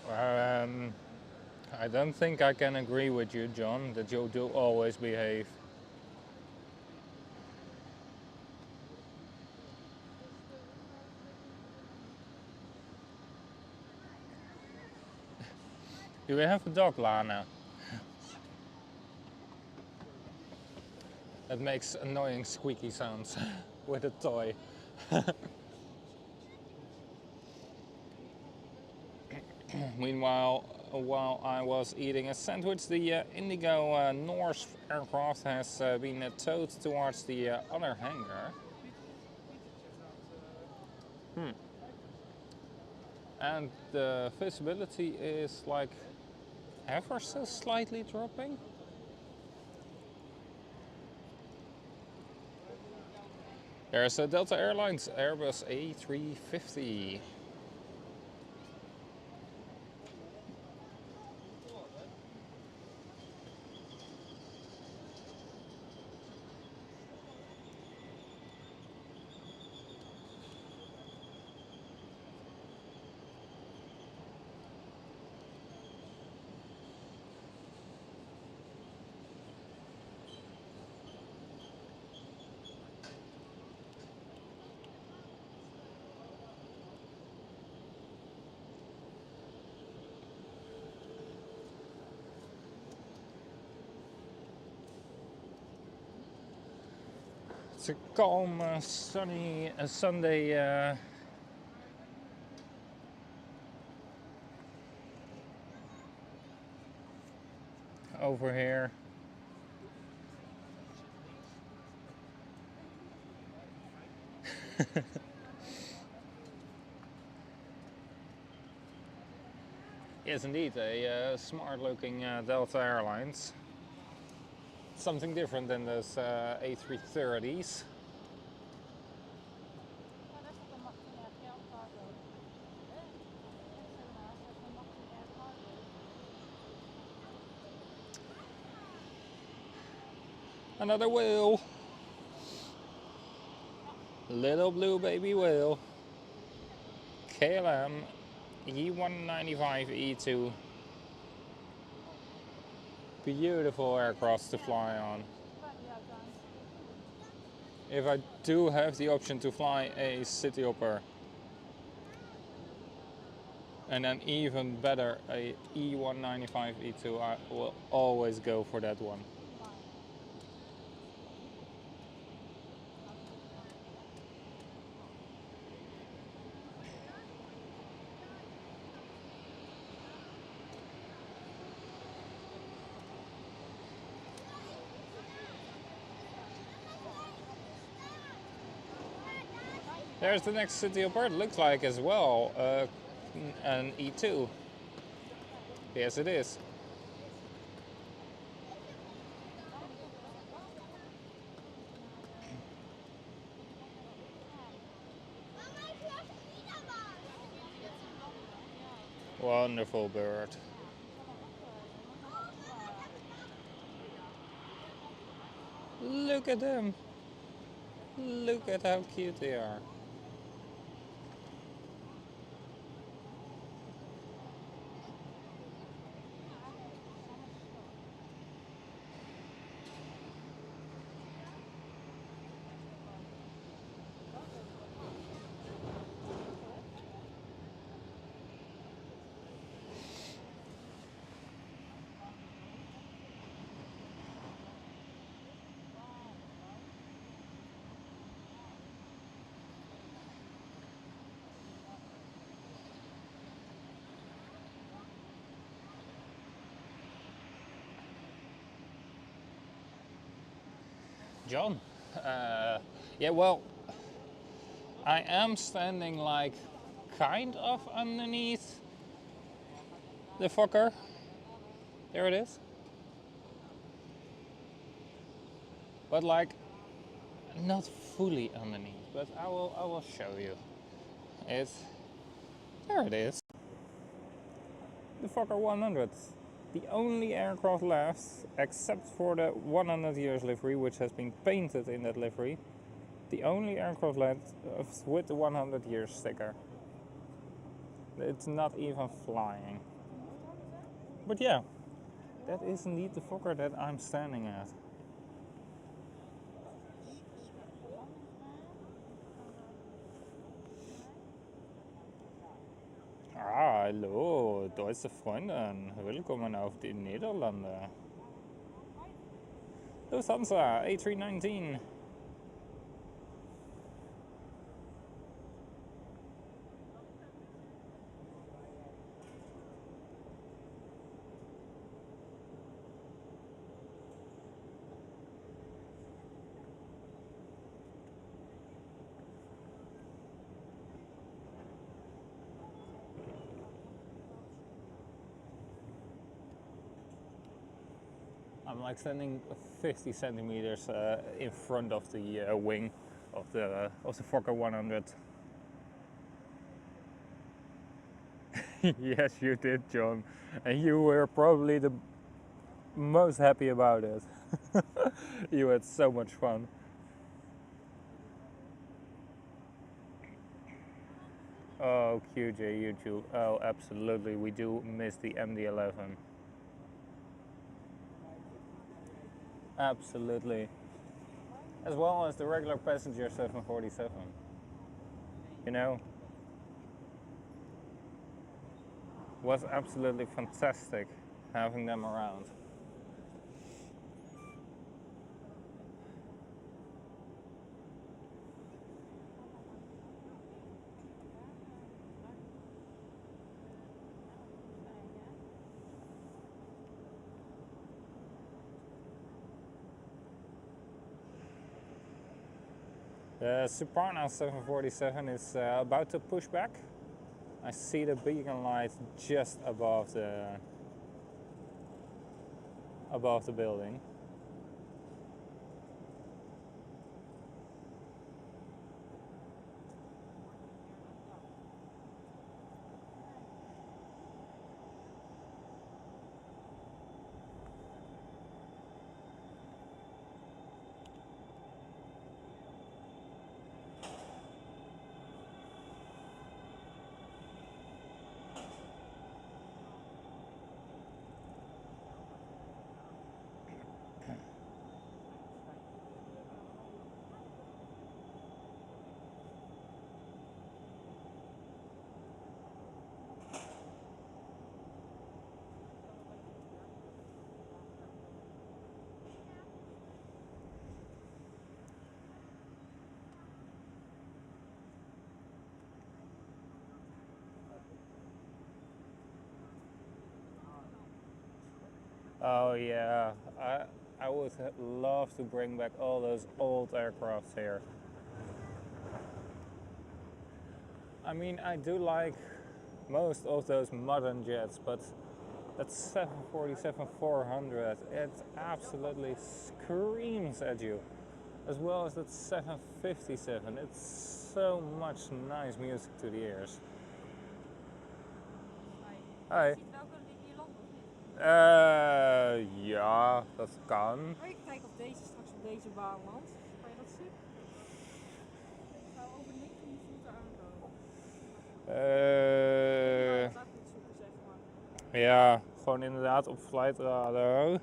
Um, I don't think I can agree with you, John, that you do always behave. Do we have a dog, Lana? That makes annoying squeaky sounds with a toy. Meanwhile, while I was eating a sandwich, the Indigo Norse aircraft has been towed towards the other hangar. And the visibility is like ever so slightly dropping. There's a Delta Airlines Airbus A350. It's a calm, sunny Sunday over here. Yes, indeed, a smart-looking Delta Airlines. Something different than those A330s. Another whale. Little blue baby whale. KLM E195E2. Beautiful aircraft to fly on. If I do have the option to fly a city hopper, and then even better a E195E2, I will always go for that one. There's the next city hopper, it looks like as well, an E2. Yes, it is. Wonderful bird. Look at them. Look at how cute they are. John, yeah, well, I am standing like kind of underneath the Fokker. There it is. But like not fully underneath, but I will show you. It's there it is. The Fokker 100. The only aircraft left, except for the 100 years livery, which has been painted in that livery. The only aircraft left with the 100 years sticker. It's not even flying. But yeah, that is indeed the Fokker that I'm standing at. Ah, hallo, deutsche Freundin. Willkommen auf die Niederlande. Lufthansa A319. I'm like standing 50 centimeters in front of the wing of the Fokker 100. Yes, you did, John, and you were probably the most happy about it. You had so much fun. Oh, QJ YouTube. Oh, absolutely. We do miss the MD-11. Absolutely. As well as the regular passenger 747. You know, was absolutely fantastic having them around. The Suparna 747 is about to push back. I see the beacon light just above the building. Oh yeah, I would love to bring back all those old aircrafts here. I mean, I do like most of those modern jets, but That 747-400, it absolutely screams at you. As well as that 757, it's so much nice music to the ears. Hi. Je ziet welke die hier landt of niet? Ja, dat kan. Even kijken of deze straks op deze baan landt. Kan je dat zien? Ik zou over 19 voeten aankomen. Dat moet zoeken, zeg maar. Ja, gewoon inderdaad op Flight Radar.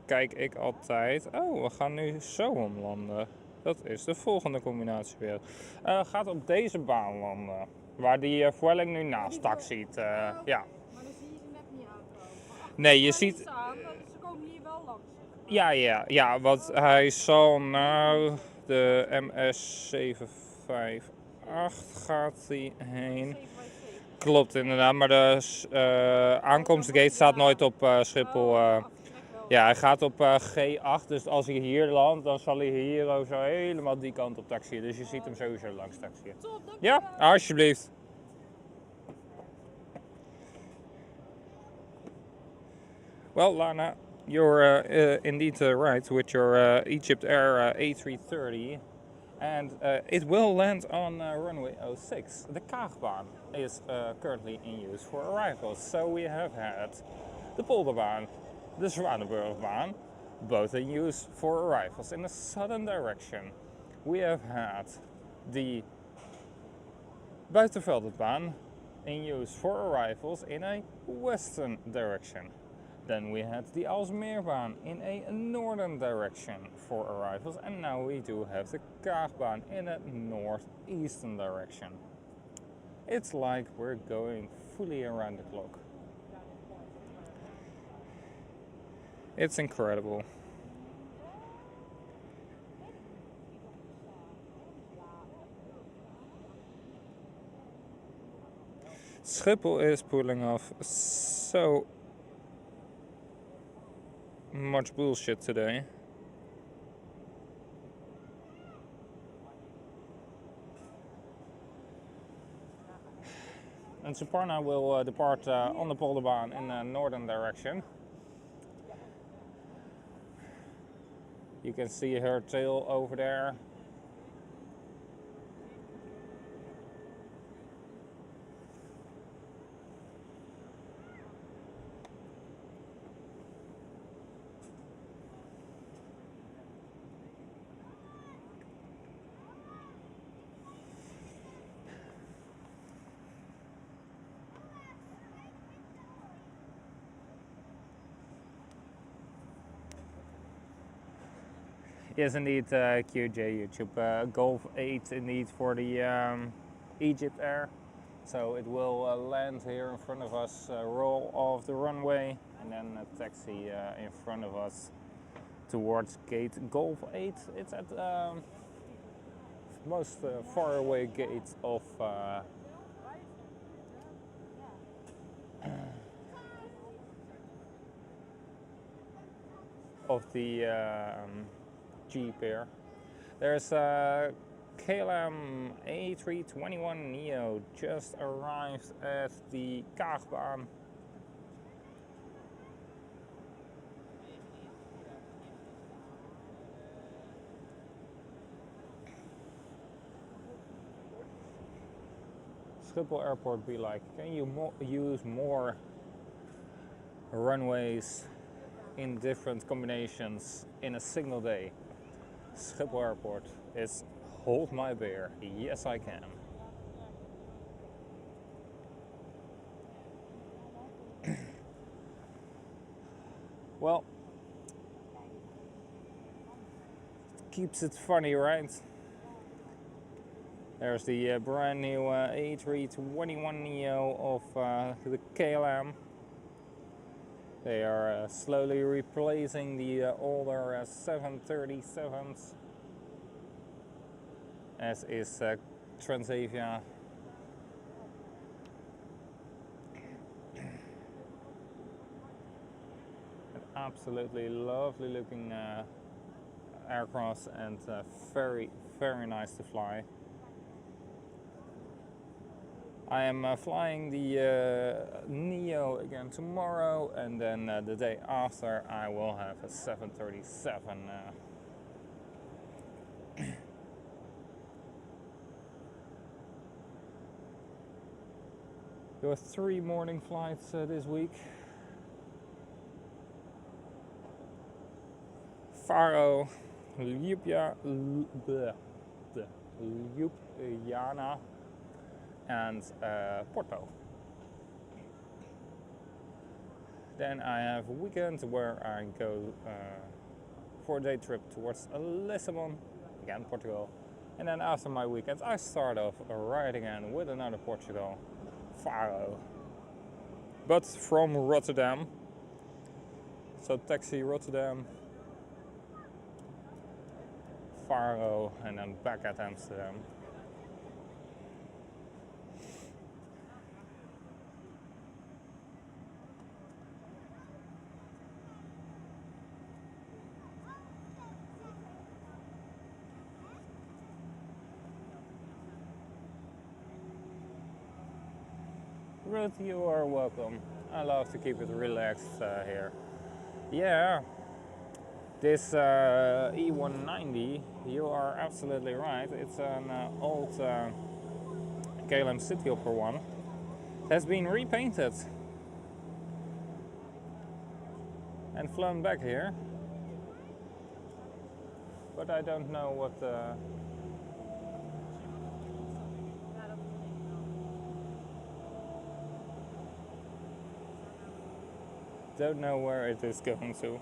Kijk ik altijd. Oh, we gaan nu zo omlanden. Dat is de volgende combinatie weer. Gaat op deze baan landen. Waar die Vueling nu naast tak ziet. Ja. Maar dan zie je ze net niet aankomen. Nee, je ziet. Ze komen hier wel langs. Ja, want hij zal nou de MS 758 gaat hij heen. Klopt inderdaad, maar de aankomstgate staat nooit op Schiphol. Ja, hij gaat op G8, dus als hij hier landt, dan zal hij hier zo helemaal die kant op taxiën. Dus je ziet hem sowieso langs taxiën. Ja, alsjeblieft. Well, Lana, you're indeed right with your Egypt Air A330. And it will land on runway 06. The Kaagbaan is currently in use for arrivals. So we have had the Polderbaan, the Zwanenburgbaan, both in use for arrivals in a southern direction. We have had the Buitenvelderbaan in use for arrivals in a western direction. Then we had the Aalsmeerbaan in a northern direction for arrivals, and now we do have the Kaagbaan in a northeastern direction. It's like we're going fully around the clock. It's incredible. Schiphol is pulling off so much bullshit today. And Suparna will depart on the Polderbaan in the northern direction. You can see her tail over there. Yes, indeed, QJ YouTube. Golf 8 indeed for the Egypt Air. So it will land here in front of us, roll off the runway, and then a taxi in front of us towards gate Golf 8. It's at most far away gate of the Jeep here. There's a KLM A321neo just arrived at the Kaagbaan. Schiphol Airport be like, can you use more runways in different combinations in a single day? Schiphol Airport is hold my beer. Yes, I can. Well, keeps it funny, right? There's the brand new A321neo of the KLM. They are slowly replacing the older 737s, as is Transavia. An absolutely lovely looking aircraft, and very, very nice to fly. I am flying the Neo again tomorrow, and then the day after I will have a 737. There were 3 morning flights this week. Faro, Ljubljana, and Porto. Then I have a weekend where I go for a day trip towards Lisbon, again Portugal. And then after my weekend I start off right again with another Portugal, Faro. But from Rotterdam. So taxi Rotterdam, Faro, and then back at Amsterdam. Ruth, you are welcome. I love to keep it relaxed here. Yeah, this E190, you are absolutely right. It's an old KLM City Hopper one. It has been repainted and flown back here. But I don't know what don't know where it is going to.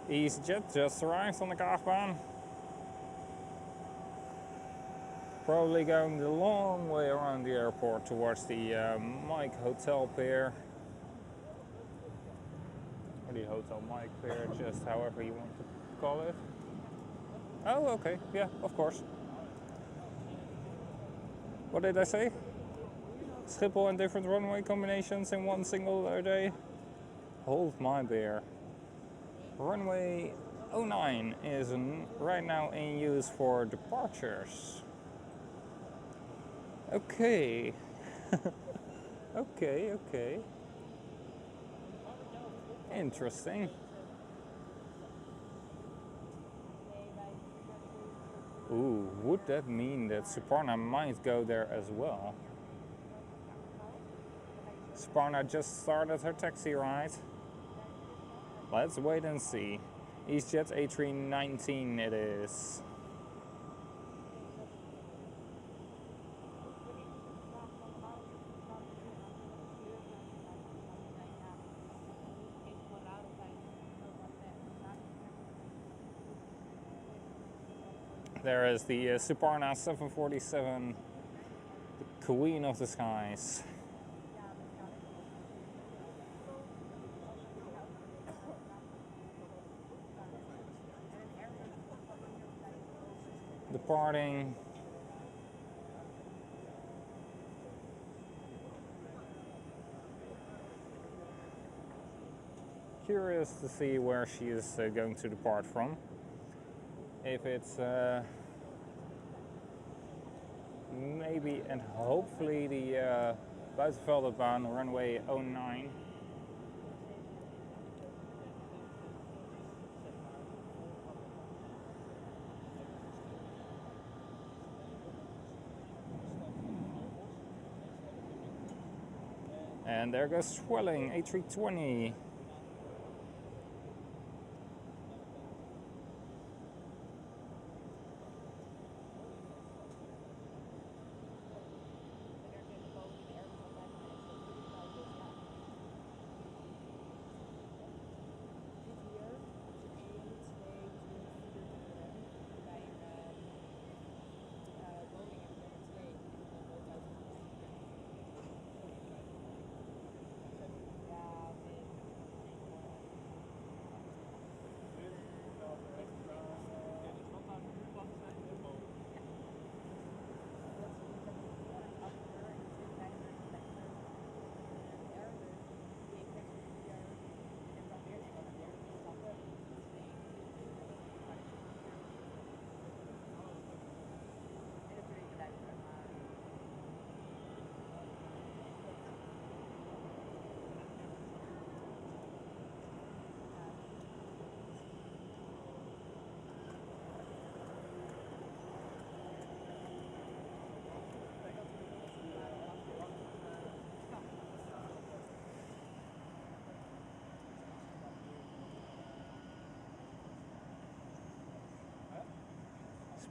EasyJet just arrived on the Kaagbaan. Probably going the long way around the airport towards the Mike Hotel Pier. Or the Hotel Mike Pier, just however you want to call it. Oh, okay, yeah, of course. What did I say? Schiphol and different runway combinations in one single day? Hold my beer. Runway 09 is right now in use for departures. Okay. okay. Interesting. Ooh, would that mean that Suparna might go there as well? Suparna just started her taxi ride. Let's wait and see. EasyJet A319 it is. There is the Suparna 747, the queen of the skies. Departing. Curious to see where she is going to depart from. If it's maybe and hopefully the Buitenveldbaan runway 09. And there goes swelling, A320.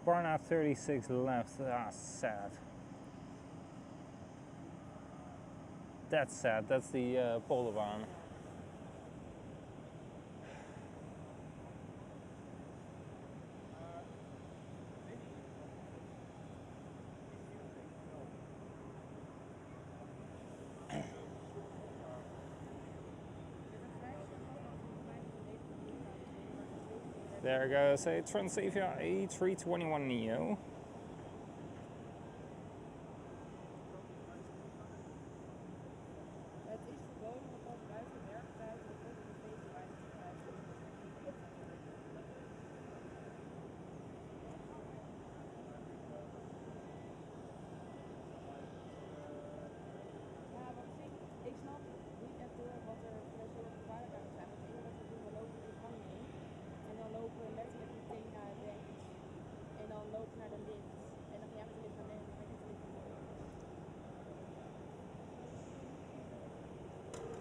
Sparna 36 left. Ah, sad. That's sad. That's the Polderbaan. There goes a Transavia A321neo.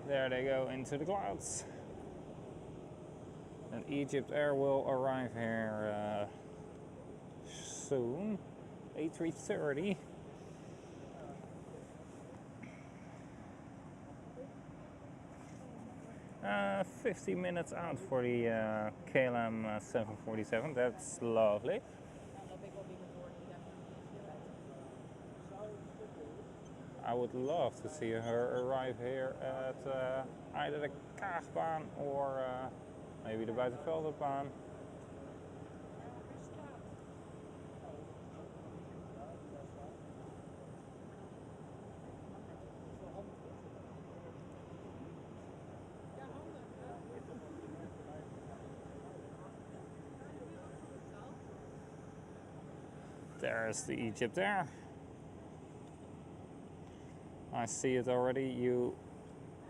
There they go into the clouds. And Egypt Air will arrive here soon. A330. 50 minutes out for the KLM 747. That's lovely. I would love to see her arrive here at either the Kaagbaan or maybe the Buitenvelderbaan. There's the Egypt Air. I see it already, you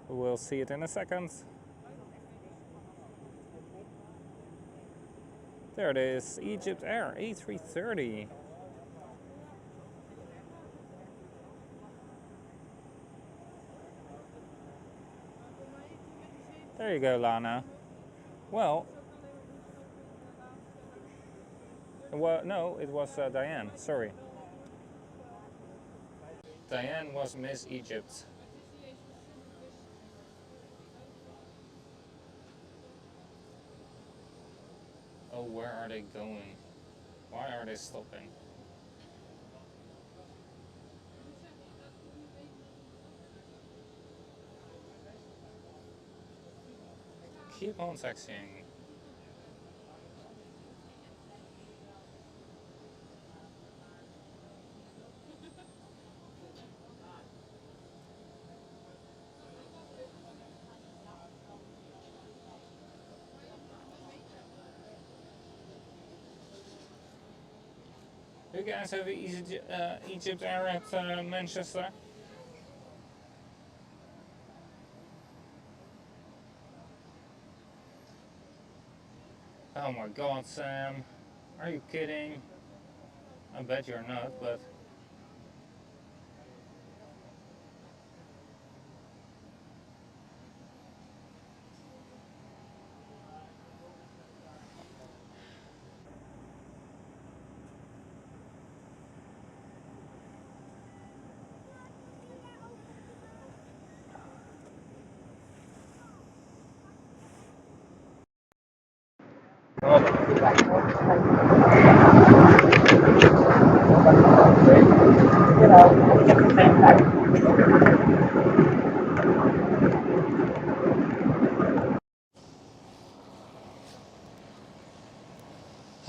will see it in a second. There it is, Egypt Air A330. There you go, Lana. Well, no, it was Diane, sorry. Diane was Miss Egypt. Oh, where are they going? Why are they stopping? Keep on taxiing. You guys have Egypt Air at Manchester? Oh my god, Sam. Are you kidding? I bet you're not, but...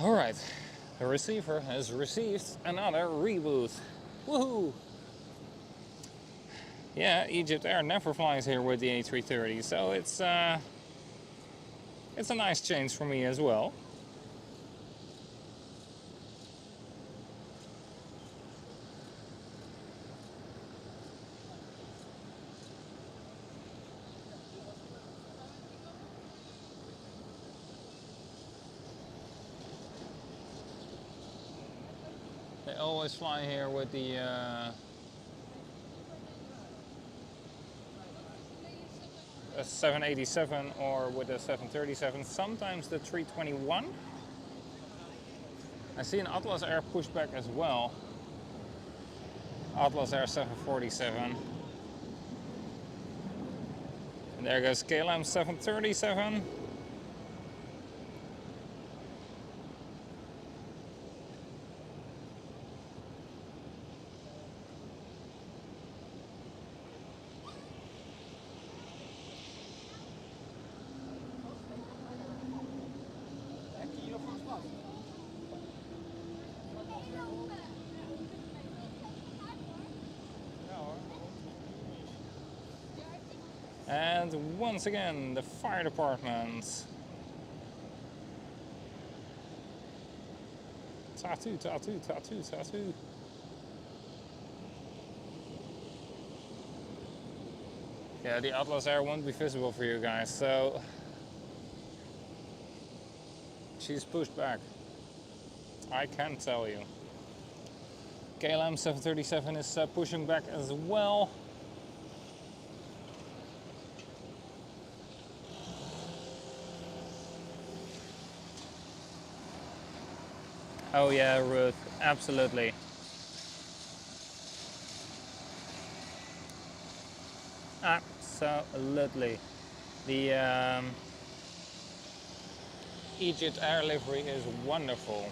Alright, the receiver has received another reboot. Woohoo! Yeah, Egypt Air never flies here with the A330, so it's a nice change for me as well. They always fly here with the 787 or with the 737, sometimes the 321. I see an Atlas Air pushback as well. Atlas Air 747. And there goes KLM 737. And once again, the fire department. Tattoo, tattoo, tattoo, tattoo. Yeah, the Atlas Air won't be visible for you guys, so she's pushed back. I can tell you. KLM 737 is pushing back as well. Oh yeah, Ruth, absolutely. Absolutely. The Egypt Air livery is wonderful.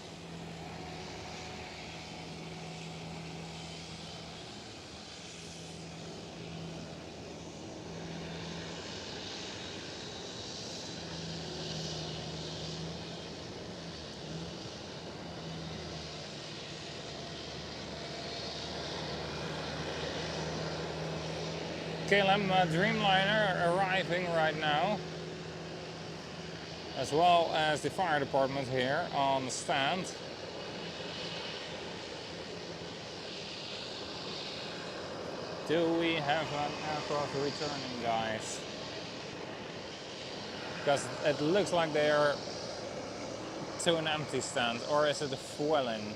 KLM Dreamliner arriving right now, as well as the fire department here on the stand. Do we have an aircraft returning, guys? Because it looks like they are to an empty stand, or is it a fueling?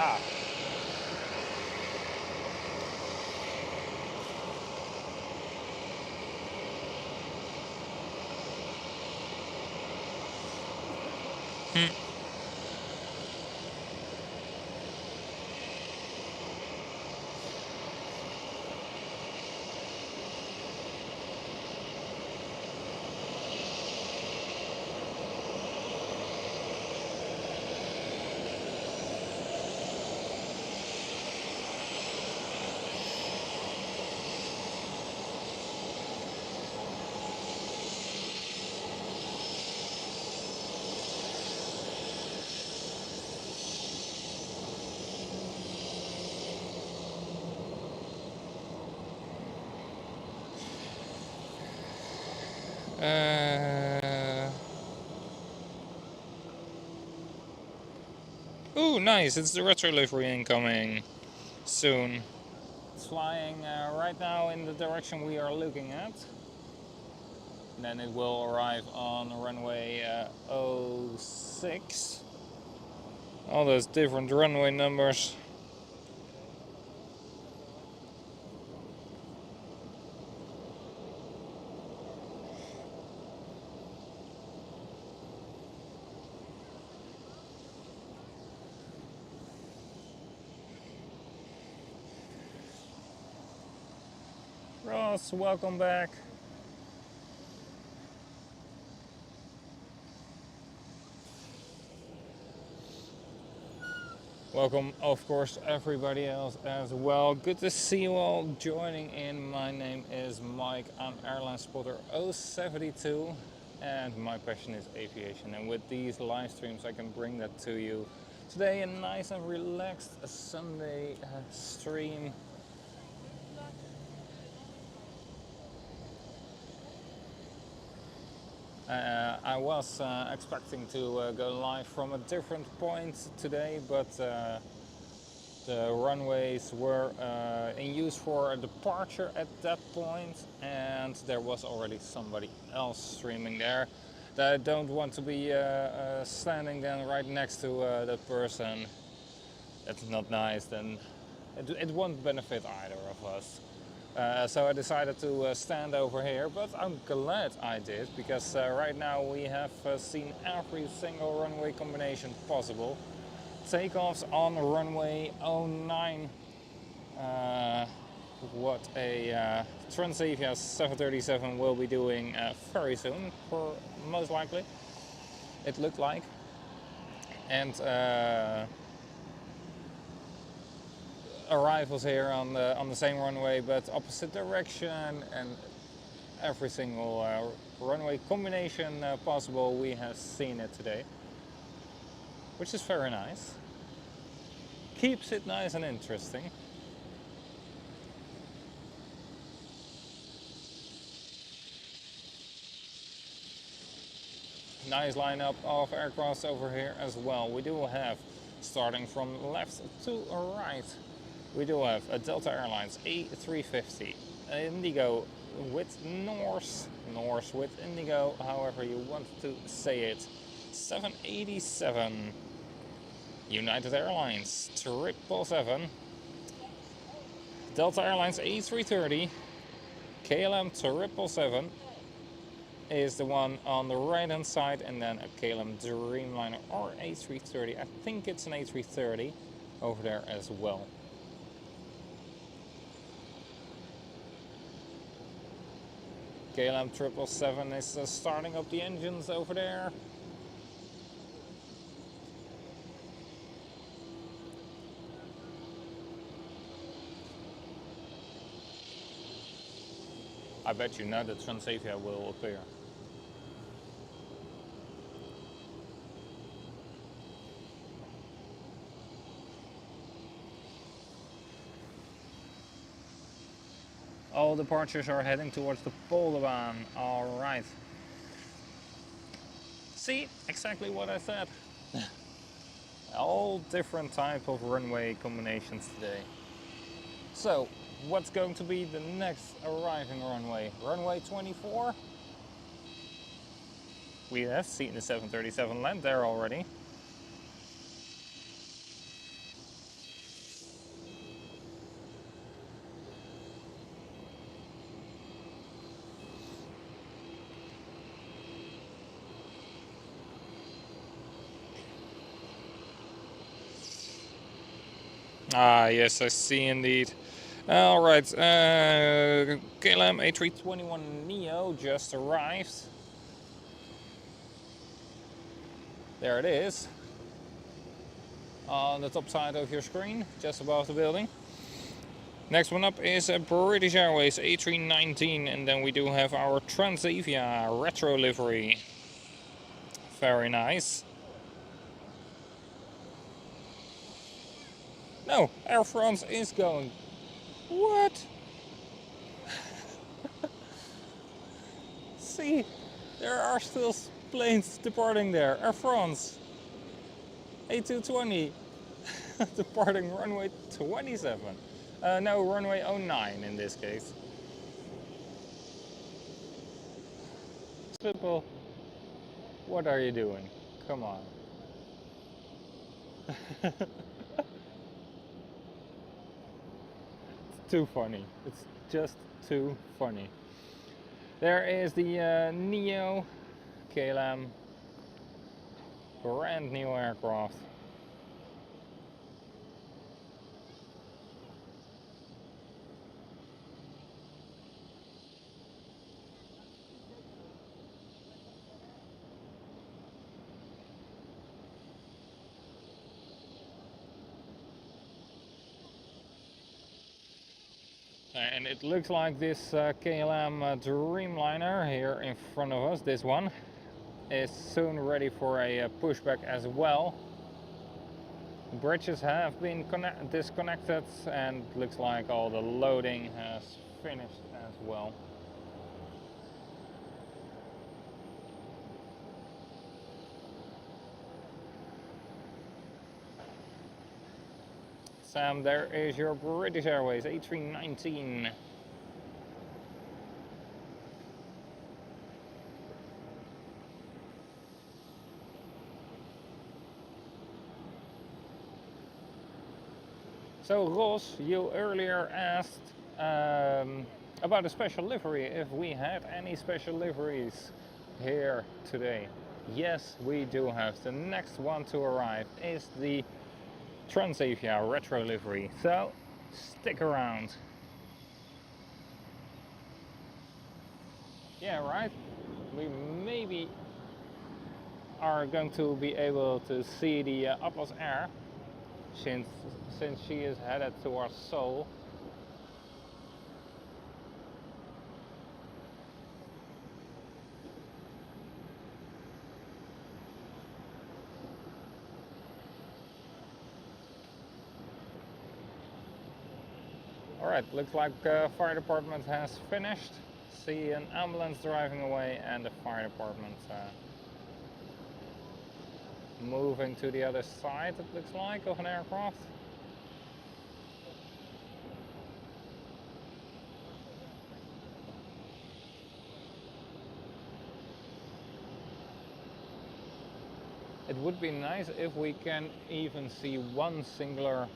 Ah. Ooh, nice, it's the retro livery incoming soon. It's flying right now in the direction we are looking at. And then it will arrive on runway 06. All those different runway numbers. Ross, welcome back. Welcome, of course, everybody else as well. Good to see you all joining in. My name is Mike. I'm Airlinespotter072, and my passion is aviation. And with these live streams, I can bring that to you. Today, a nice and relaxed Sunday stream. I was expecting to go live from a different point today, but the runways were in use for a departure at that point, and there was already somebody else streaming there. That I don't want to be standing then right next to that person. That's not nice, then it won't benefit either of us. So I decided to stand over here, but I'm glad I did, because right now we have seen every single runway combination possible. Takeoffs on runway 09. What a Transavia 737 will be doing very soon, for most likely, it looked like. And arrivals here on the same runway but opposite direction, and every single runway combination possible we have seen it today, which is very nice. Keeps it nice and interesting. Nice lineup of aircraft over here as well. We do have, starting from left to right, we do have a Delta Airlines A350, Indigo with Norse with Indigo, however you want to say it, 787, United Airlines 777, Delta Airlines A330, KLM 777 is the one on the right hand side, and then a KLM Dreamliner or A330, I think it's an A330 over there as well. KLM 777 is starting up the engines over there. I bet you now that Transavia will appear. All departures are heading towards the Kaagbaan. All right. See, exactly what I said. All different type of runway combinations today. So, what's going to be the next arriving runway? Runway 24? We have seen the 737 land there already. Ah, yes, I see indeed. All right, KLM A321neo just arrived. There it is, on the top side of your screen, just above the building. Next one up is a British Airways A319, and then we do have our Transavia retro livery. Very nice. No, Air France is going. What? See, There are still planes departing there. Air France, A220, departing runway 27. No, runway 09 in this case. Schiphol, what are you doing? Come on. It's too funny. It's just too funny. There is the Neo KLM, brand new aircraft. And it looks like this KLM Dreamliner here in front of us, this one, is soon ready for a pushback as well. Bridges have been disconnected and looks like all the loading has finished as well. Sam, there is your British Airways A319. So Ross, you earlier asked about a special livery, if we had any special liveries here today. Yes, we do have. The next one to arrive is the Transavia retro livery, so stick around. Yeah, right? We maybe are going to be able to see the Atlas Air since she is headed towards Seoul. Alright, looks like fire department has finished. See an ambulance driving away and the fire department moving to the other side, it looks like, of an aircraft. It would be nice if we can even see one singular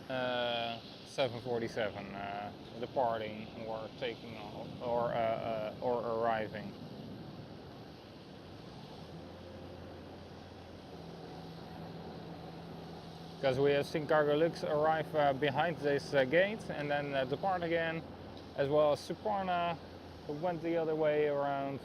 747 departing or taking off or arriving. Because we have seen Cargolux arrive behind this gate and then depart again, as well as Suparna, who went the other way around.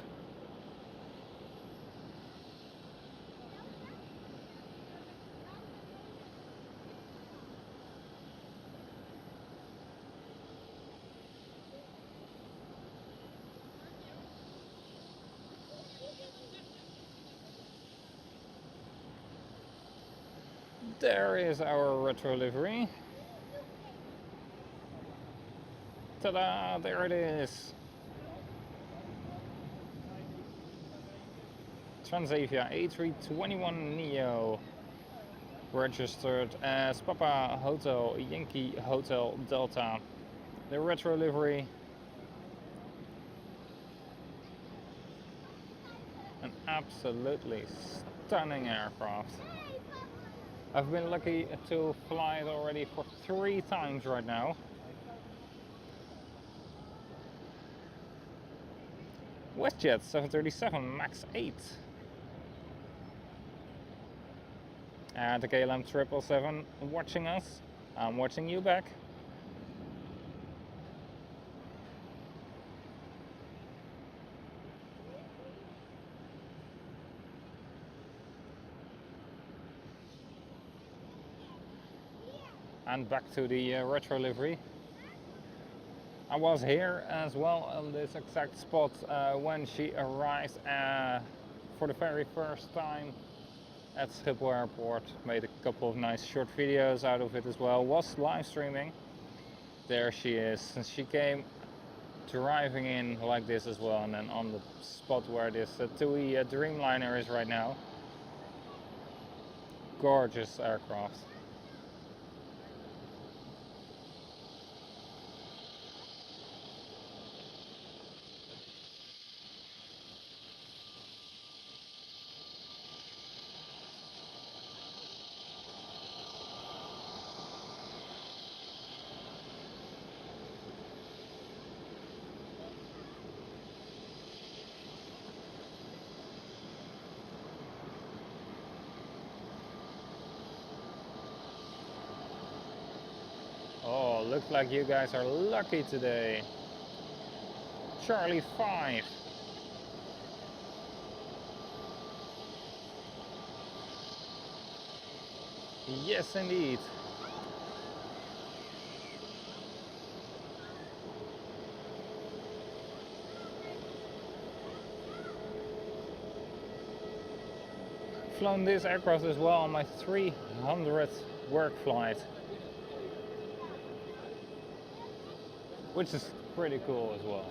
There is our retro livery. Ta-da! There it is. Transavia A321 Neo, registered as Papa Hotel Yankee Hotel Delta. The retro livery. An absolutely stunning aircraft. I've been lucky to fly it already for 3 times right now. WestJet 737 MAX 8. And the KLM 777 watching us. I'm watching you back. And back to the retro livery. I was here as well on this exact spot when she arrived for the very first time at Schiphol Airport. Made a couple of nice short videos out of it as well. Was live streaming. There she is. And she came driving in like this as well, and then on the spot where this TUI Dreamliner is right now. Gorgeous aircraft. Oh, looks like you guys are lucky today. Charlie 5. Yes, indeed. Flown this aircraft as well on my 300th work flight, which is pretty cool as well.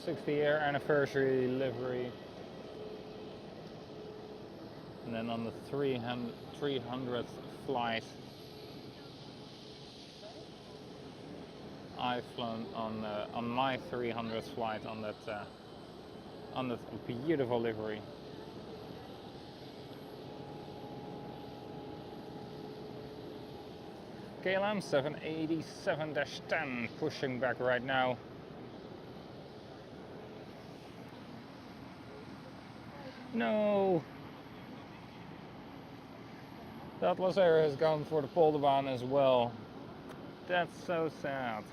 '60-year anniversary livery, and then on the 300th flight, I've flown on my 300th flight on that beautiful livery. KLM 787-10 pushing back right now. No! That Air has gone for the Polderbaan as well. That's so sad.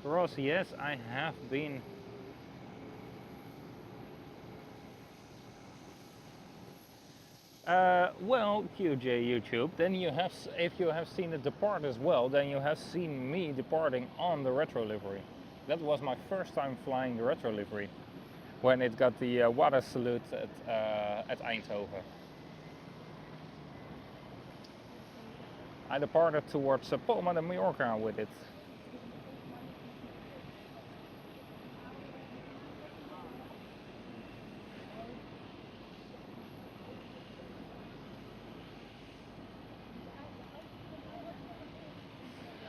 Ross, yes, I have been. Well, QJ YouTube, then you have, if you have seen it depart as well, then you have seen me departing on the retro livery. That was my first time flying the retro livery, when it got the water salute at Eindhoven. I departed towards Palma de Mallorca with it.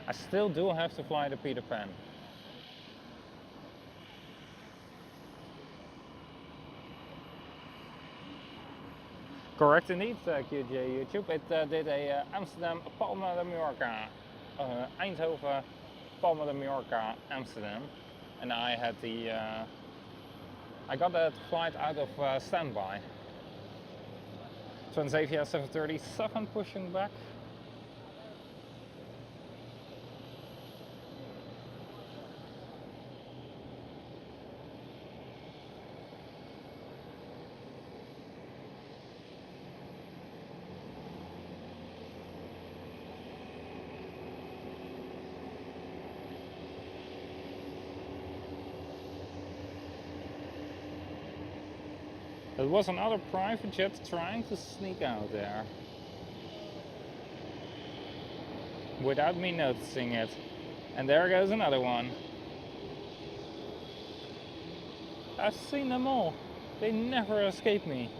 I still do have to fly the Peter Pan. Correct indeed, QJ YouTube. It did a Amsterdam, Palma de Mallorca, Eindhoven, Palma de Mallorca, Amsterdam, and I had the I got that flight out of standby. Transavia 737 pushing back. There was another private jet trying to sneak out there without me noticing it. And there goes another one. I've seen them all. They never escape me.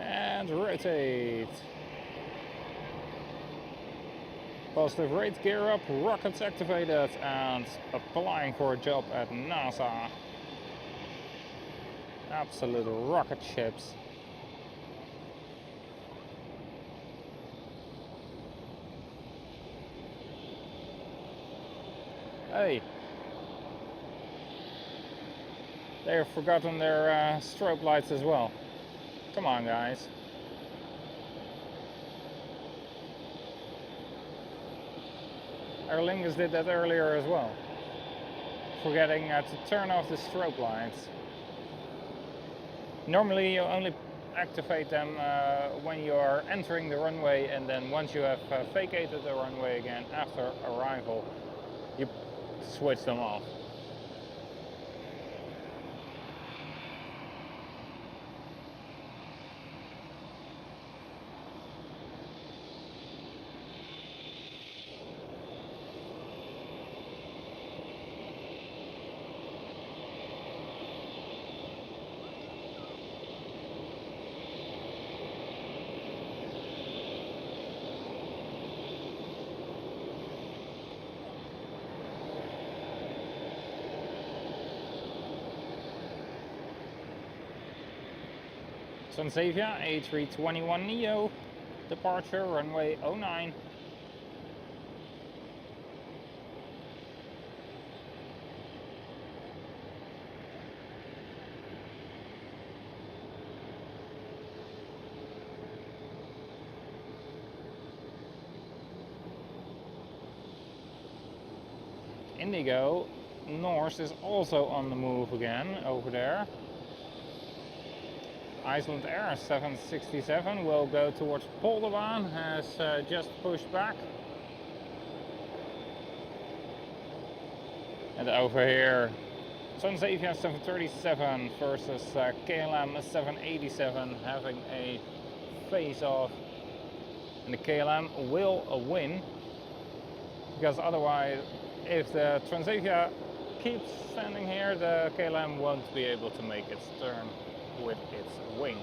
And rotate. Positive rate, gear up, rockets activated, and applying for a job at NASA. Absolute rocket ships. Hey, they've forgotten their strobe lights as well. Come on, guys. Aer Lingus did that earlier as well, forgetting to turn off the strobe lights. Normally you only activate them when you are entering the runway, and then once you have vacated the runway again after arrival, you switch them off. Transavia A321neo, departure runway 09. Indigo Norse is also on the move again over there. Iceland Air 767 will go towards Kaagbaan, has just pushed back. And over here, Transavia 737 versus KLM 787 having a face-off. And the KLM will win, because otherwise, if the Transavia keeps standing here, the KLM won't be able to make its turn with its wing.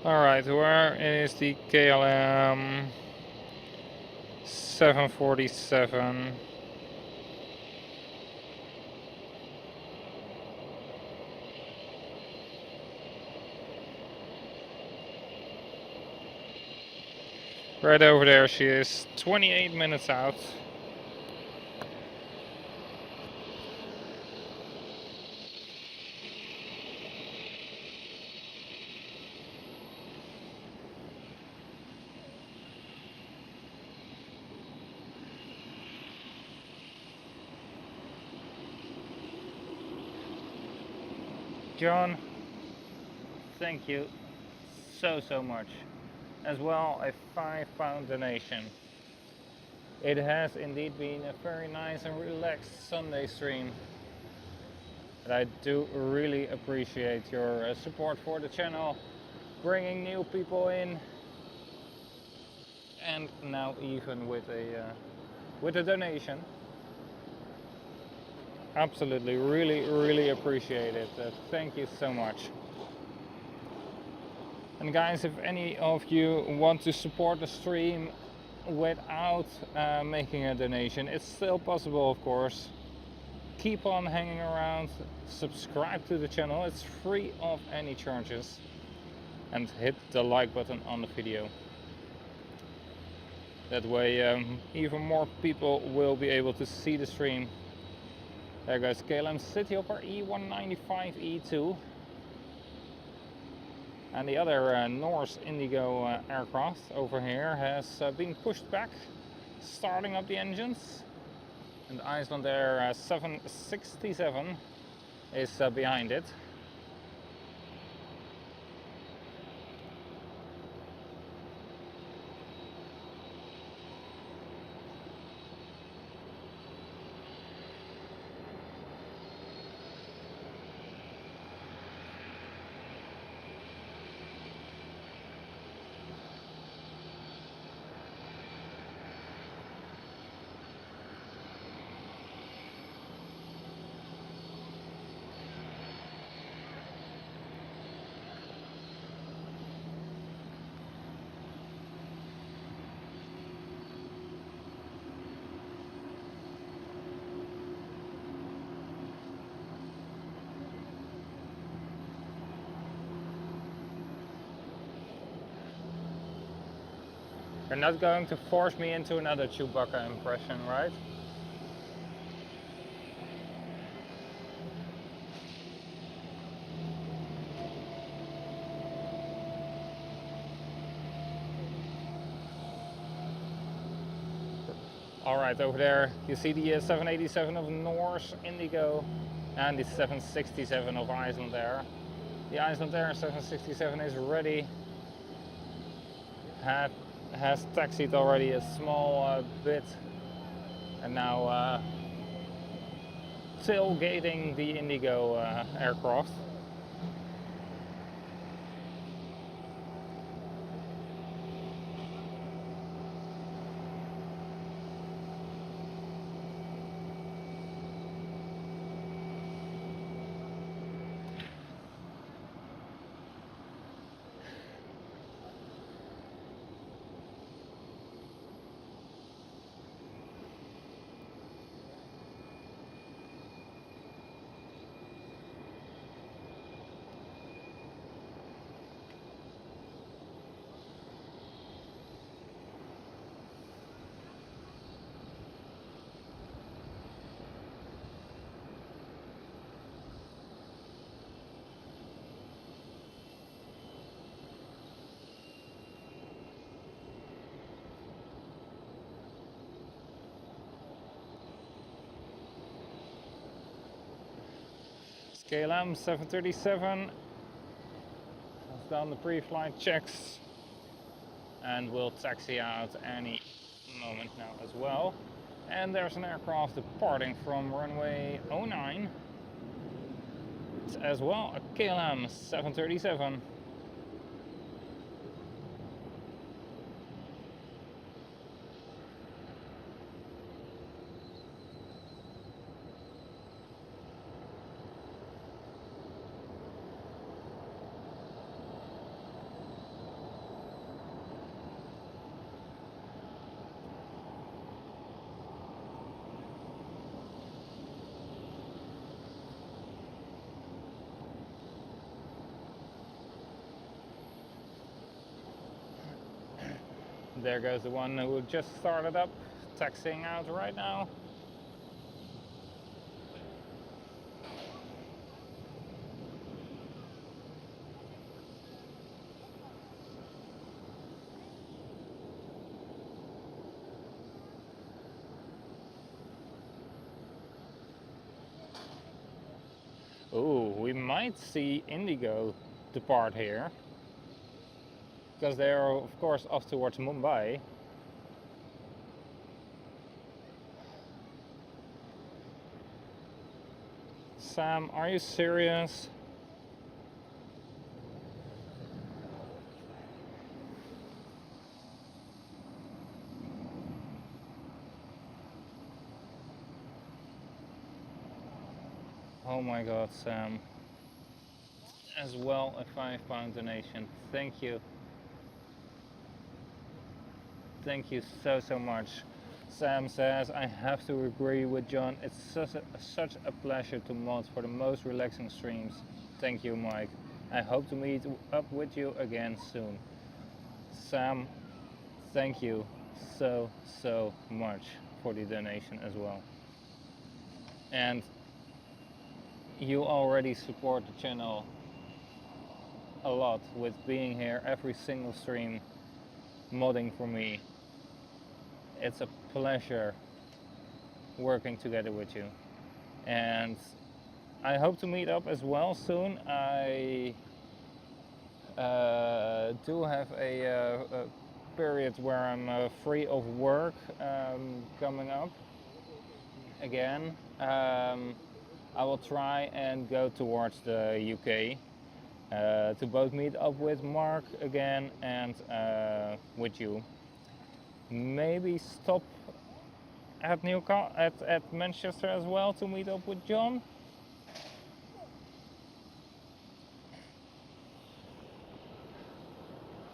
Alright, where is the KLM 747? Right over there she is, 28 minutes out. John, thank you so much. As well, a £5 donation. It has indeed been a very nice and relaxed Sunday stream. And I do really appreciate your support for the channel, bringing new people in, and now even with a donation. Absolutely, really appreciate it. Thank you so much. And guys, if any of you want to support the stream without making a donation, it's still possible, of course. Keep on hanging around, subscribe to the channel, it's free of any charges, and hit the like button on the video. That way even more people will be able to see the stream. There goes KLM Cityhopper E195E2. And the other Norse Indigo aircraft over here has been pushed back, starting up the engines. And Iceland Air 767 is behind it. You're not going to force me into another Chewbacca impression, right? Alright, over there you see the 787 of Norse Indigo and the 767 of Icelandair. The Icelandair 767 is ready. Has taxied already a small bit and now tailgating the Indigo aircraft. KLM 737 has done the pre-flight checks and will taxi out any moment now as well. And there's an aircraft departing from runway 09. It's as well a KLM 737. There goes the one who just started up, taxiing out right now. Ooh, we might see Indigo depart here, because they are of course off towards Mumbai. Sam, are you serious? Oh my god, Sam. As well, a £5 donation. Thank you. Thank you so much. Sam says, I have to agree with John. It's such a pleasure to mod for the most relaxing streams. Thank you, Mike. I hope to meet up with you again soon. Sam, thank you so much for the donation as well. And you already support the channel a lot with being here every single stream, modding for me. It's a pleasure working together with you, and I hope to meet up as well soon. I do have a period where I'm free of work coming up again. I will try and go towards the UK to both meet up with Mark again and with you. Maybe stop at at Manchester as well to meet up with John.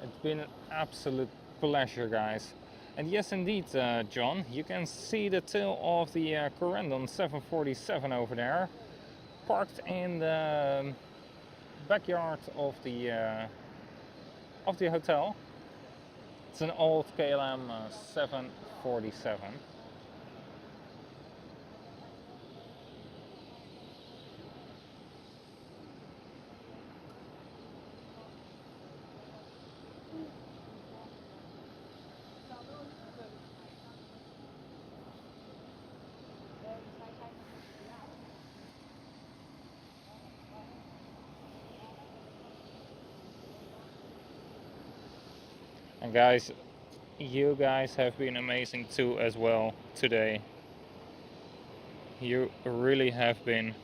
It's been an absolute pleasure, guys. And yes, indeed, John, you can see the tail of the Corendon 747 over there, parked in the backyard of the hotel. It's an old KLM 747. And guys, you guys have been amazing too as well today. You really have been.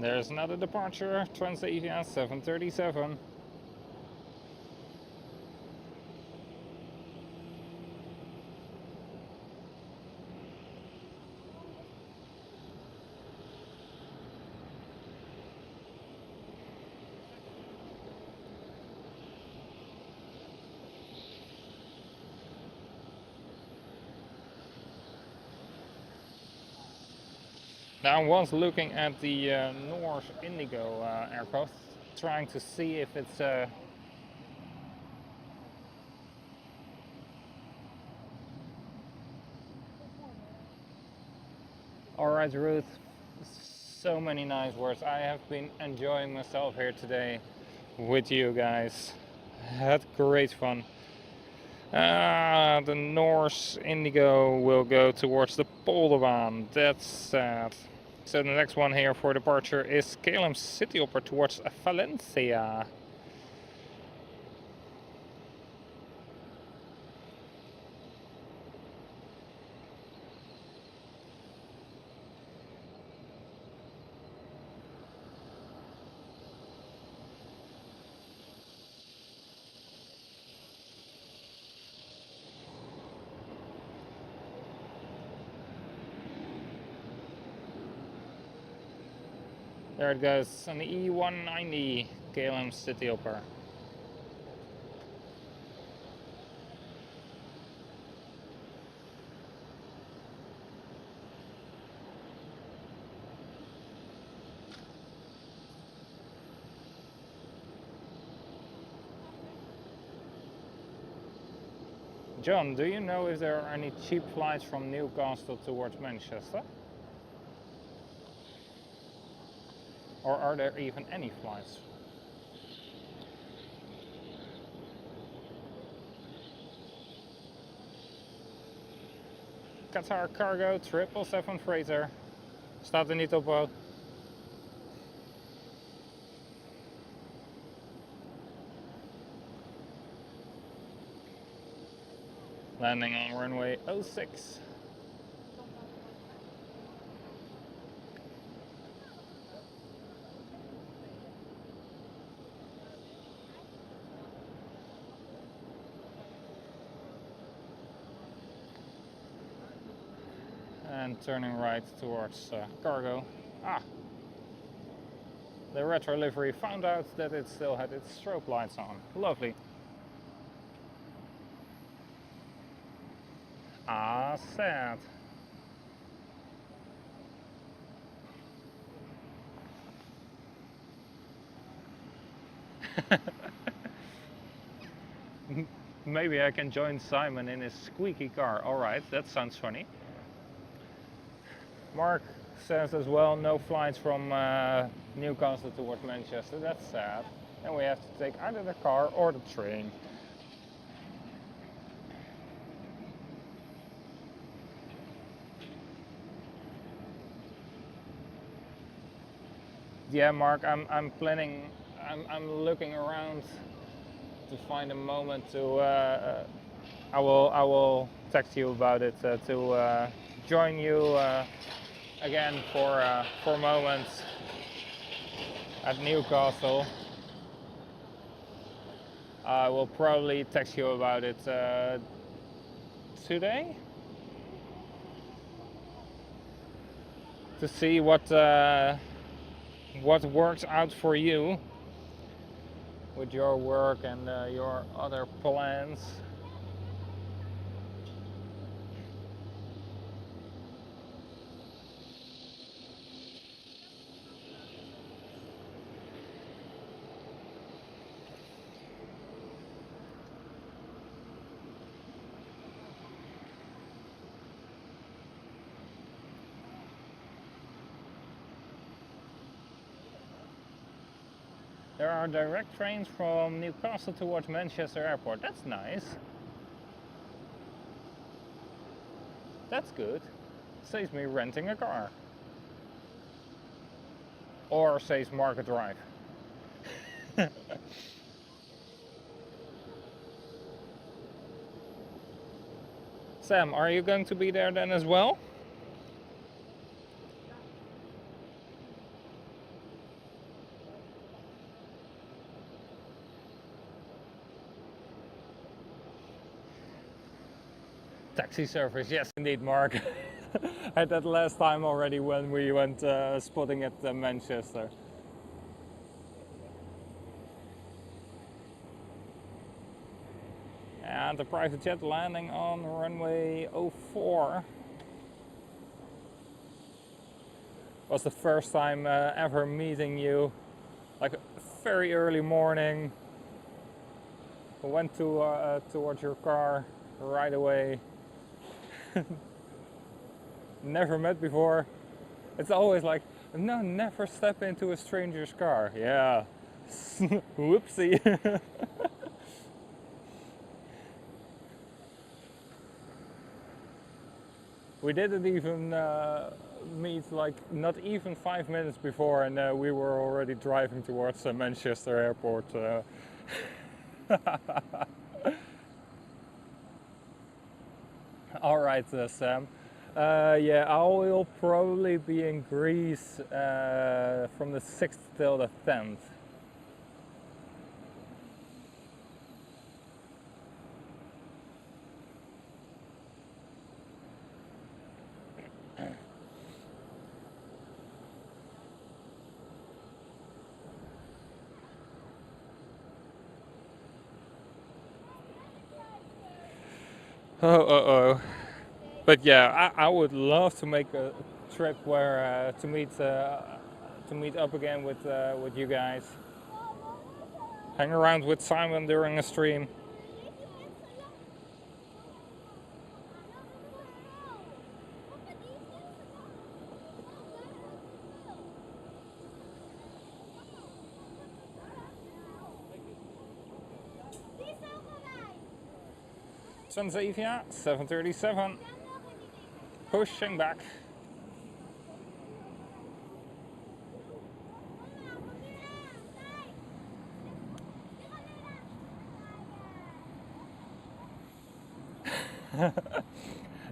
There's another departure, Transavia 737. Now I was looking at the Norse Indigo aircraft, trying to see if it's alright, Ruth. So many nice words. I have been enjoying myself here today with you guys. Had great fun. The Norse Indigo will go towards the Polderbaan. That's sad. So the next one here for departure is KLM Cityhopper towards Valencia. There it goes on the E190 KLM Cityhopper. John, do you know if there are any cheap flights from Newcastle towards Manchester? Or are there even any flights? Qatar Cargo 777 freighter. Staat er niet op wat. Landing on runway 06. And turning right towards cargo. The retro livery found out that it still had its strobe lights on. Lovely. Sad. Maybe I can join Simon in his squeaky car. Alright, that sounds funny. Mark says as well, no flights from Newcastle towards Manchester. That's sad. And we have to take either the car or the train. Yeah, Mark, I'm planning. I'm looking around to find a moment to. I will text you about it to join you again for moments at Newcastle. I will probably text you about it today. to see what works out for you with your work and your other plans. There are direct trains from Newcastle towards Manchester Airport. That's nice. That's good. Saves me renting a car. Or saves Market Drive. Sam, are you going to be there then as well? Taxi service, yes indeed, Mark. I had that last time already when we went spotting at Manchester. And the private jet landing on runway 04 was the first time ever meeting you. Like very early morning. We went to towards your car right away. Never met before. It's always like, no, never step into a stranger's car. Yeah. Whoopsie. We didn't even meet, like, not even 5 minutes before, and we were already driving towards Manchester Airport. Alright, Sam. Yeah, I will probably be in Greece from the 6th till the 10th. Oh. But yeah, I would love to make a trip where to meet up again with you guys. Hang around with Simon during a stream. Transavia 737, pushing back.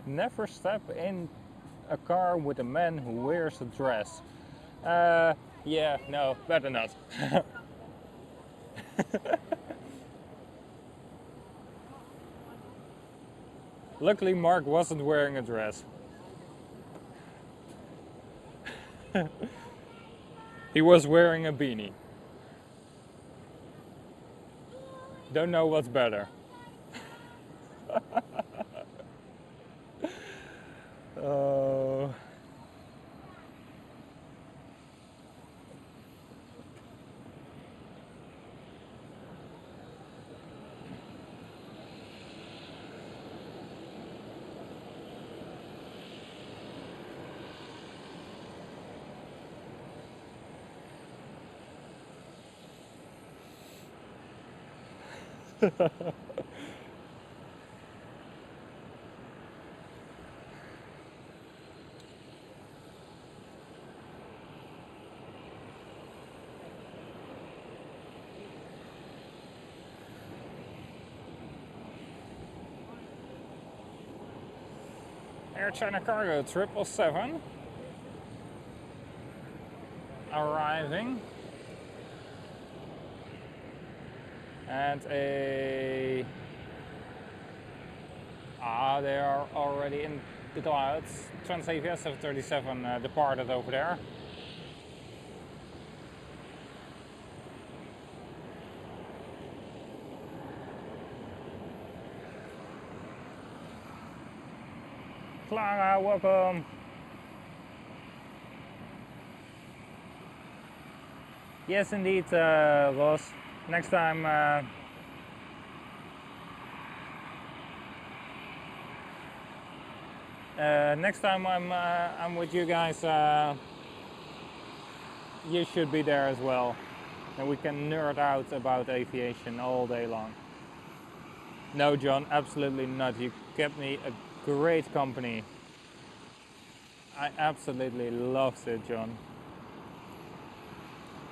Never step in a car with a man who wears a dress. Yeah, no, better not. Luckily, Mark wasn't wearing a dress. He was wearing a beanie. Don't know what's better. Oh. Air China Cargo 777 arriving, and they are already in the clouds. Transavia 737 departed over there. Clara, welcome. Yes, indeed, Ross. Next time. Next time I'm with you guys, you should be there as well, and we can nerd out about aviation all day long. No, John, absolutely not. You kept me a great company. I absolutely loved it, John.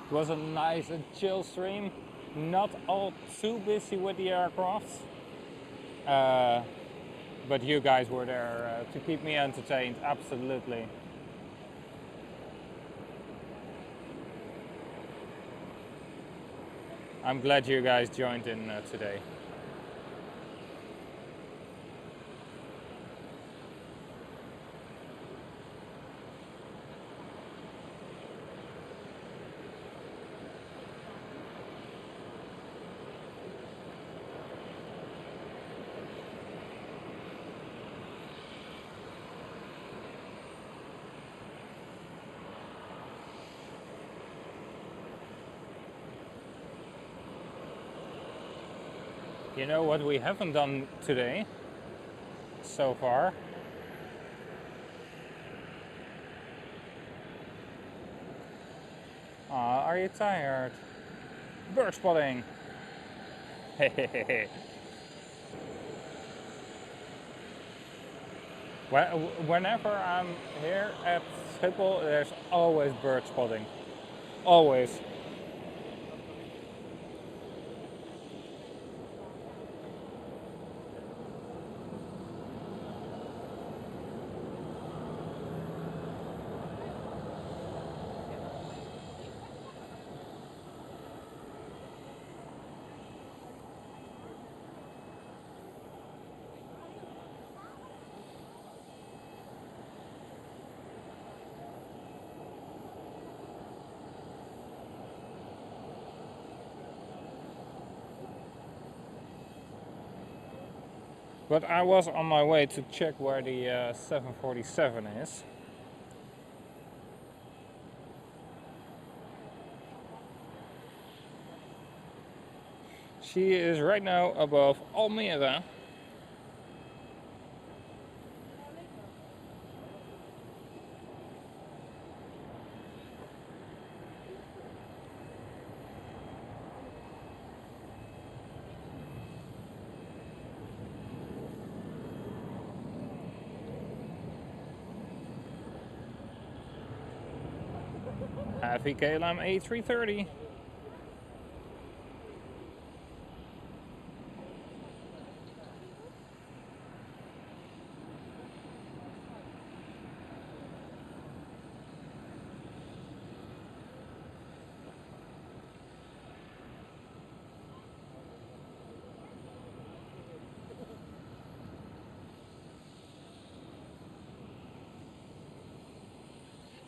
It was a nice and chill stream, not all too busy with the aircraft, but you guys were there to keep me entertained, absolutely. I'm glad you guys joined in today. You know what we haven't done today so far? Are you tired? Bird spotting! Whenever I'm here at Schiphol, there's always bird spotting. Always. But I was on my way to check where the 747 is. She is right now above Aalsmeerbaan. Heavy KLM A330.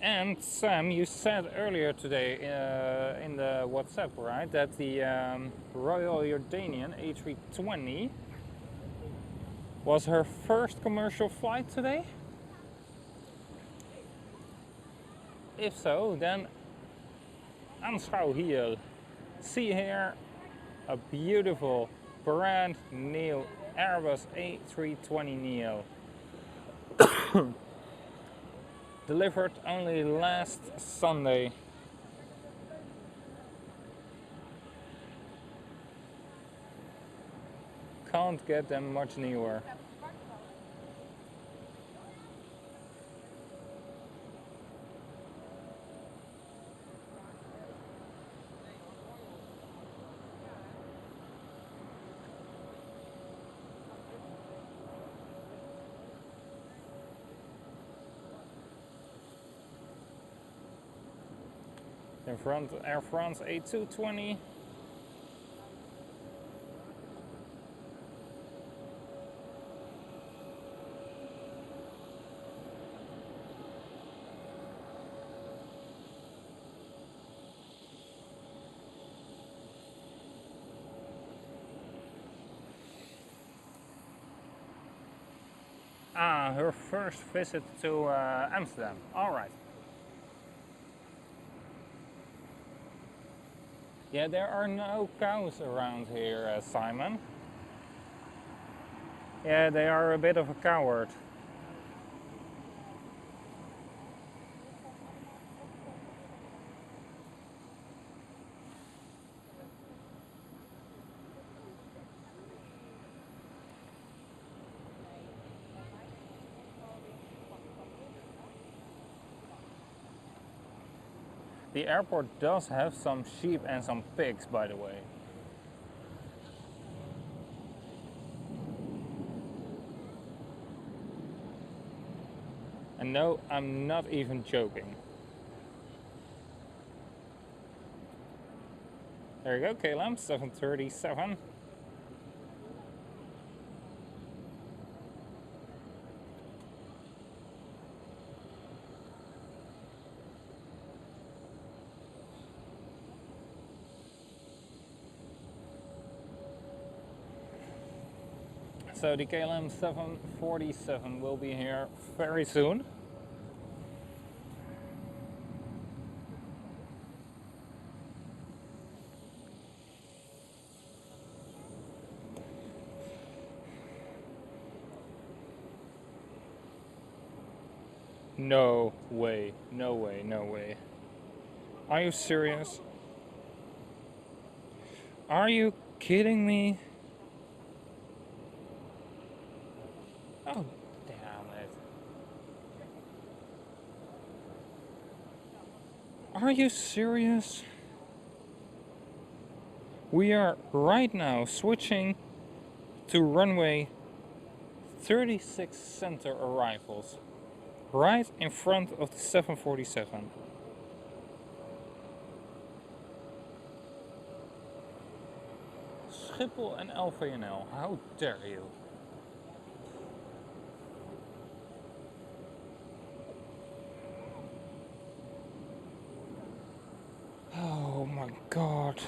And Sam, you said earlier today in the WhatsApp, right, that the Royal Jordanian A320 was her first commercial flight today? If so, then aanschouw hier. See here a beautiful brand new Airbus A320neo. Delivered only last Sunday. Can't get them much newer. In front, Air France A220. Ah, her first visit to Amsterdam. All right. Yeah, there are no cows around here, Simon. Yeah, they are a bit of a coward. The airport does have some sheep and some pigs, by the way. And no, I'm not even joking. There you go, KLM 737. So the KLM 747 will be here very soon. No way, no way, no way. Are you serious? Are you kidding me? Oh, damn it. Are you serious? We are right now switching to runway 36 center arrivals. Right in front of the 747. Schiphol and LVNL, how dare you? Oh my god.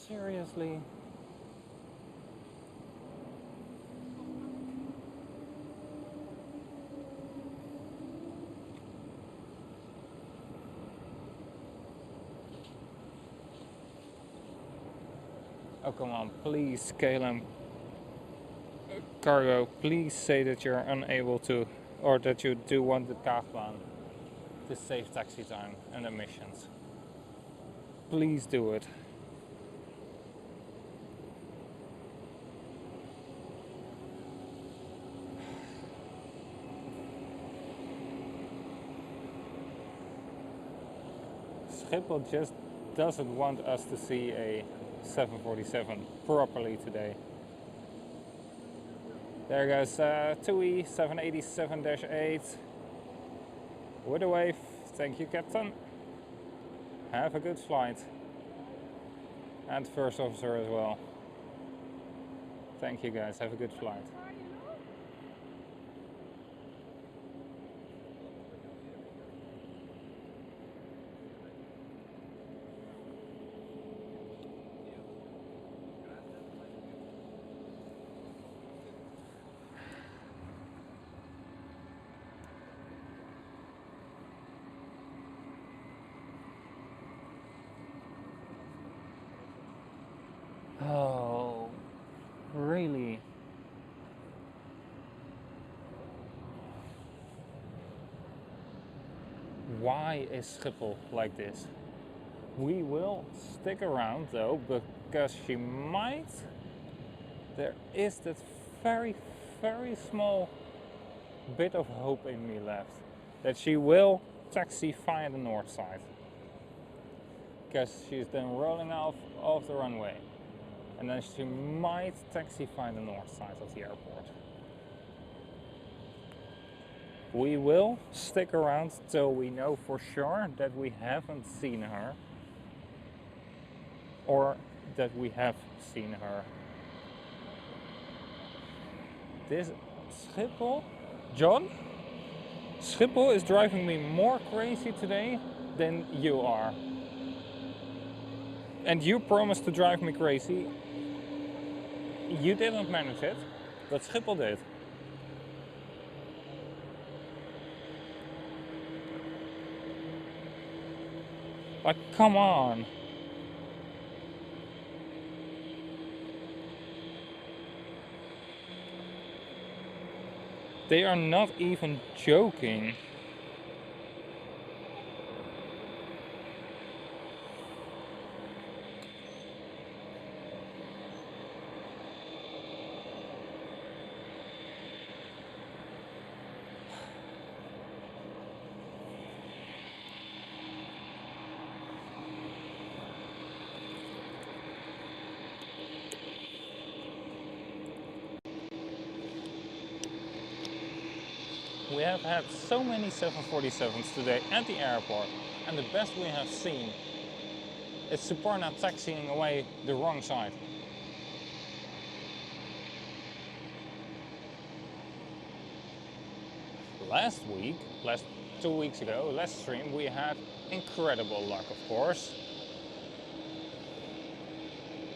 Seriously? Oh come on, please KLM Cargo, please say that you're unable to, or that you do want the Kaagbaan to save taxi time and emissions. Please do it. Schiphol just doesn't want us to see a 747 properly today. There goes TUI 787-8 with a wave. Thank you, Captain. Have a good flight. And first officer as well. Thank you guys, have a good flight. Oh, really? Why is Schiphol like this? We will stick around though, because she might. There is that very, very small bit of hope in me left that she will taxi via the north side. Because she's then rolling off the runway. And then she might taxi via the north side of the airport. We will stick around till we know for sure that we haven't seen her. Or that we have seen her. This Schiphol, John? Schiphol is driving me more crazy today than you are. And you promised to drive me crazy. You didn't manage it. But Schiphol did. Like, come on. They are not even joking. We have had so many 747s today at the airport, and the best we have seen is Suparna taxiing away the wrong side. Last 2 weeks ago, last stream, we had incredible luck, of course.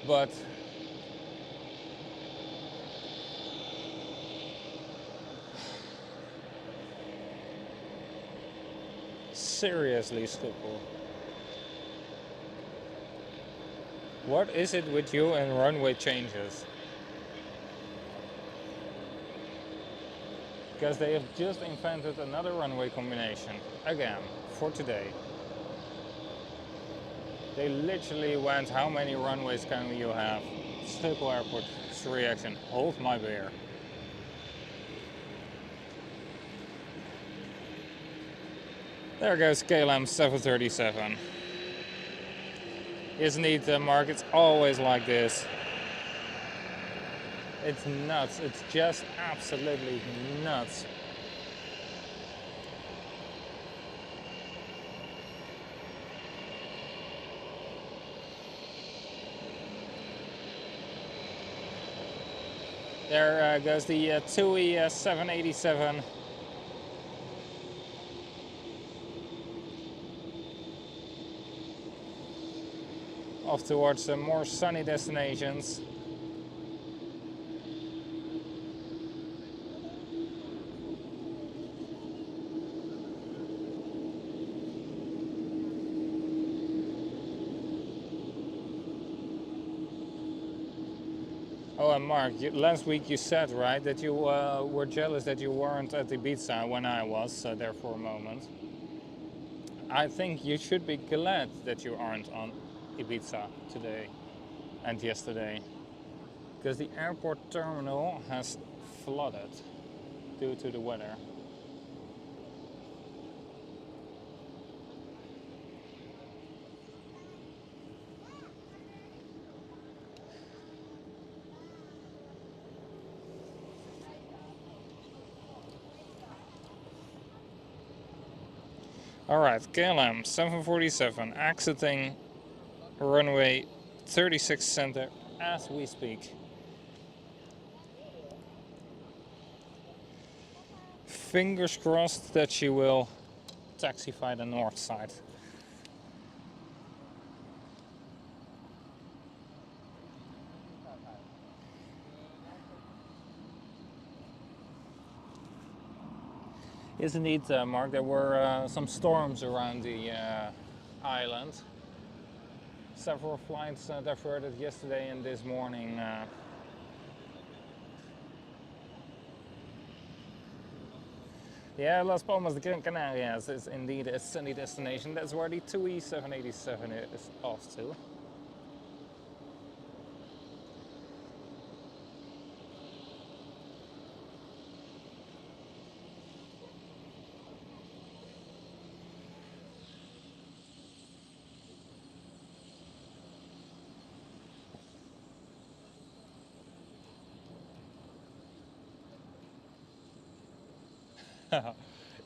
But seriously, Schiphol, what is it with you and runway changes? Because they have just invented another runway combination, again, for today. They literally went, how many runways can you have? Schiphol Airport's reaction, hold my beer. There goes KLM 737. Isn't it, Mark? It's always like this. It's nuts. It's just absolutely nuts. There goes the TUI 787. Off towards more sunny destinations. Oh, and Mark, last week you said, right, that you were jealous that you weren't at Ibiza when I was there for a moment. I think you should be glad that you aren't on Ibiza today and yesterday, because the airport terminal has flooded due to the weather. Alright, KLM 747 exiting runway 36 center as we speak. Fingers crossed that she will taxify the north side. Yes, indeed, Mark. There were some storms around the island. Several flights diverted yesterday and this morning. Yeah, Las Palmas de Gran Canarias is indeed a sunny destination. That's where the TUI 787 is off to.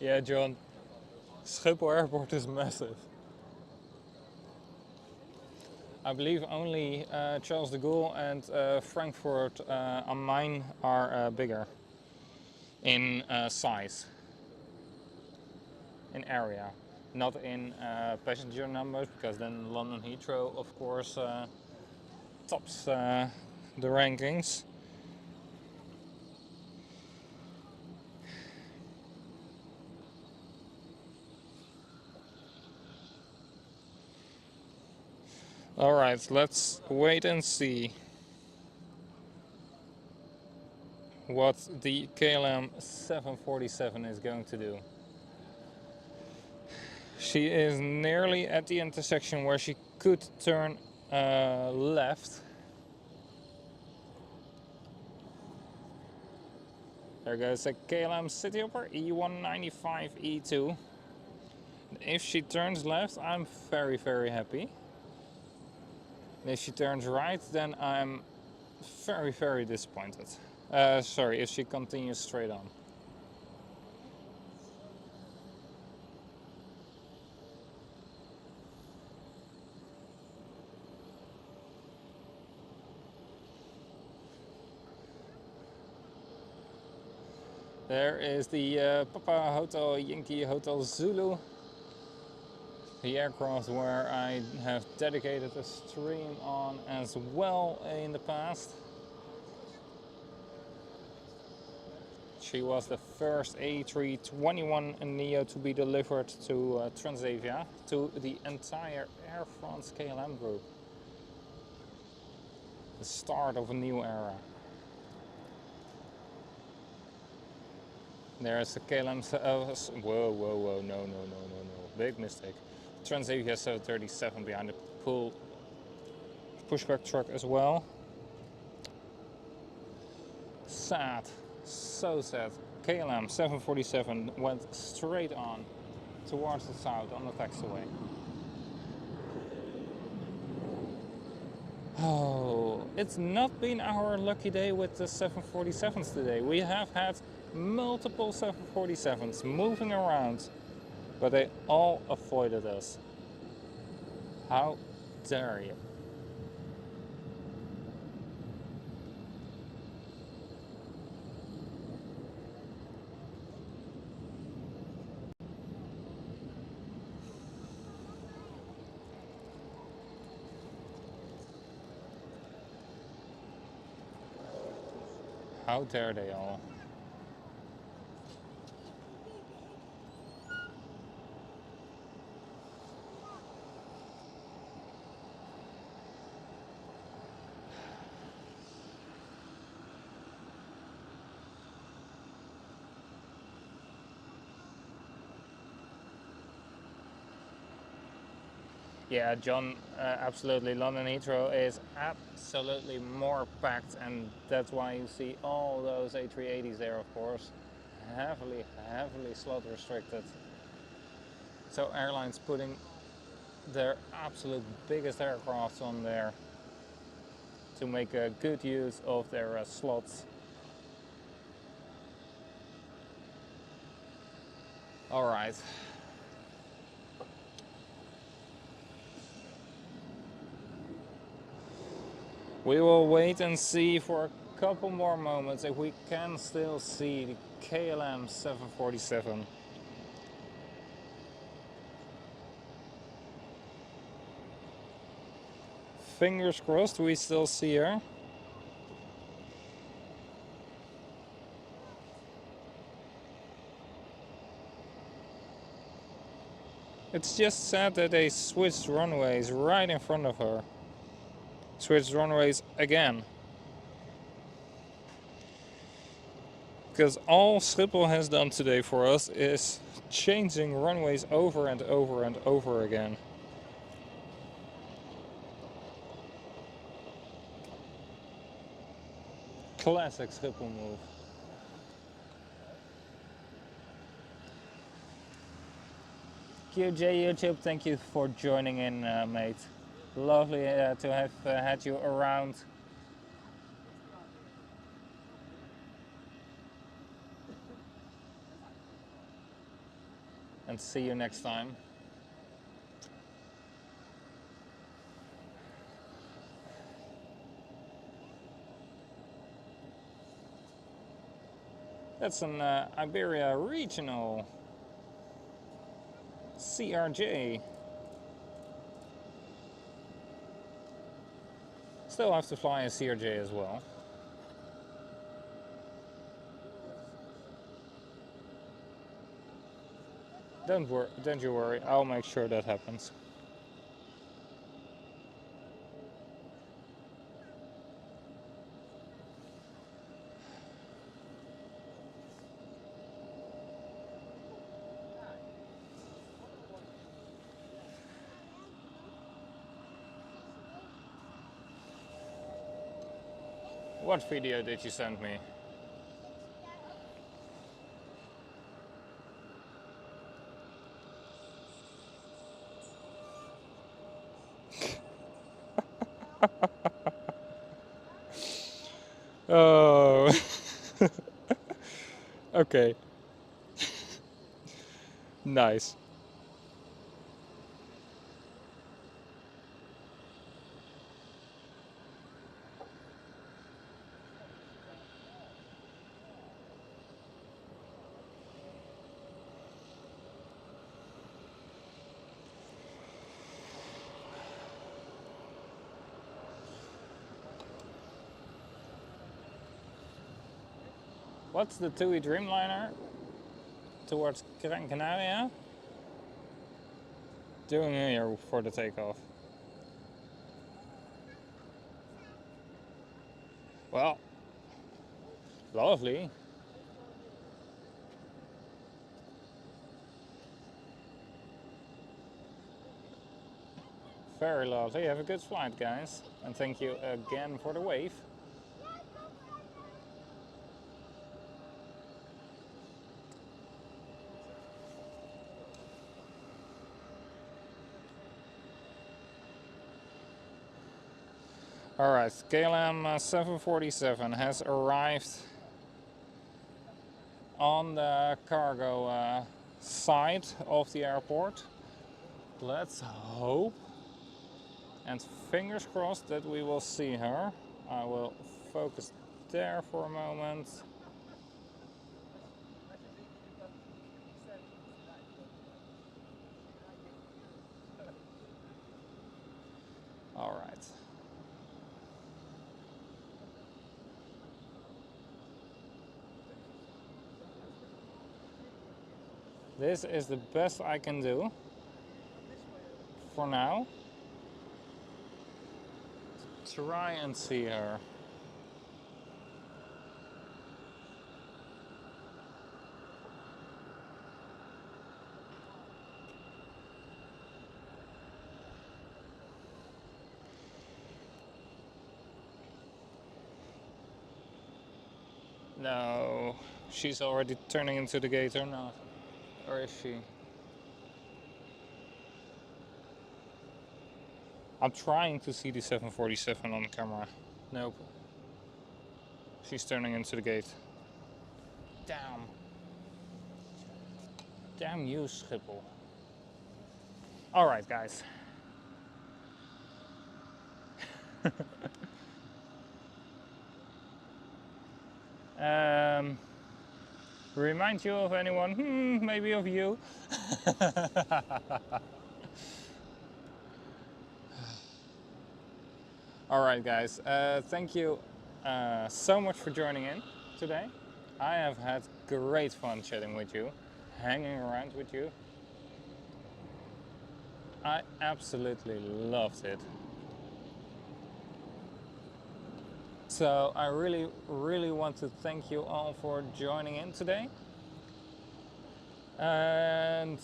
Yeah, John, Schiphol Airport is massive. I believe only Charles de Gaulle and Frankfurt am Main are bigger in size, in area, not in passenger numbers, because then London Heathrow, of course, tops the rankings. Alright, let's wait and see what the KLM 747 is going to do. She is nearly at the intersection where she could turn left. There goes a KLM Cityhopper E195E2. If she turns left, I'm very, very happy. And if she turns right, then I'm very, very disappointed. Sorry, if she continues straight on. There is the Papa Hotel Yankee Hotel Zulu, the aircraft where I have dedicated a stream on as well in the past. She was the first A321neo to be delivered to Transavia, to the entire Air France KLM group. The start of a new era. There's a KLM, whoa, no, big mistake. Transavia 737 behind the pushback truck as well. Sad, so sad. KLM 747 went straight on towards the south on the taxiway. Oh, it's not been our lucky day with the 747s today. We have had multiple 747s moving around, but they all avoided us. How dare you? How dare they all? Yeah, John, absolutely. London Heathrow is absolutely more packed, and that's why you see all those A380s there, of course. Heavily slot restricted. So airlines putting their absolute biggest aircraft on there to make a good use of their slots. All right. We will wait and see for a couple more moments if we can still see the KLM 747. Fingers crossed we still see her. It's just sad that they switched runways right in front of her. Switched runways again. Because all Schiphol has done today for us is changing runways over and over and over again. Classic Schiphol move. QJ YouTube, thank you for joining in, mate. Lovely to have had you around. And see you next time. That's an Iberia Regional CRJ. Still have to fly a CRJ as well. Don't you worry, I'll make sure that happens. What video did you send me? Oh, okay. Nice. What's the TUI Dreamliner towards Gran Canaria doing here for the takeoff? Well, lovely. Very lovely. Have a good flight, guys. And thank you again for the wave. Alright, KLM 747 has arrived on the cargo side of the airport. Let's hope and fingers crossed that we will see her. I will focus there for a moment. All right. This is the best I can do for now. Try and see her. No, she's already turning into the gate or not? Or is she? I'm trying to see the 747 on the camera. Nope. She's turning into the gate. Damn. Damn you, Schiphol. Alright, guys. Remind you of anyone? Maybe of you. Alright, guys. Thank you so much for joining in today. I have had great fun chatting with you, hanging around with you. I absolutely loved it. So I really want to thank you all for joining in today. And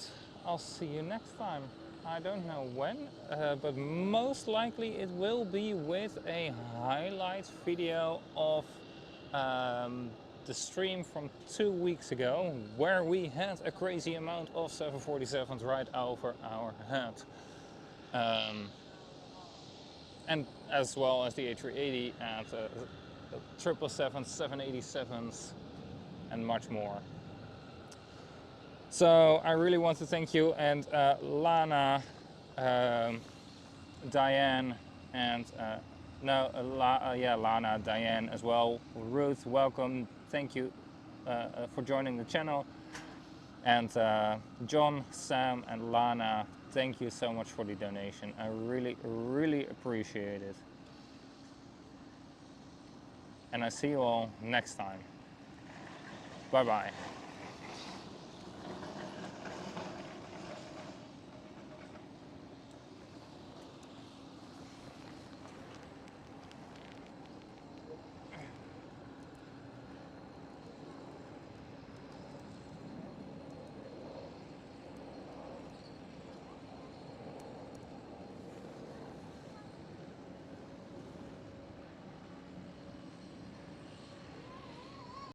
I'll see you next time. I don't know when, but most likely it will be with a highlight video of the stream from 2 weeks ago, where we had a crazy amount of 747s right over our head. And as well as the A380 and 777s, 787s, and much more. So I really want to thank you, and Lana, Diane, and Lana, Diane as well. Ruth, welcome. Thank you for joining the channel. And John, Sam, and Lana, thank you so much for the donation. I really appreciate it. And I see you all next time. Bye bye.